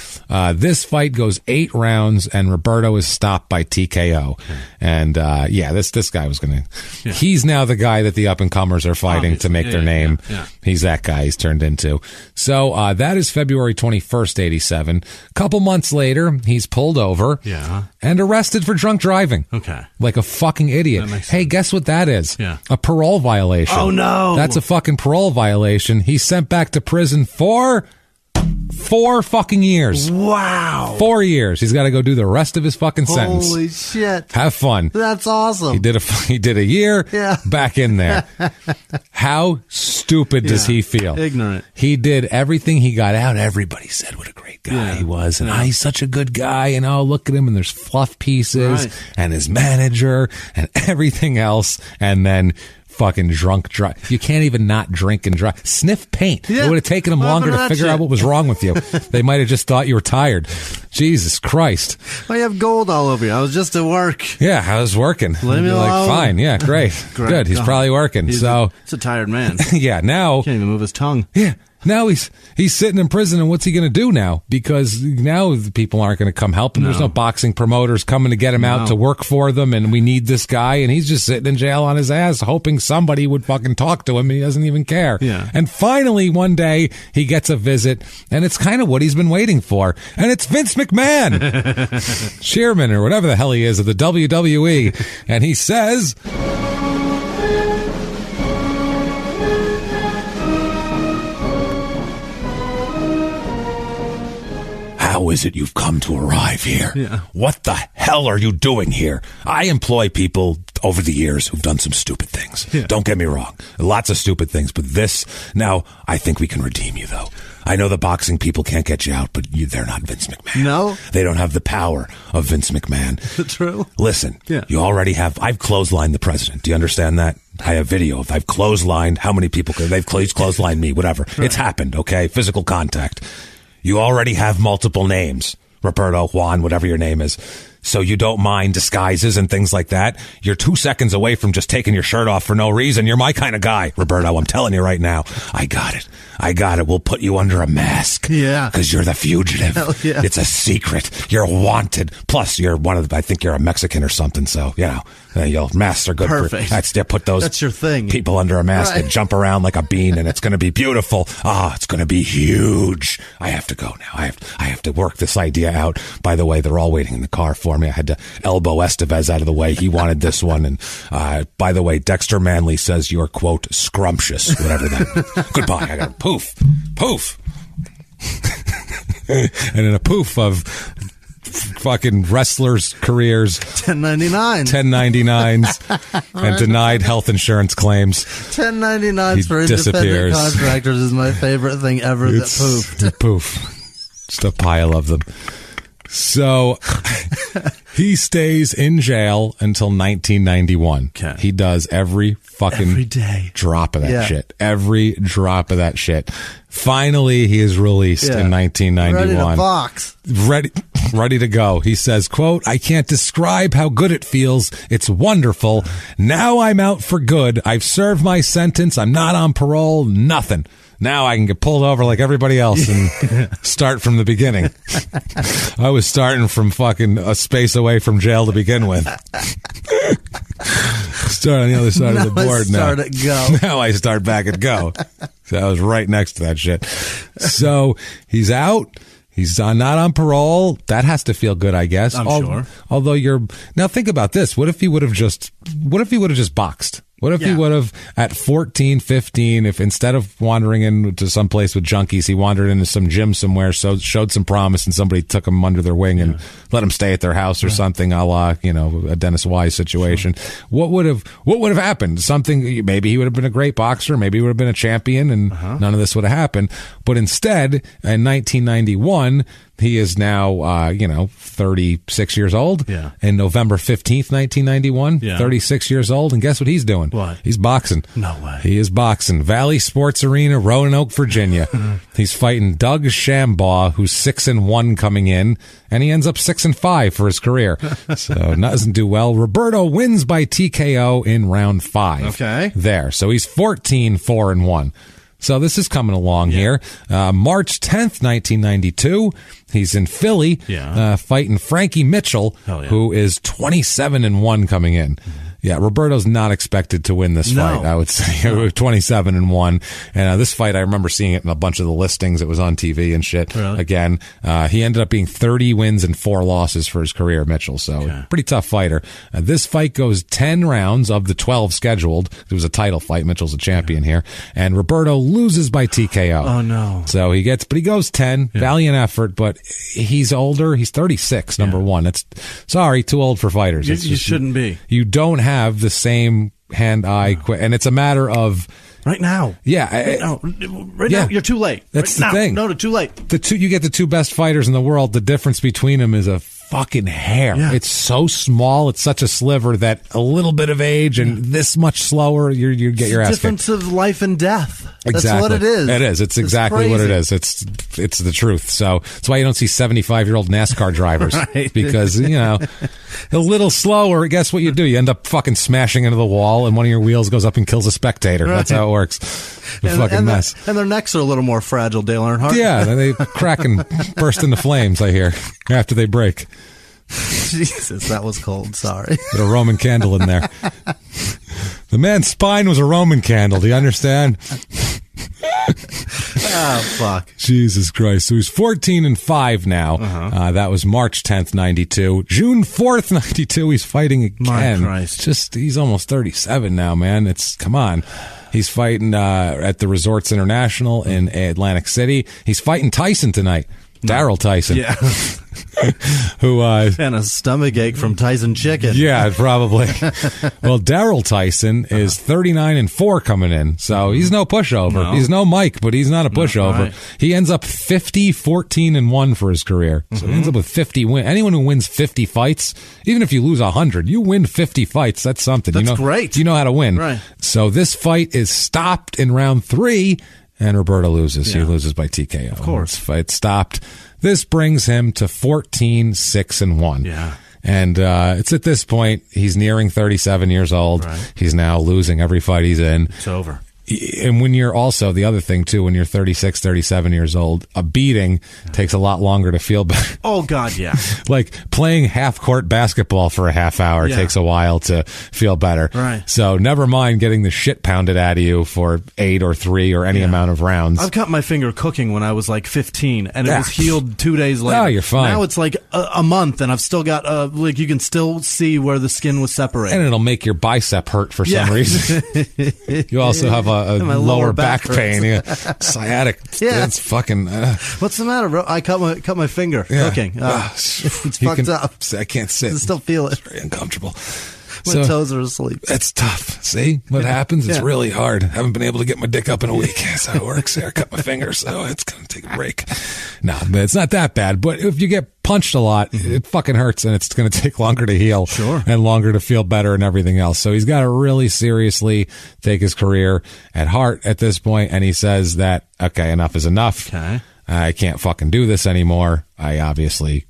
This fight goes 8 rounds and Roberto is stopped by TKO. And this guy was gonna he's now the guy that the up and comers are fighting to make their name. He's that guy he's turned into. So that is February 21st, 87. Couple months later, he's pulled over and arrested for drunk driving. Like a fucking idiot. Hey, guess what that is? A parole violation. Oh no, that's a fucking parole violation. He's sent back to prison for 4 fucking years. Wow. 4 years. He's got to go do the rest of his fucking sentence. Holy shit. Have fun. That's awesome. He did a year. Back in there. How stupid does he feel? Ignorant. He did everything he got out. Everybody said what a great guy he was. And he's such a good guy. And look at him. And there's fluff pieces and his manager and everything else. And then fucking drunk drive. You can't even not drink and drive. Sniff paint. It would have taken them longer to figure out what was wrong with you. They might have just thought you were tired. Jesus Christ. Well, you have gold all over you. I was just at work. Yeah, I was working. Leave me alone. Fine. Yeah, great. Good. He's probably working. He's a tired man. Now. Can't even move his tongue. Yeah. Now he's sitting in prison, and what's he going to do now? Because now the people aren't going to come help him. There's no boxing promoters coming to get him out to work for them, and we need this guy, and he's just sitting in jail on his ass, hoping somebody would fucking talk to him, and he doesn't even care. And finally, one day, he gets a visit, and it's kind of what he's been waiting for, and it's Vince McMahon, chairman or whatever the hell he is of the WWE, and he says... How is it you've come to arrive here? What the hell are you doing here? I employ people over the years who've done some stupid things. Don't get me wrong. Lots of stupid things, but this, now, I think we can redeem you, though. I know the boxing people can't get you out, but they're not Vince McMahon. No? They don't have the power of Vince McMahon. True. Listen, you already have, I've clotheslined the president. Do you understand that? I have video of I've clotheslined how many people, they've clotheslined me, whatever. It's happened, okay? Physical contact. You already have multiple names. Roberto, Juan, whatever your name is. So you don't mind disguises and things like that. You're 2 seconds away from just taking your shirt off for no reason. You're my kind of guy, Roberto. I'm telling you right now. I got it. We'll put you under a mask. Because you're the fugitive. Hell yeah. It's a secret. You're wanted. Plus, you're I think you're a Mexican or something. So, masks are good. Perfect. Put those That's your thing. People under a mask and jump around like a bean, and it's going to be beautiful. It's going to be huge. I have to go now. I have to work this idea out. By the way, they're all waiting in the car for me. I had to elbow Estevez out of the way. He wanted this one. And by the way, Dexter Manley says you're, quote, scrumptious, whatever that. Goodbye. I got poof. And in a poof of fucking wrestlers' careers, 1099s and denied health insurance claims. 1099s for independent contractors is my favorite thing ever. That poofed. Poof. Just a pile of them. So he stays in jail until 1991. He does every day drop of that shit. Every drop of that shit. Finally, he is released in 1991. Ready to box. Ready to go. He says, quote, I can't describe how good it feels. It's wonderful. Now I'm out for good. I've served my sentence. I'm not on parole. Nothing. Now I can get pulled over like everybody else and start from the beginning. I was starting from fucking a space away from jail to begin with. Start on the other side of the board now. Now I start back at go. So I was right next to that shit. So he's out. He's not on parole. That has to feel good, I guess. I'm sure. Although now think about this. What if he would have just boxed? What if he would have, at 14, 15, if instead of wandering into some place with junkies, he wandered into some gym somewhere, showed some promise, and somebody took him under their wing and let him stay at their house or something, a la, a Dennis Wise situation. Sure. What would have happened? Something, maybe he would have been a great boxer, maybe he would have been a champion, and none of this would have happened. But instead, in 1991, He is now, 36 years old. Yeah. And November 15th, 1991, 36 years old. And guess what he's doing? What? He's boxing. No way. He is boxing. Valley Sports Arena, Roanoke, Virginia. He's fighting Doug Shambaugh, who's 6-1 coming in, and he ends up 6-5 for his career. So doesn't do well. Roberto wins by TKO in round 5. Okay. There. So he's 14-4-1. So this is coming along here. March 10th, 1992, he's in Philly fighting Frankie Mitchell, who is 27-1 coming in. Yeah, Roberto's not expected to win this fight, I would say. 27-1. And this fight, I remember seeing it in a bunch of the listings. It was on TV and shit. Really? Again, he ended up being 30 wins and 4 losses for his career, Mitchell. So pretty tough fighter. This fight goes 10 rounds of the 12 scheduled. It was a title fight. Mitchell's a champion here. And Roberto loses by TKO. Oh, no. So he goes 10. Yeah. Valiant effort, but he's older. He's 36, number one. It's too old for fighters. You shouldn't be. You don't have the same hand-eye and it's a matter of right now. Yeah, right now you're too late. That's the thing. No, too late. You get the two best fighters in the world. The difference between them is a fucking hair. Yeah. It's so small. It's such a sliver that a little bit of age and this much slower, you get your ass kicked. Difference of life and death. Exactly. That's what it is. It is. It's exactly what it is. It's the truth. So that's why you don't see 75-year-old NASCAR drivers right. Because, a little slower. Guess what you do? You end up fucking smashing into the wall and one of your wheels goes up and kills a spectator. Right. That's how it works. Fucking mess. And their necks are a little more fragile, Dale Earnhardt. Yeah, they crack and burst into flames, I hear, after they break. Jesus, that was cold. Sorry. Put a Roman candle in there. The man's spine was a Roman candle. Do you understand? Oh, fuck. Jesus Christ. So he's 14-5 now. Uh-huh. That was March 10th, 92. June 4th, 92, he's fighting again. My Christ. He's almost 37 now, man. Come on. He's fighting at the Resorts International in Atlantic City. He's fighting Tyson tonight. Daryl Tyson. Yeah. Who and a stomach ache from Tyson chicken. Yeah, probably. Well, Daryl Tyson is 39-4 coming in, so he's no pushover. No. He's no Mike, but he's not a pushover. Right. He ends up 50-14-1 for his career. So he ends up with 50 wins. Anyone who wins 50 fights, even if you lose 100, you win 50 fights. That's something. That's great. You know how to win. Right. So this fight is stopped in round 3. And Roberto loses. Yeah. He loses by TKO. Of course. Fight stopped. This brings him to 14-6-1. Yeah. And it's at this point, he's nearing 37 years old. Right. He's now losing every fight he's in. It's over. And when you're also, the other thing too, when you're 36, 37 years old, a beating takes a lot longer to feel better. Oh, God, yeah. Like playing half-court basketball for a half hour takes a while to feel better. Right. So never mind getting the shit pounded out of you for 8 or 3 or any amount of rounds. I've cut my finger cooking when I was like 15, and it was healed 2 days later. Oh, you're fine. Now it's like a month, and I've still got, you can still see where the skin was separated. And it'll make your bicep hurt for some reason. You also have a lower back pain. Yeah. Sciatic. Yeah. It's fucking... What's the matter, bro? I cut my finger cooking. It's fucked up. I can't sit. I still feel it. It's very uncomfortable. My toes are asleep. That's tough. See what happens? It's really hard. I haven't been able to get my dick up in a week. That's how it works. I cut my finger, so it's going to take a break. No, but it's not that bad. But if you get punched a lot, it fucking hurts, and it's going to take longer to heal and longer to feel better and everything else. So he's got to really seriously take his career at heart at this point, and he says that, okay, enough is enough. Okay. I can't fucking do this anymore. I obviously,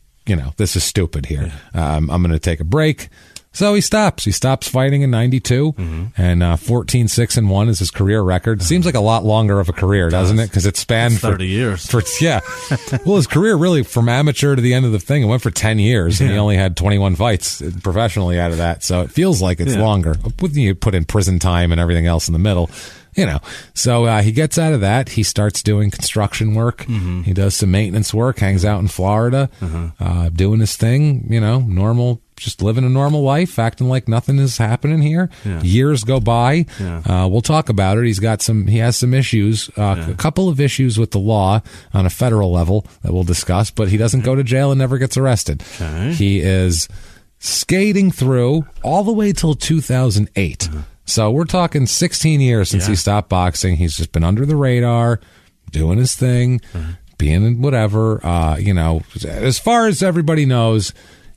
this is stupid here. I'm going to take a break. So he stops. He stops fighting in 92, and 14-6-1 is his career record. Seems like a lot longer of a career, doesn't it? Because it spanned 30 years. Well, his career really, from amateur to the end of the thing, it went for 10 years, and he only had 21 fights professionally out of that. So it feels like it's longer. You put in prison time and everything else in the middle. So he gets out of that. He starts doing construction work. He does some maintenance work, hangs out in Florida, doing his thing, normal, just living a normal life, acting like nothing is happening here. Yeah. Years go by. Yeah. We'll talk about it. He has some issues, a couple of issues with the law on a federal level that we'll discuss, but he doesn't go to jail and never gets arrested. Okay. He is skating through all the way till 2008. So we're talking 16 years since he stopped boxing. He's just been under the radar, doing his thing. being whatever. As far as everybody knows,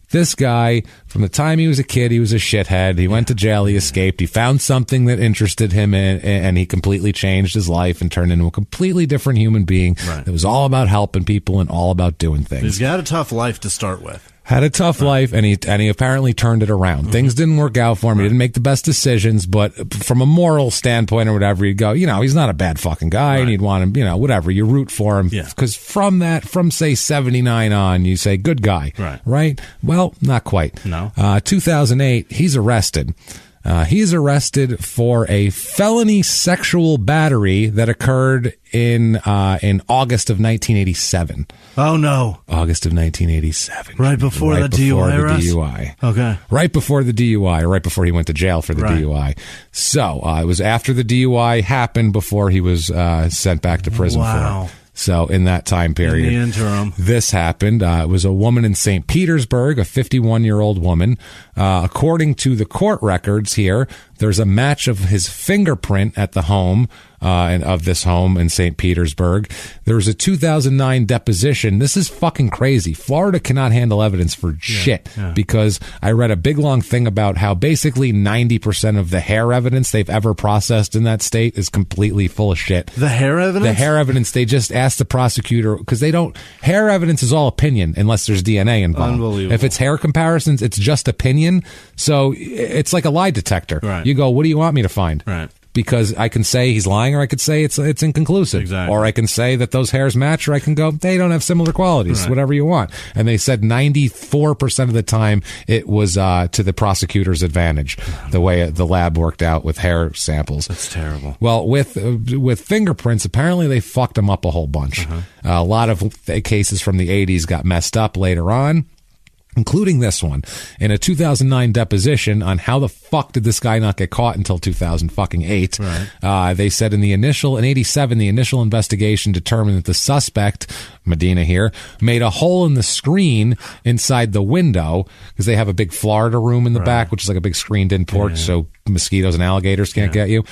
this guy, from the time he was a kid, he was a shithead. He went to jail. He escaped. He found something that interested him, and he completely changed his life and turned into a completely different human being. Right. It was all about helping people and all about doing things. He's got a tough life to start with. Had a tough life, and he apparently turned it around. Mm-hmm. Things didn't work out for him. He didn't make the best decisions, but from a moral standpoint or whatever, you'd go, he's not a bad fucking guy, and you'd want him, whatever. You root for him. Because from, say, 79 on, you say, good guy. Right? Well, not quite. No. 2008, he's arrested. He's arrested for a felony sexual battery that occurred in August of 1987. Oh, no. August of 1987. Right before the DUI. Okay. Right before the DUI, or right before he went to jail for the DUI. So it was after the DUI happened before he was sent back to prison for it. So in that time period, in the interim, this happened. It was a woman in St. Petersburg, a 51-year-old woman. According to the court records here, there's a match of his fingerprint at the home and of this home in St. Petersburg. There was a 2009 deposition. This is fucking crazy. Florida cannot handle evidence for shit because I read a big long thing about how basically 90% of the hair evidence they've ever processed in that state is completely full of shit. The hair evidence? The hair evidence, they just ask the prosecutor because hair evidence is all opinion unless there's DNA involved. Unbelievable. If it's hair comparisons, it's just opinion. So it's like a lie detector. Right. You go, what do you want me to find? Right. Because I can say he's lying, or I could say it's inconclusive. Exactly. Or I can say that those hairs match, or I can go, they don't have similar qualities, whatever you want. And they said 94% of the time it was to the prosecutor's advantage, the way the lab worked out with hair samples. That's terrible. Well, with fingerprints, apparently they fucked them up a whole bunch. A lot of cases from the 80s got messed up later on, including this one. In a 2009 deposition on how the fuck did this guy not get caught until 2008, they said in 87, the initial investigation determined that the suspect, Medina here, made a hole in the screen inside the window because they have a big Florida room in the back, which is like a big screened-in porch, so mosquitoes and alligators can't get you.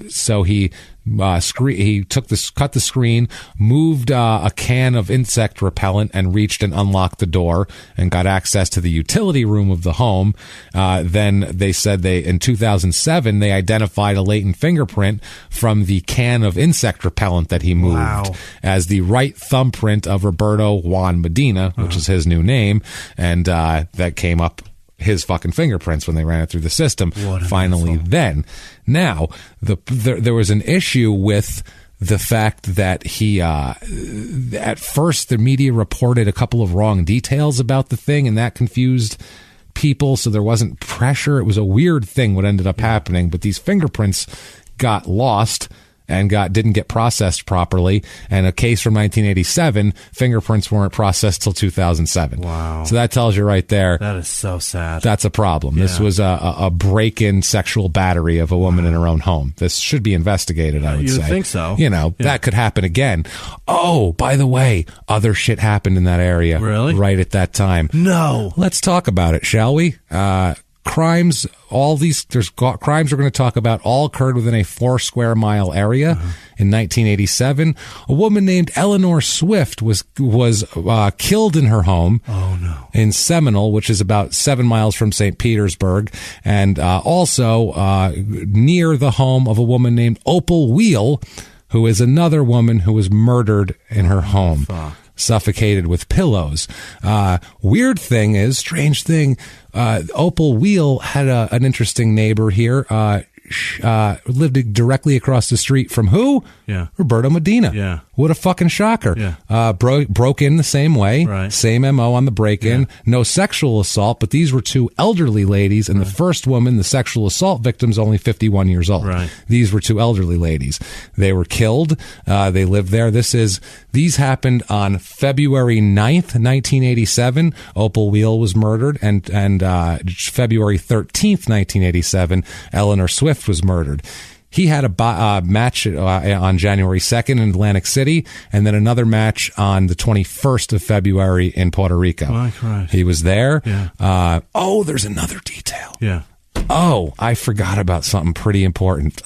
So he cut the screen, moved a can of insect repellent, and reached and unlocked the door and got access to the utility room of the home. Then they said in 2007 they identified a latent fingerprint from the can of insect repellent that he moved as the right thumbprint of Roberto Juan Medina, which is his new name, and that came up his fucking fingerprints when they ran it through the system. Finally, then. Now, there was an issue with the fact that he, at first, the media reported a couple of wrong details about the thing, and that confused people, so there wasn't pressure. It was a weird thing what ended up happening, but these fingerprints got lost and didn't get processed properly. And a case from 1987, fingerprints weren't processed till 2007. Wow. So that tells you right there. That is so sad. That's a problem. Yeah. This was a break-in sexual battery of a woman in her own home. This should be investigated, I would say. You think so. That could happen again. Oh, by the way, other shit happened in that area. Really? Right at that time. No. Let's talk about it, shall we? Crimes, crimes we're going to talk about all occurred within a 4 square mile area. In 1987, a woman named Eleanor Swift was killed in her home in Seminole, which is about 7 miles from St. Petersburg, and also near the home of a woman named Opal Wheel, who is another woman who was murdered in her home. Suffocated with pillows. Strange thing, Opal Wheel had an interesting neighbor here. Lived directly across the street from who? Roberto Medina. Yeah. What a fucking shocker. Yeah. Broke in the same way. Right. Same MO on the break-in. No sexual assault, but these were 2 elderly ladies, and the first woman, the sexual assault victim, is only 51 years old. Right. These were 2 elderly ladies. They were killed. They lived there. These happened on February 9th, 1987. Opal Wheel was murdered, and February 13th, 1987, Eleanor Swift was murdered. He had a match on January 2nd in Atlantic City, and then another match on the 21st of February in Puerto Rico. My Christ. He was there. Yeah. There's another detail. Yeah. I forgot about something pretty important.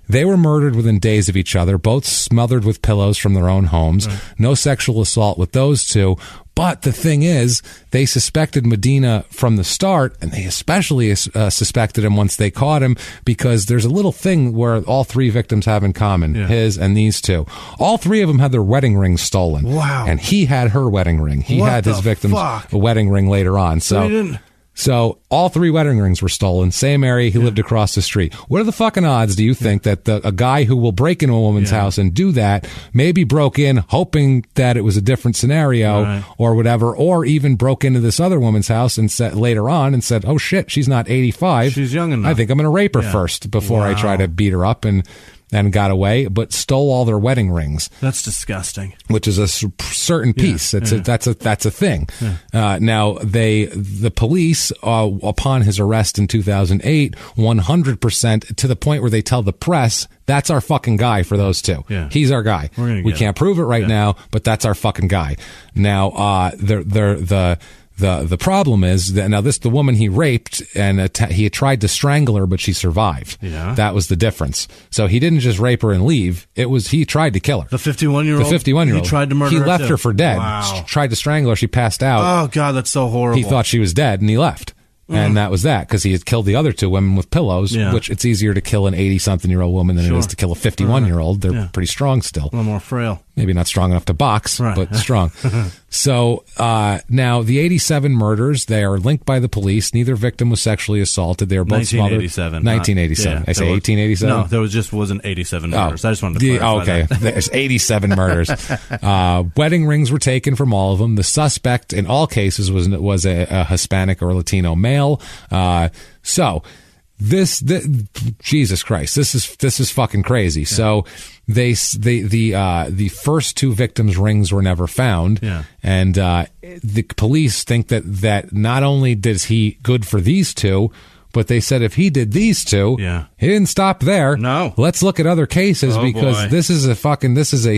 They were murdered within days of each other, both smothered with pillows from their own homes. Right. No sexual assault with those two. But the thing is, they suspected Medina from the start, and they especially suspected him once they caught him, because there's a little thing where all three victims have in common, his and these two. All three of them had their wedding rings stolen. Wow. And he had her wedding ring. He had his victim's wedding ring later on. So all three wedding rings were stolen. Same area. He lived across the street. What are the fucking odds, do you think, that a guy who will break into a woman's house and do that maybe broke in hoping that it was a different scenario or whatever, or even broke into this other woman's house and said later on and said, oh shit, she's not 85. She's young enough. I think I'm going to rape her first before I try to beat her up, and got away, but stole all their wedding rings. That's disgusting. Which is a certain piece. That's a thing. Now the police, upon his arrest in 2008, 100% to the point where they tell the press, that's our fucking guy for those two. Yeah. He's our guy. We can't prove it right now, but that's our fucking guy. Now, the problem is that now the woman he raped, and he had tried to strangle her, but she survived. Yeah. That was the difference. So he didn't just rape her and leave. He tried to kill her. The 51-year-old? The 51-year-old. He tried to murder her. He left her for dead. Wow. Tried to strangle her. She passed out. Oh, God, that's so horrible. He thought she was dead, and he left. And that was that, because he had killed the other two women with pillows, which it's easier to kill an 80-something-year-old woman than it is to kill a 51-year-old. They're pretty strong still. A little more frail. Maybe not strong enough to box, but strong. So now the 87 murders, they are linked by the police. Neither victim was sexually assaulted. They were both 1987. 1987. I say 1887? No, there wasn't 87 murders. I just wanted to clarify that. There's 87 murders. Wedding rings were taken from all of them. The suspect in all cases was a Hispanic or Latino male. Jesus Christ, this is fucking crazy. Yeah. So the first two victims' rings were never found. Yeah. And the police think that not only is he good for these two, but they said if he did these two, he didn't stop there. No. Let's look at other cases, because this is a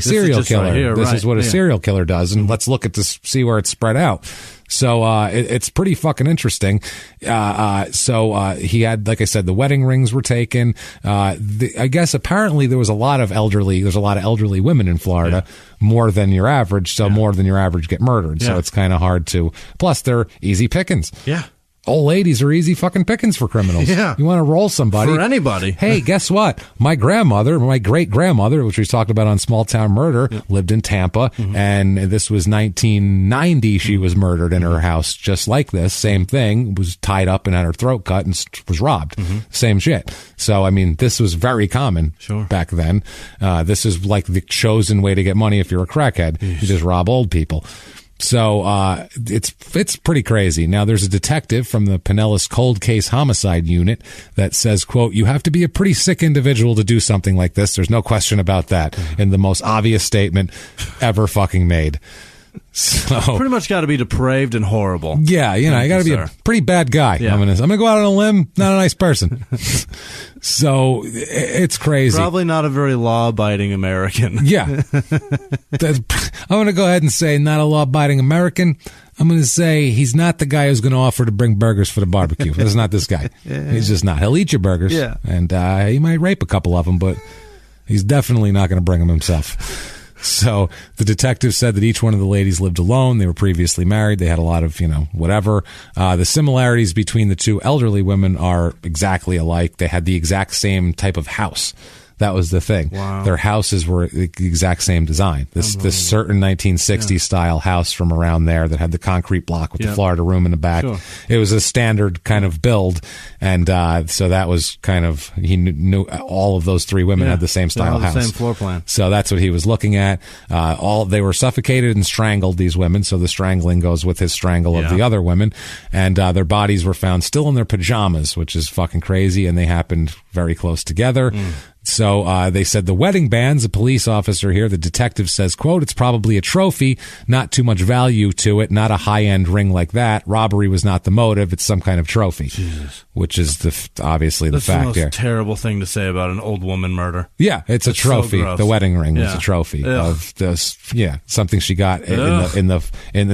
serial killer. Right here, this is what a serial killer does, and let's look at this, see where it's spread out. So it's pretty fucking interesting. So he had, like I said, the wedding rings were taken. I guess apparently there's a lot of elderly women in Florida, more than your average. So more than your average get murdered. So it's kind of hard to. Plus, they're easy pickings. Yeah. Old ladies are easy fucking pickings for criminals. Yeah. You want to roll somebody. For anybody. Hey, guess what? My great-grandmother, which we talked about on Small Town Murder, lived in Tampa, and this was 1990. She was murdered in her house just like this. Same thing. Was tied up and had her throat cut and was robbed. Same shit. So, I mean, this was very common back then. This is like the chosen way to get money if you're a crackhead. You just rob old people. So it's pretty crazy. Now, there's a detective from the Pinellas Cold Case Homicide Unit that says, quote, you have to be a pretty sick individual to do something like this. There's no question about that. In the most obvious statement ever fucking made. So pretty much got to be depraved and horrible. Yeah, you got to be a pretty bad guy. Yeah. I'm gonna go out on a limb. Not a nice person. So it's crazy. Probably not a very law-abiding American. Yeah, I'm gonna go ahead and say not a law-abiding American. I'm gonna say he's not the guy who's gonna offer to bring burgers for the barbecue. That's not this guy. He's just not. He'll eat your burgers. Yeah, and he might rape a couple of them, but he's definitely not gonna bring them himself. So the detective said that each one of the ladies lived alone. They were previously married. They had a lot of, whatever. The similarities between the two elderly women are exactly alike. They had the exact same type of house. That was the thing. Wow. Their houses were the exact same design. This certain 1960s style house from around there that had the concrete block with the Florida room in the back. Sure. It was a standard kind of build, and so that was kind of, he knew all of those three women had the same style house, the same floor plan. So that's what he was looking at. They were suffocated and strangled, these women. So the strangling goes with his strangle of the other women, and their bodies were found still in their pajamas, which is fucking crazy, and they happened very close together. So they said the wedding bands, a police officer here, the detective says, quote, it's probably a trophy, not too much value to it, not a high-end ring like that. Robbery was not the motive. It's some kind of trophy. Jesus. which is obviously the fact here. That's the most terrible thing to say about an old woman murder. Yeah, it's a trophy. So the wedding ring was a trophy of this. Yeah, something she got and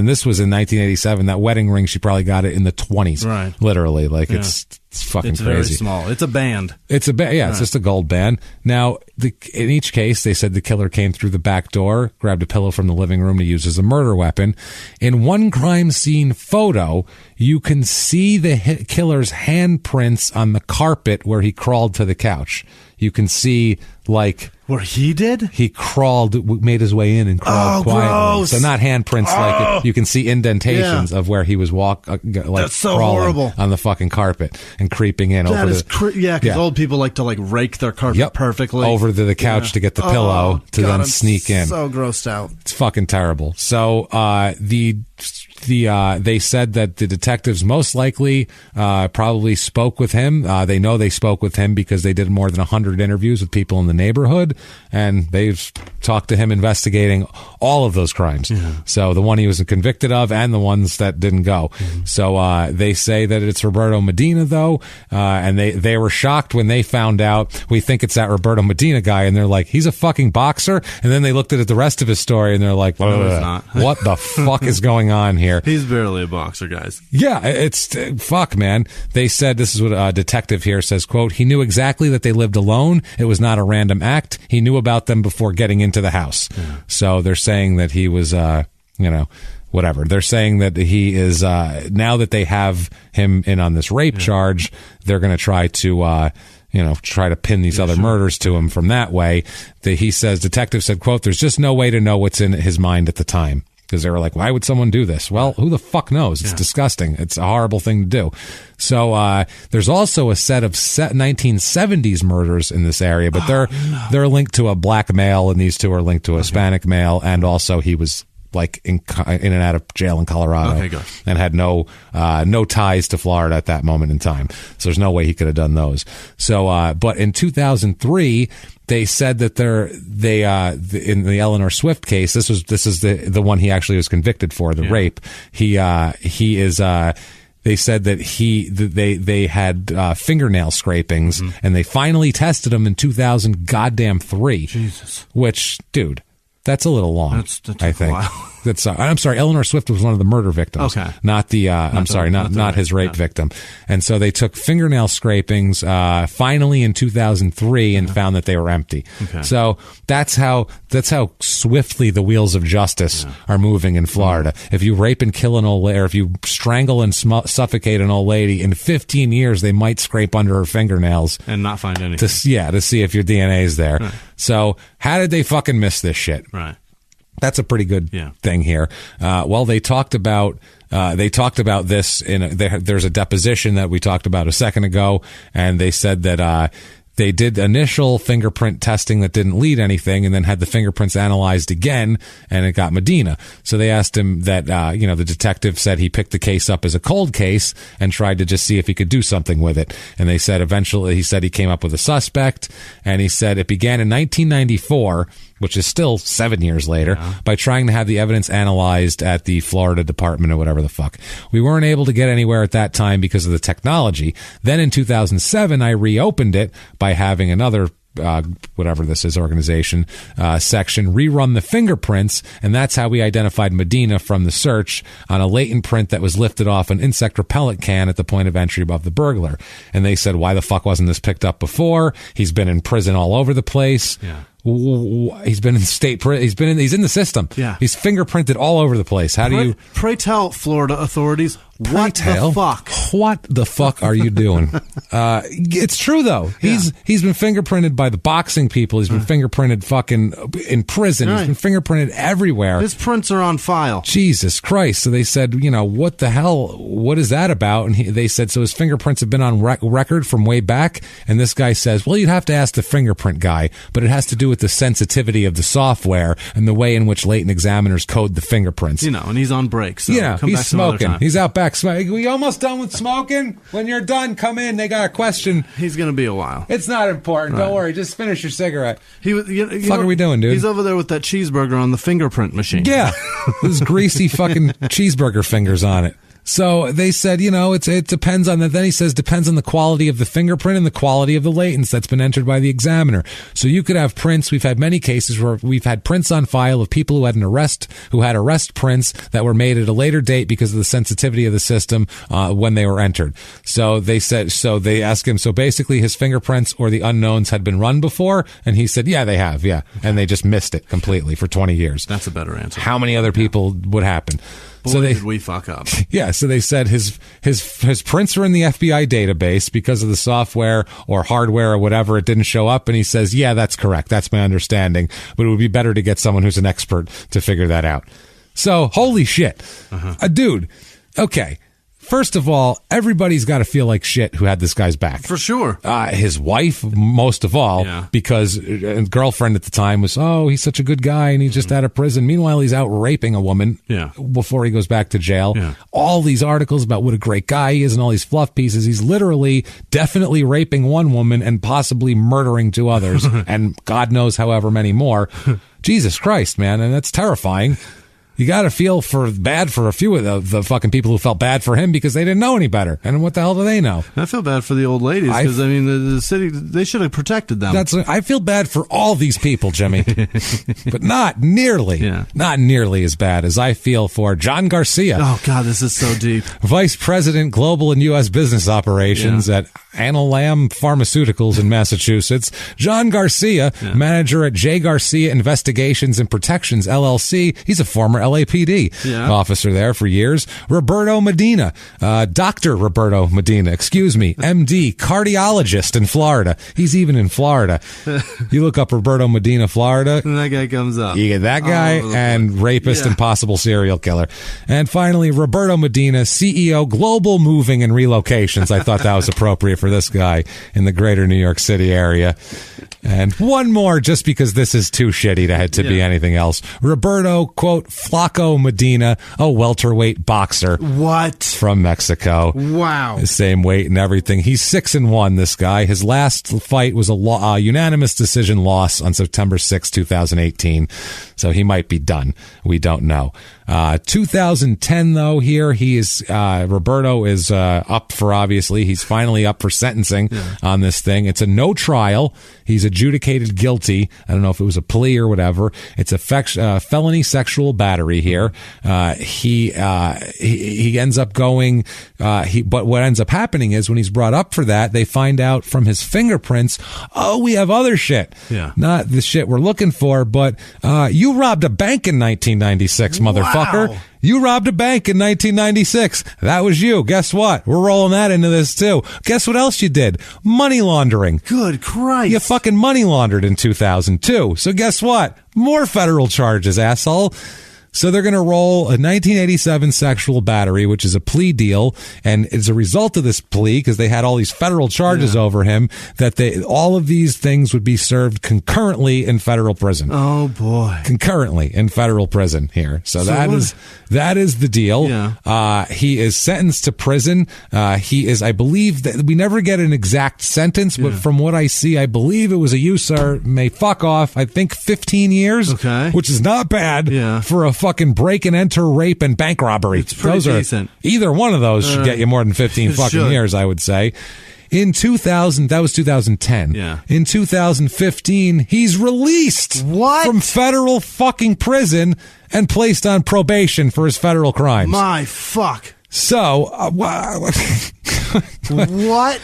this was in 1987. That wedding ring, she probably got it in the 20s. Right, literally. Like it's fucking it's crazy. Very small. It's a band. It's a band. Yeah, it's just a gold band. Now, in each case, they said the killer came through the back door, grabbed a pillow from the living room to use as a murder weapon. In one crime scene photo, you can see the killer's handprints on the carpet where he crawled to the couch. You can see, like... Where he did? He crawled, made his way in and crawled quietly. Gross. So not handprints, like you can see indentations of where he was That's so crawling horrible. On the fucking carpet and creeping in over because old people like to like rake their carpet perfectly over to the couch to get the pillow to then sneak in. So grossed out. It's fucking terrible. So they said that the detectives most likely probably spoke with him. They know they spoke with him because they did more than 100 interviews with people in the neighborhood, and they've talked to him investigating all of those crimes. So the one he was convicted of and the ones that didn't go. So they say that it's Roberto Medina, though, and they were shocked when they found out. We think it's that Roberto Medina guy, and they're like, he's a fucking boxer. And then they looked at the rest of his story, and they're like, no, he's not. What the fuck is going on here? He's barely a boxer, guys. Yeah, it's fuck, man. They said, this is what a detective here says, quote, he knew exactly that they lived alone. It was not a random act. He knew about them before getting into the house. So they're saying that he was, whatever. They're saying that he is, now that they have him in on this rape charge, they're going to try to, try to pin these other murders to him from that way. He says, detective said, quote, there's just no way to know what's in his mind at the time. Because they were like, why would someone do this? Well, who the fuck knows? It's disgusting. It's a horrible thing to do. So there's also a set of 1970s murders in this area, but they're linked to a black male, and these two are linked to a Hispanic male, and also he was like in and out of jail in Colorado and had no ties to Florida at that moment in time. So there's no way he could have done those. So, but in 2003, they said that in the Eleanor Swift case, this is the one he actually was convicted for, the rape. He is. They said that they had fingernail scrapings, and they finally tested them in 2003. Jesus, which, dude. That's a little long. That I think. A while. I'm sorry. Eleanor Swift was one of the murder victims. Okay. Not the. Not his rape victim. And so they took fingernail scrapings. Finally in 2003, and found that they were empty. Okay. So that's how swiftly the wheels of justice are moving in Florida. If you rape and kill an old lady, or if you strangle and suffocate an old lady, in 15 years they might scrape under her fingernails and not find anything. To see if your DNA is there. Right. So how did they fucking miss this shit? Right. That's a pretty good thing here. Well, they talked about this there's a deposition that we talked about a second ago, and they said that they did initial fingerprint testing that didn't lead anything, and then had the fingerprints analyzed again, and it got Medina. So they asked him that, the detective said he picked the case up as a cold case and tried to just see if he could do something with it. And they said eventually, he said he came up with a suspect, and he said it began in 1994, which is still 7 years later, by trying to have the evidence analyzed at the Florida Department or whatever the fuck. We weren't able to get anywhere at that time because of the technology. Then in 2007, I reopened it by having another whatever this is, organization section rerun the fingerprints, and that's how we identified Medina from the search on a latent print that was lifted off an insect repellent can at the point of entry above the burglar. And they said, why the fuck wasn't this picked up before? He's been in prison all over the place. He's been in state prison. He's in the system. He's fingerprinted all over the place. How do you pray tell Florida authorities what the fuck? What the fuck are you doing? It's true though. He's been fingerprinted by the boxing people. He's been fingerprinted fucking in prison. He's been fingerprinted everywhere. His prints are on file. Jesus Christ. So they said, what the hell? What is that about? And they said, so his fingerprints have been on record from way back. And this guy says, well, you'd have to ask the fingerprint guy, but it has to do with the sensitivity of the software and the way in which latent examiners code the fingerprints. And he's on break. So he's smoking. He's out back smoking. We almost done with smoking? When you're done, come in. They got a question. He's going to be a while. It's not important. Don't worry. Just finish your cigarette. What are we doing, dude? He's over there with that cheeseburger on the fingerprint machine. Yeah. Those greasy fucking cheeseburger fingers on it. So they said, it depends on that. Then he says, depends on the quality of the fingerprint and the quality of the latents that's been entered by the examiner. So you could have prints. We've had many cases where we've had prints on file of people who had arrest prints that were made at a later date because of the sensitivity of the system when they were entered. So they asked him, so basically his fingerprints or the unknowns had been run before? And he said, yeah, they have. Yeah. And they just missed it completely for 20 years. That's a better answer. How many other people would happen? Boy, did we fuck up. Yeah, so they said his prints are in the FBI database because of the software or hardware or whatever. It didn't show up, and he says, yeah, that's correct. That's my understanding. But it would be better to get someone who's an expert to figure that out. So, holy shit. Dude, okay. First of all, everybody's got to feel like shit who had this guy's back. For sure. His wife, most of all, because his girlfriend at the time was, he's such a good guy and he's just out of prison. Meanwhile, he's out raping a woman before he goes back to jail. Yeah. All these articles about what a great guy he is and all these fluff pieces. He's literally definitely raping one woman and possibly murdering two others and God knows however many more. Jesus Christ, man. And that's terrifying. You got to feel bad for a few of the fucking people who felt bad for him because they didn't know any better. And what the hell do they know? I feel bad for the old ladies because, the city, they should have protected them. I feel bad for all these people, Jimmy, but not nearly as bad as I feel for John Garcia. Oh, God, this is so deep. Vice President, Global and U.S. Business Operations at Analam Pharmaceuticals in Massachusetts. John Garcia, manager at J. Garcia Investigations and Protections, LLC. He's a former LAPD officer there for years. Roberto Medina, Dr. Roberto Medina, MD, cardiologist in Florida. He's even in Florida. You look up Roberto Medina, Florida. And that guy comes up. You get that guy and rapist and possible serial killer. And finally, Roberto Medina, CEO, Global Moving and Relocations. I thought that was appropriate for this guy in the greater New York City area. And one more, just because this is too shitty to be anything else. Roberto, quote, Flaco Medina, a welterweight boxer. What? From Mexico. Wow. The same weight and everything. He's 6-1, this guy. His last fight was a unanimous decision loss on September 6, 2018. So he might be done. We don't know. 2010, though, here, Roberto is up for, obviously, he's finally up for sentencing on this thing. It's a no trial. He's adjudicated guilty. I don't know if it was a plea or whatever. It's a felony sexual battery here. He ends up going, but what ends up happening is when he's brought up for that, they find out from his fingerprints, we have other shit. Yeah. Not the shit we're looking for, but you robbed a bank in 1996, motherfucker. Wow. You robbed a bank in 1996. That was you. Guess what? We're rolling that into this too. Guess what else you did? Money laundering. Good Christ. You fucking money laundered in 2002. So guess what? More federal charges, asshole. So they're going to roll a 1987 sexual battery, which is a plea deal. And as a result of this plea, because they had all these federal charges over him, that all of these things would be served concurrently in federal prison. Oh, boy. Concurrently in federal prison here. So that is the deal. Yeah. He is sentenced to prison. He is, I believe, that we never get an exact sentence, but from what I see, I believe it was a may fuck off, I think 15 years, which is not bad for a fucking break and enter, rape, and bank robbery. It's pretty decent. Either one of those should get you more than 15 fucking years, I would say. In 2000, that was 2010. Yeah. In 2015, he's released from federal fucking prison and placed on probation for his federal crimes. My fuck. So, what?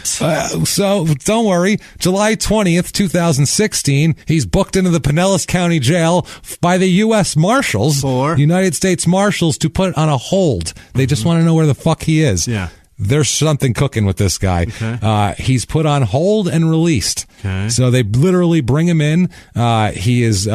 So, don't worry. July 20th, 2016, he's booked into the Pinellas County Jail by the U.S. Marshals, United States Marshals, to put on a hold. They just want to know where the fuck he is. Yeah. There's something cooking with this guy. Okay. He's put on hold and released. Okay. So they literally bring him in. He is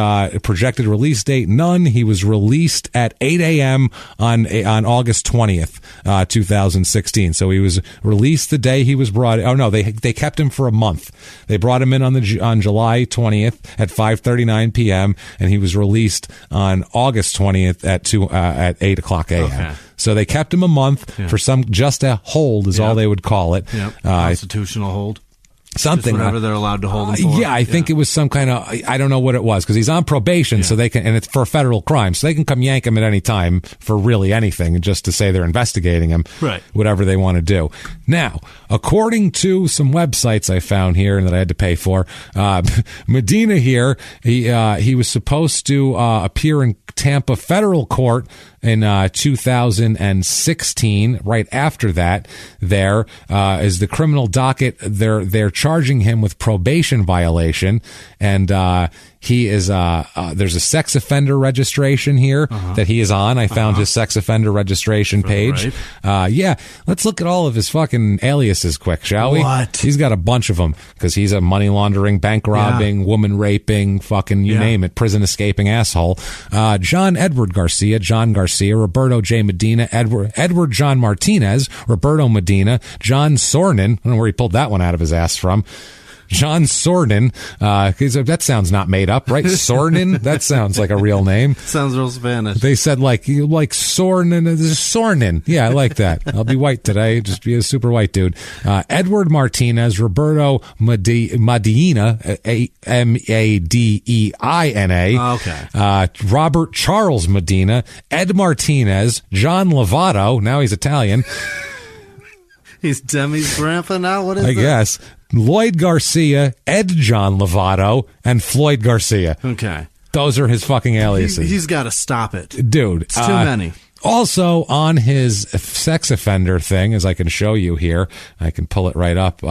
projected release date none. He was released at 8 a.m. on August 20th, 2016. So he was released the day he was brought. Oh no, they kept him for a month. They brought him in on July 20th at 5:39 p.m. and he was released on August 20th at 8 o'clock a.m. Okay. So they kept him a month for just a hold is all they would call it. Yep. Constitutional hold. something. Just whatever they're allowed to hold him for. Yeah, I think it was some kind of, I don't know what it was, because he's on probation, so they can, and it's for federal crime, so they can come yank him at any time for really anything, just to say they're investigating him, right? Whatever they want to do. Now, according to some websites I found here and that I had to pay for, Medina here, he was supposed to appear in Tampa federal court in 2016. Right after that, there is the criminal docket. They're charging him with probation violation, and he is there's a sex offender registration here that he is on. I found his sex offender registration page. Yeah, let's look at all of his fucking aliases quick, shall we? What? He's got a bunch of them, because he's a money laundering, bank robbing, woman raping, fucking you name it, prison escaping asshole. John Edward Garcia, John Garcia, Roberto J. Medina, Edward John Martinez, Roberto Medina, John Sornin. I don't know where he pulled that one out of his ass from. John Sornin, that sounds not made up, right? Sornin, that sounds like a real name. Sounds real Spanish. They said like Sornin. Yeah, I like that. I'll be white today, just be a super white dude. Edward Martinez, Roberto Medina, Madeina. Okay. Robert Charles Medina, Ed Martinez, John Lovato. Now he's Italian. He's Demi's grandpa now? What is that? I guess. Lloyd Garcia, Ed John Lovato, and Floyd Garcia. Okay. Those are his fucking aliases. He's got to stop it. Dude. It's too many. Also, on his sex offender thing, as I can show you here, I can pull it right up.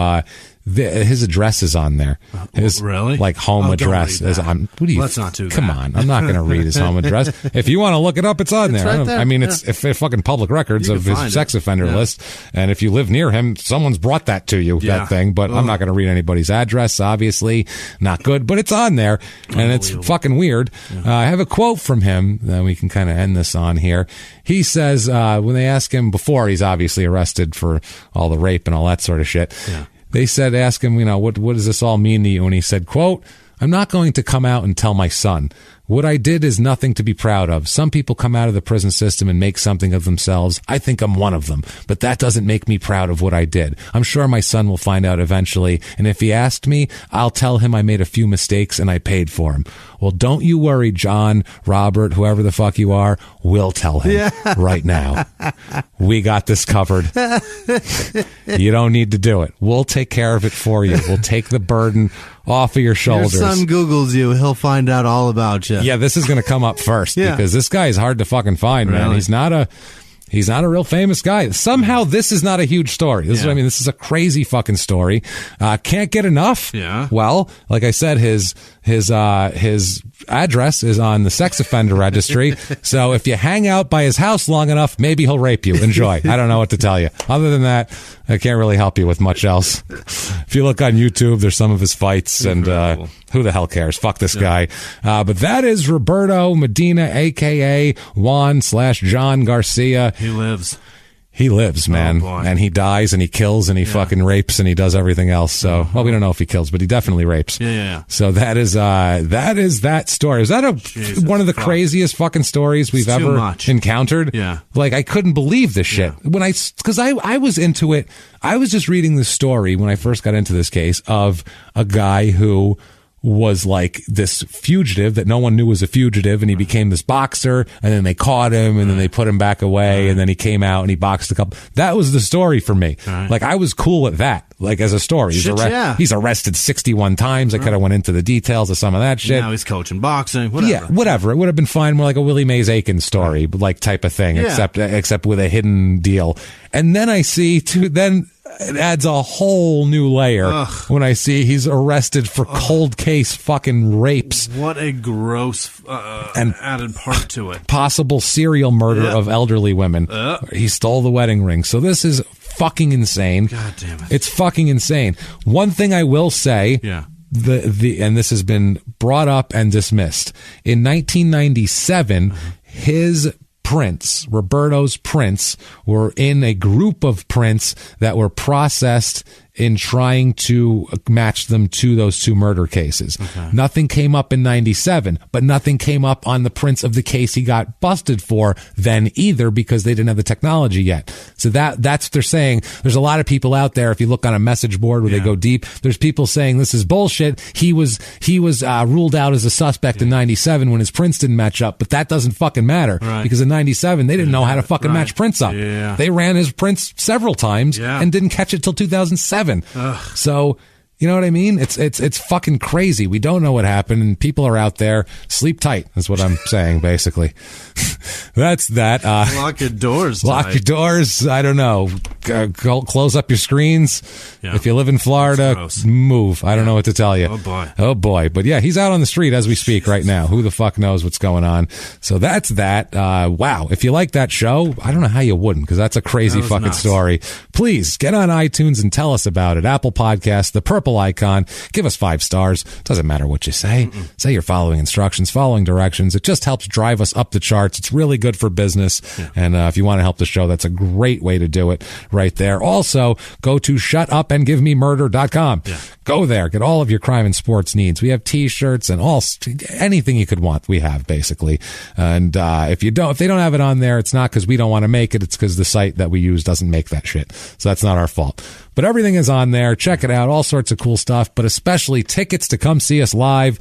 His address is on there. His really? Like home address is on. What do you? Let's not do that. Come on, I'm not going to read his home address. If you want to look it up, it's on there. Right there. I mean, it's fucking public records of his sex offender list. And if you live near him, someone's brought that to you, that thing. But I'm not going to read anybody's address. Obviously, not good. But it's on there, and it's fucking weird. I have a quote from him that we can kind of end this on here. He says when they ask him before he's obviously arrested for all the rape and all that sort of shit. Yeah. They ask him, what does this all mean to you? And he said, quote, "I'm not going to come out and tell my son. What I did is nothing to be proud of. Some people come out of the prison system and make something of themselves. I think I'm one of them, but that doesn't make me proud of what I did. I'm sure my son will find out eventually, and if he asked me, I'll tell him I made a few mistakes and I paid for him." Well, don't you worry, John, Robert, whoever the fuck you are, we'll tell him right now. We got this covered. You don't need to do it. We'll take care of it for you. We'll take the burden off of your shoulders. Your son Googles you, he'll find out all about you. Yeah, this is going to come up first because this guy is hard to fucking find, man. He's not a real famous guy. Somehow this is not a huge story. This is what I mean. This is a crazy fucking story. Can't get enough. Yeah. Well, like I said, his address is on the sex offender registry. So if you hang out by his house long enough, maybe he'll rape you. Enjoy. I don't know what to tell you. Other than that, I can't really help you with much else. If you look on YouTube, there's some of his fights, and who the hell cares? Fuck this guy. But that is Roberto Medina, a.k.a. Juan/John Garcia. He lives, man. Oh, and he dies, and he kills, and he fucking rapes, and he does everything else. So, well, we don't know if he kills, but he definitely rapes. Yeah. So that is that story. Is that one of the craziest fucking stories we've ever encountered? Yeah. Like, I couldn't believe this shit. Because I was into it. I was just reading the story when I first got into this case of a guy who was like this fugitive that no one knew was a fugitive, and he became this boxer, and then they caught him, and then they put him back away, and then he came out and he boxed a couple. That was the story for me. Like, I was cool with that, like, as a story. He's arrested 61 times. I could have went into the details of some of that shit. Now he's coaching boxing. Whatever. Yeah, whatever. It would have been fine, more like a Willie Mays Aikens story, like type of thing, except with a hidden deal. And then I see then it adds a whole new layer when I see he's arrested for cold case fucking rapes. What a gross and added part to it. Possible serial murder of elderly women. He stole the wedding ring. So this is fucking insane. God damn it. It's fucking insane. One thing I will say, and this has been brought up and dismissed. In 1997, his prints, Roberto's prints, were in a group of prints that were processed in trying to match them to those two murder cases. Okay. Nothing came up in 97, but nothing came up on the prints of the case he got busted for then either, because they didn't have the technology yet. So that's what they're saying. There's a lot of people out there, if you look on a message board where they go deep, there's people saying this is bullshit. He was ruled out as a suspect in 97 when his prints didn't match up, but that doesn't fucking matter because in 97 they didn't know how to fucking match prints up. They ran his prints several times and didn't catch it till 2007. So, you know what I mean? It's fucking crazy. We don't know what happened, and people are out there. Sleep tight is what I'm saying, basically. That's that. Lock your doors. Lock your doors. I don't know. Close up your screens. Yeah. If you live in Florida, move. I don't know what to tell you. Oh boy. But yeah, he's out on the street as we speak right now. Who the fuck knows what's going on? So that's that. Wow. If you like that show, I don't know how you wouldn't, because that's a crazy fucking story. Please get on iTunes and tell us about it. Apple Podcasts, the purple icon. Give us 5 stars. Doesn't matter what you say. Say you're following instructions, following directions. It just helps drive us up the charts. It's really good for business. Yeah. And if you want to help the show, that's a great way to do it right there. Also, go to shutupandgivememurder.com. Yeah. Go there. Get all of your crime and sports needs. We have T-shirts and anything you could want. We have, basically. And if they don't have it on there, it's not because we don't want to make it. It's because the site that we use doesn't make that shit. So that's not our fault. But everything is on there. Check it out. All sorts of cool stuff, but especially tickets to come see us live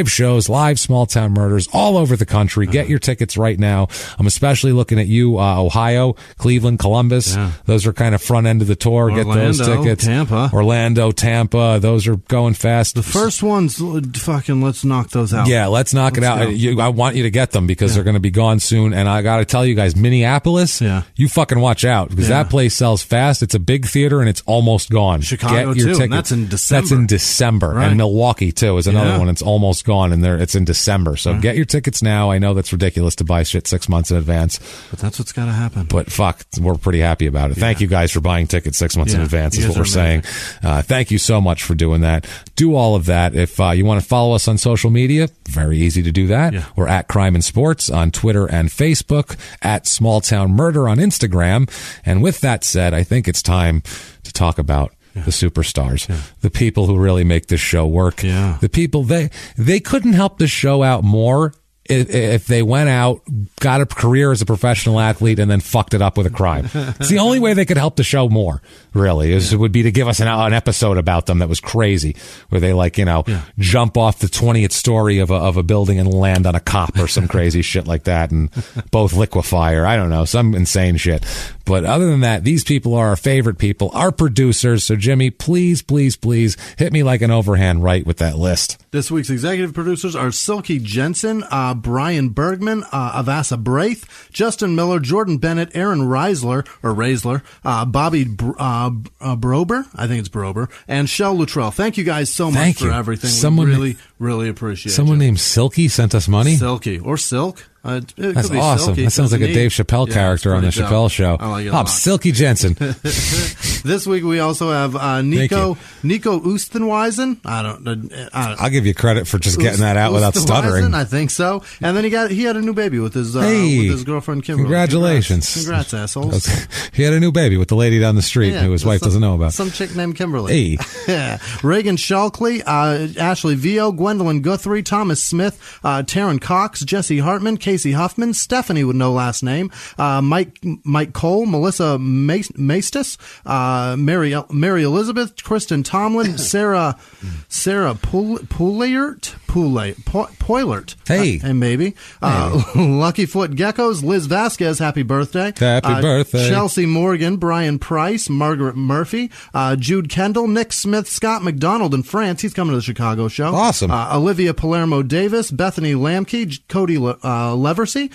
shows, live small town murders all over the country. Get your tickets right now. I'm especially looking at you, Ohio, Cleveland, Columbus. Yeah. Those are kind of front end of the tour. Get those tickets. Orlando, Tampa. Those are going fast. The first ones, fucking let's knock those out. Yeah, let's knock it out. I want you to get them because they're going to be gone soon. And I got to tell you guys, Minneapolis, you fucking watch out because that place sells fast. It's a big theater and it's almost gone. Chicago Get your too. tickets. That's in December. That's in December. Right. And Milwaukee too is another one. It's almost gone, and it's in December. So get your tickets now. I know that's ridiculous to buy shit 6 months in advance, but that's what's got to happen. But fuck, we're pretty happy about it. Thank you guys for buying tickets 6 months in advance. Is what we're saying. Thank you so much for doing that. Do all of that. If you want to follow us on social media, very easy to do that. Yeah. We're at Crime and Sports on Twitter and Facebook, at Small Town Murder on Instagram. And with that said, I think it's time to talk about the superstars, the people who really make this show work, the people, they couldn't help the show out more if they went out, got a career as a professional athlete, and then fucked it up with a crime. It's the only way they could help the show more, really, would be to give us an episode about them that was crazy, where they jump off the 20th story of a building and land on a cop or some crazy shit like that, and both liquefy, or I don't know, some insane shit. But other than that, these people are our favorite people, our producers. So Jimmie, please, please, please hit me like an overhand right with that list. This week's executive producers are Silky Jensen, Brian Bergman, Avasa Braith, Justin Miller, Jordan Bennett, Aaron Reisler, Bobby Brober, I think it's Brober, and Shell Luttrell. Thank you guys so much for everything. We really, really appreciate it. Someone named Silky sent us money? Silky, or Silk. That's awesome. Silky. That sounds like a Dave Chappelle character on the Chappelle Show. I like it I'm Silky Jensen. This week we also have Nico Oostenweisen. I'll give you credit for just getting that out without stuttering. I think so. And then he had a new baby with his girlfriend Kimberly. Congratulations. Congrats assholes. He had a new baby with the lady down the street who his wife doesn't know about. Some chick named Kimberly. Hey. Reagan Shalkley, Ashley Vio, Gwendolyn Guthrie, Thomas Smith, Taryn Cox, Jesse Hartman, Casey Huffman, Stephanie with no last name, Mike Cole, Melissa Maestas, Mary Elizabeth, Kristen Tomlin, Sarah Poilert. Hey. And maybe. Luckyfoot Geckos, Liz Vasquez, happy birthday. Happy birthday. Chelsea Morgan, Brian Price, Margaret Murphy, Jude Kendall, Nick Smith, Scott McDonald in France. He's coming to the Chicago show. Awesome. Olivia Palermo Davis, Bethany Lamke, Cody Leversey,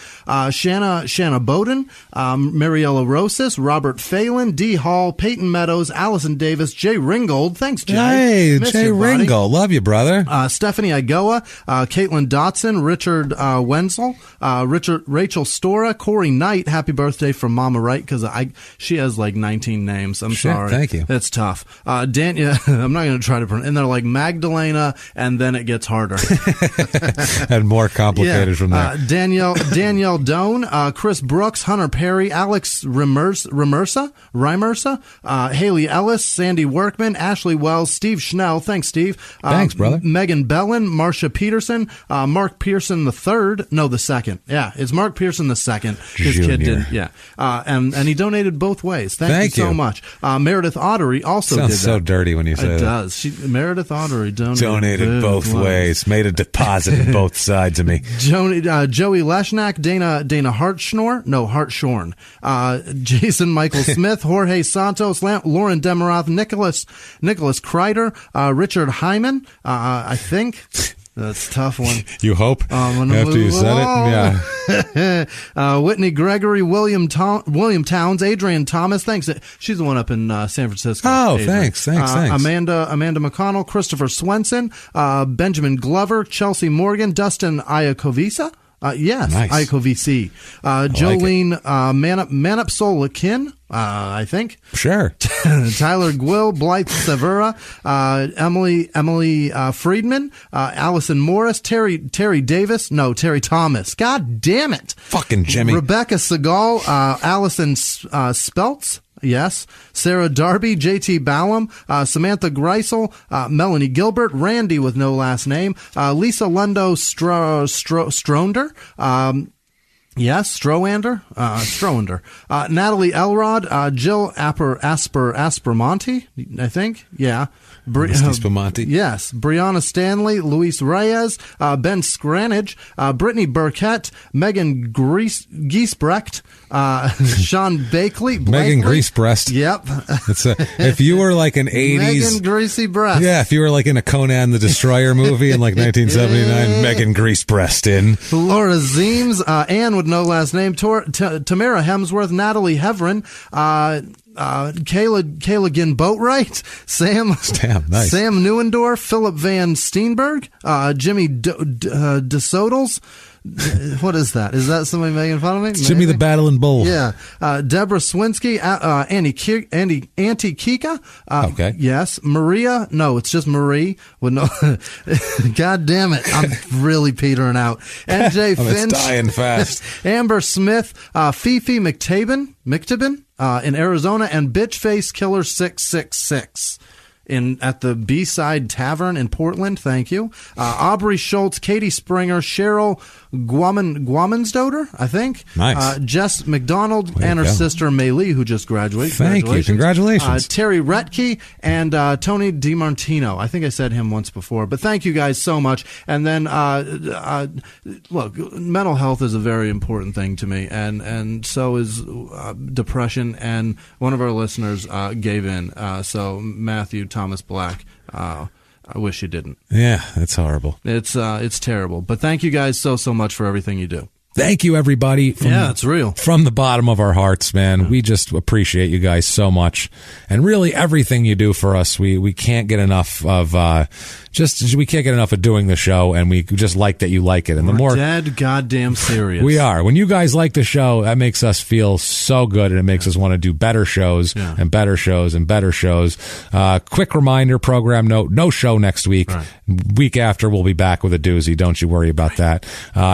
Shanna Bowden, Mariella Rosas, Robert Phelan, D. Hall, Peyton Meadows, Allison Davis, Jay Ringold. Thanks, Jay. Hey, Jay Ringold. Love you, brother. Stephanie Igoa, Noah, Caitlin Dotson, Richard Wenzel, Rachel Stora, Corey Knight. Happy birthday from Mama Wright, because she has like 19 names. I'm sorry. Thank you. It's tough. Daniel, I'm not going to try to pronounce. And they're like Magdalena, and then it gets harder. And more complicated from there. Danielle Doan, Chris Brooks, Hunter Perry, Alex Rimersa, Haley Ellis, Sandy Workman, Ashley Wells, Steve Schnell. Thanks, Steve. Thanks, brother. Megan Bellin, Marcia Peterson, Mark Pearson the third. No, the second. Yeah, it's Mark Pearson the second. His Junior. kid did. Yeah, and he donated both ways. Thank you so much. Meredith Ottery also did that. Sounds so dirty when you say that. It does. Meredith Ottery donated both ways. Made a deposit in both sides of me. Joey Leshnak, Dana Hartshorn, Jason Michael Smith, Jorge Santos, Lauren Demeroth, Nicholas Kreider, Richard Hyman, I think. That's a tough one. You hope? After you said it? Yeah. Whitney Gregory, William Towns, Adrian Thomas. Thanks. She's the one up in San Francisco. Oh, Adrian. thanks. Amanda McConnell, Christopher Swenson, Benjamin Glover, Chelsea Morgan, Dustin Iakovisa. Yes, nice. Iacovc. Jolene Manapsolakin. I think. Sure. Tyler Gwill, Blythe Severa, Emily Friedman, Allison Morris, Terry Thomas. God damn it. Fucking Jimmie. Rebecca Segal, Allison Speltz. Yes. Sarah Darby, JT Ballum, Samantha Greisel, Melanie Gilbert, Randy with no last name, Lisa Lundo Stronder, yes, Strowander, Natalie Elrod, Jill Aspermonte, I think, yeah. Spamonti. Yes, Brianna Stanley, Luis Reyes, Ben Scranage, Brittany Burkett, Megan Giesbrecht, Sean Bakley. Megan Greasebreast. Yep. If you were like an 80s. Megan Greasy Breast. Yeah, if you were like in a Conan the Destroyer movie in like 1979, Megan Greasebreast in. Laura Zeems, Anne with no last name, Tamara Hemsworth, Natalie Heverin, Kayla Ginn Boatwright, Sam Neuendorf, Philip Van Steenberg, Jimmy Desodals. What is that? Is that somebody making fun of me? Jimmie the Battling Bull. Yeah. Deborah Swinsky, Auntie Kika. Okay. Yes. Maria. No, it's just Marie. With no. God damn it. I'm really petering out. NJ Finch. It's dying fast. Amber Smith. Fifi McTaben in Arizona. And Bitchface Killer 666. At the B-Side Tavern in Portland, thank you. Aubrey Schultz, Katie Springer, Cheryl Guamansdoder, I think. Nice. Jess McDonald and her sister Maylee, who just graduated. Thank you. Congratulations. Terry Retke and Tony DiMartino. I think I said him once before, but thank you guys so much. And then, look, mental health is a very important thing to me, and so is depression. And one of our listeners gave in. So Matthew Thomas Black, I wish you didn't. Yeah, that's horrible. It's terrible. But thank you guys so much for everything you do. Thank you, everybody. It's real. From the bottom of our hearts, man. We just appreciate you guys so much. And really, everything you do for us, we can't get enough of, we can't get enough of doing the show, and we just like that you like it. And We're dead goddamn serious. We are. When you guys like the show, that makes us feel so good, and it makes us want to do better shows and better shows and better shows. Quick reminder, program note, no show next week. Right. Week after, we'll be back with a doozy. Don't you worry about that.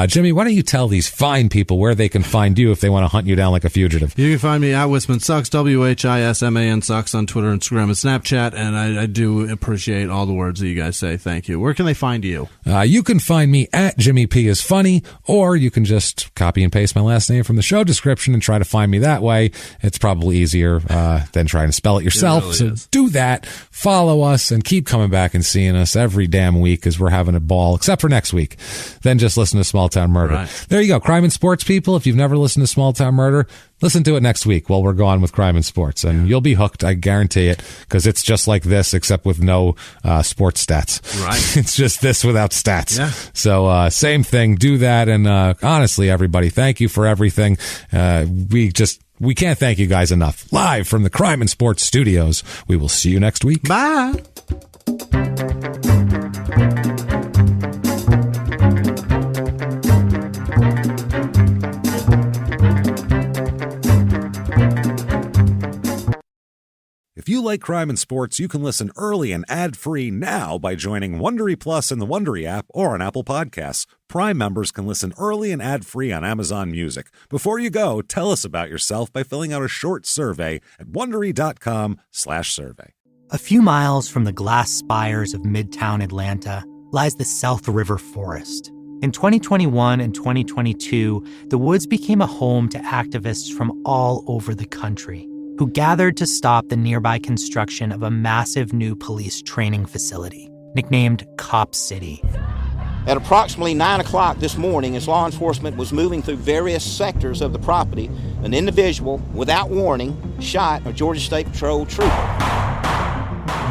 Jimmie, why don't you tell these fine people where they can find you if they want to hunt you down like a fugitive? You can find me at Whisman Sucks, WHISMAN Sucks on Twitter, Instagram, and Snapchat, and I do appreciate all the words that you guys say. Thank you. Where can they find you? You can find me at Jimmie P is Funny, or you can just copy and paste my last name from the show description and try to find me that way. It's probably easier than trying to spell it yourself. It really is. Do that. Follow us and keep coming back and seeing us every damn week because we're having a ball, except for next week. Then just listen to Small Town Murder. Right. There you go. Crime and Sports, people. If you've never listened to Small Town Murder, listen to it next week while we're gone with Crime and Sports, and you'll be hooked. I guarantee it, because it's just like this, except with no sports stats. Right. It's just this without stats. Yeah. So same thing. Do that. And honestly, everybody, thank you for everything. We can't thank you guys enough. Live from the Crime and Sports studios. We will see you next week. Bye. you like crime and sports, you can listen early and ad-free now by joining Wondery Plus in the Wondery app or on Apple Podcasts. Prime members can listen early and ad-free on Amazon Music. Before you go, tell us about yourself by filling out a short survey at Wondery.com/survey. A few miles from the glass spires of Midtown Atlanta lies the South River Forest. In 2021 and 2022, the woods became a home to activists from all over the country who gathered to stop the nearby construction of a massive new police training facility, nicknamed Cop City. At approximately 9 o'clock this morning, as law enforcement was moving through various sectors of the property, an individual, without warning, shot a Georgia State Patrol trooper.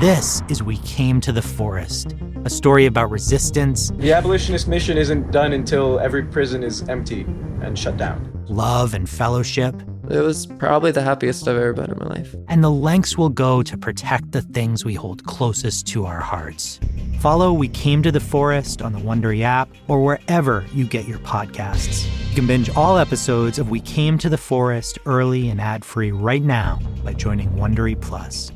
This is We Came to the Forest, a story about resistance. The abolitionist mission isn't done until every prison is empty and shut down. Love and fellowship. It was probably the happiest I've ever been in my life. And the lengths we'll go to protect the things we hold closest to our hearts. Follow We Came to the Forest on the Wondery app or wherever you get your podcasts. You can binge all episodes of We Came to the Forest early and ad-free right now by joining Wondery Plus.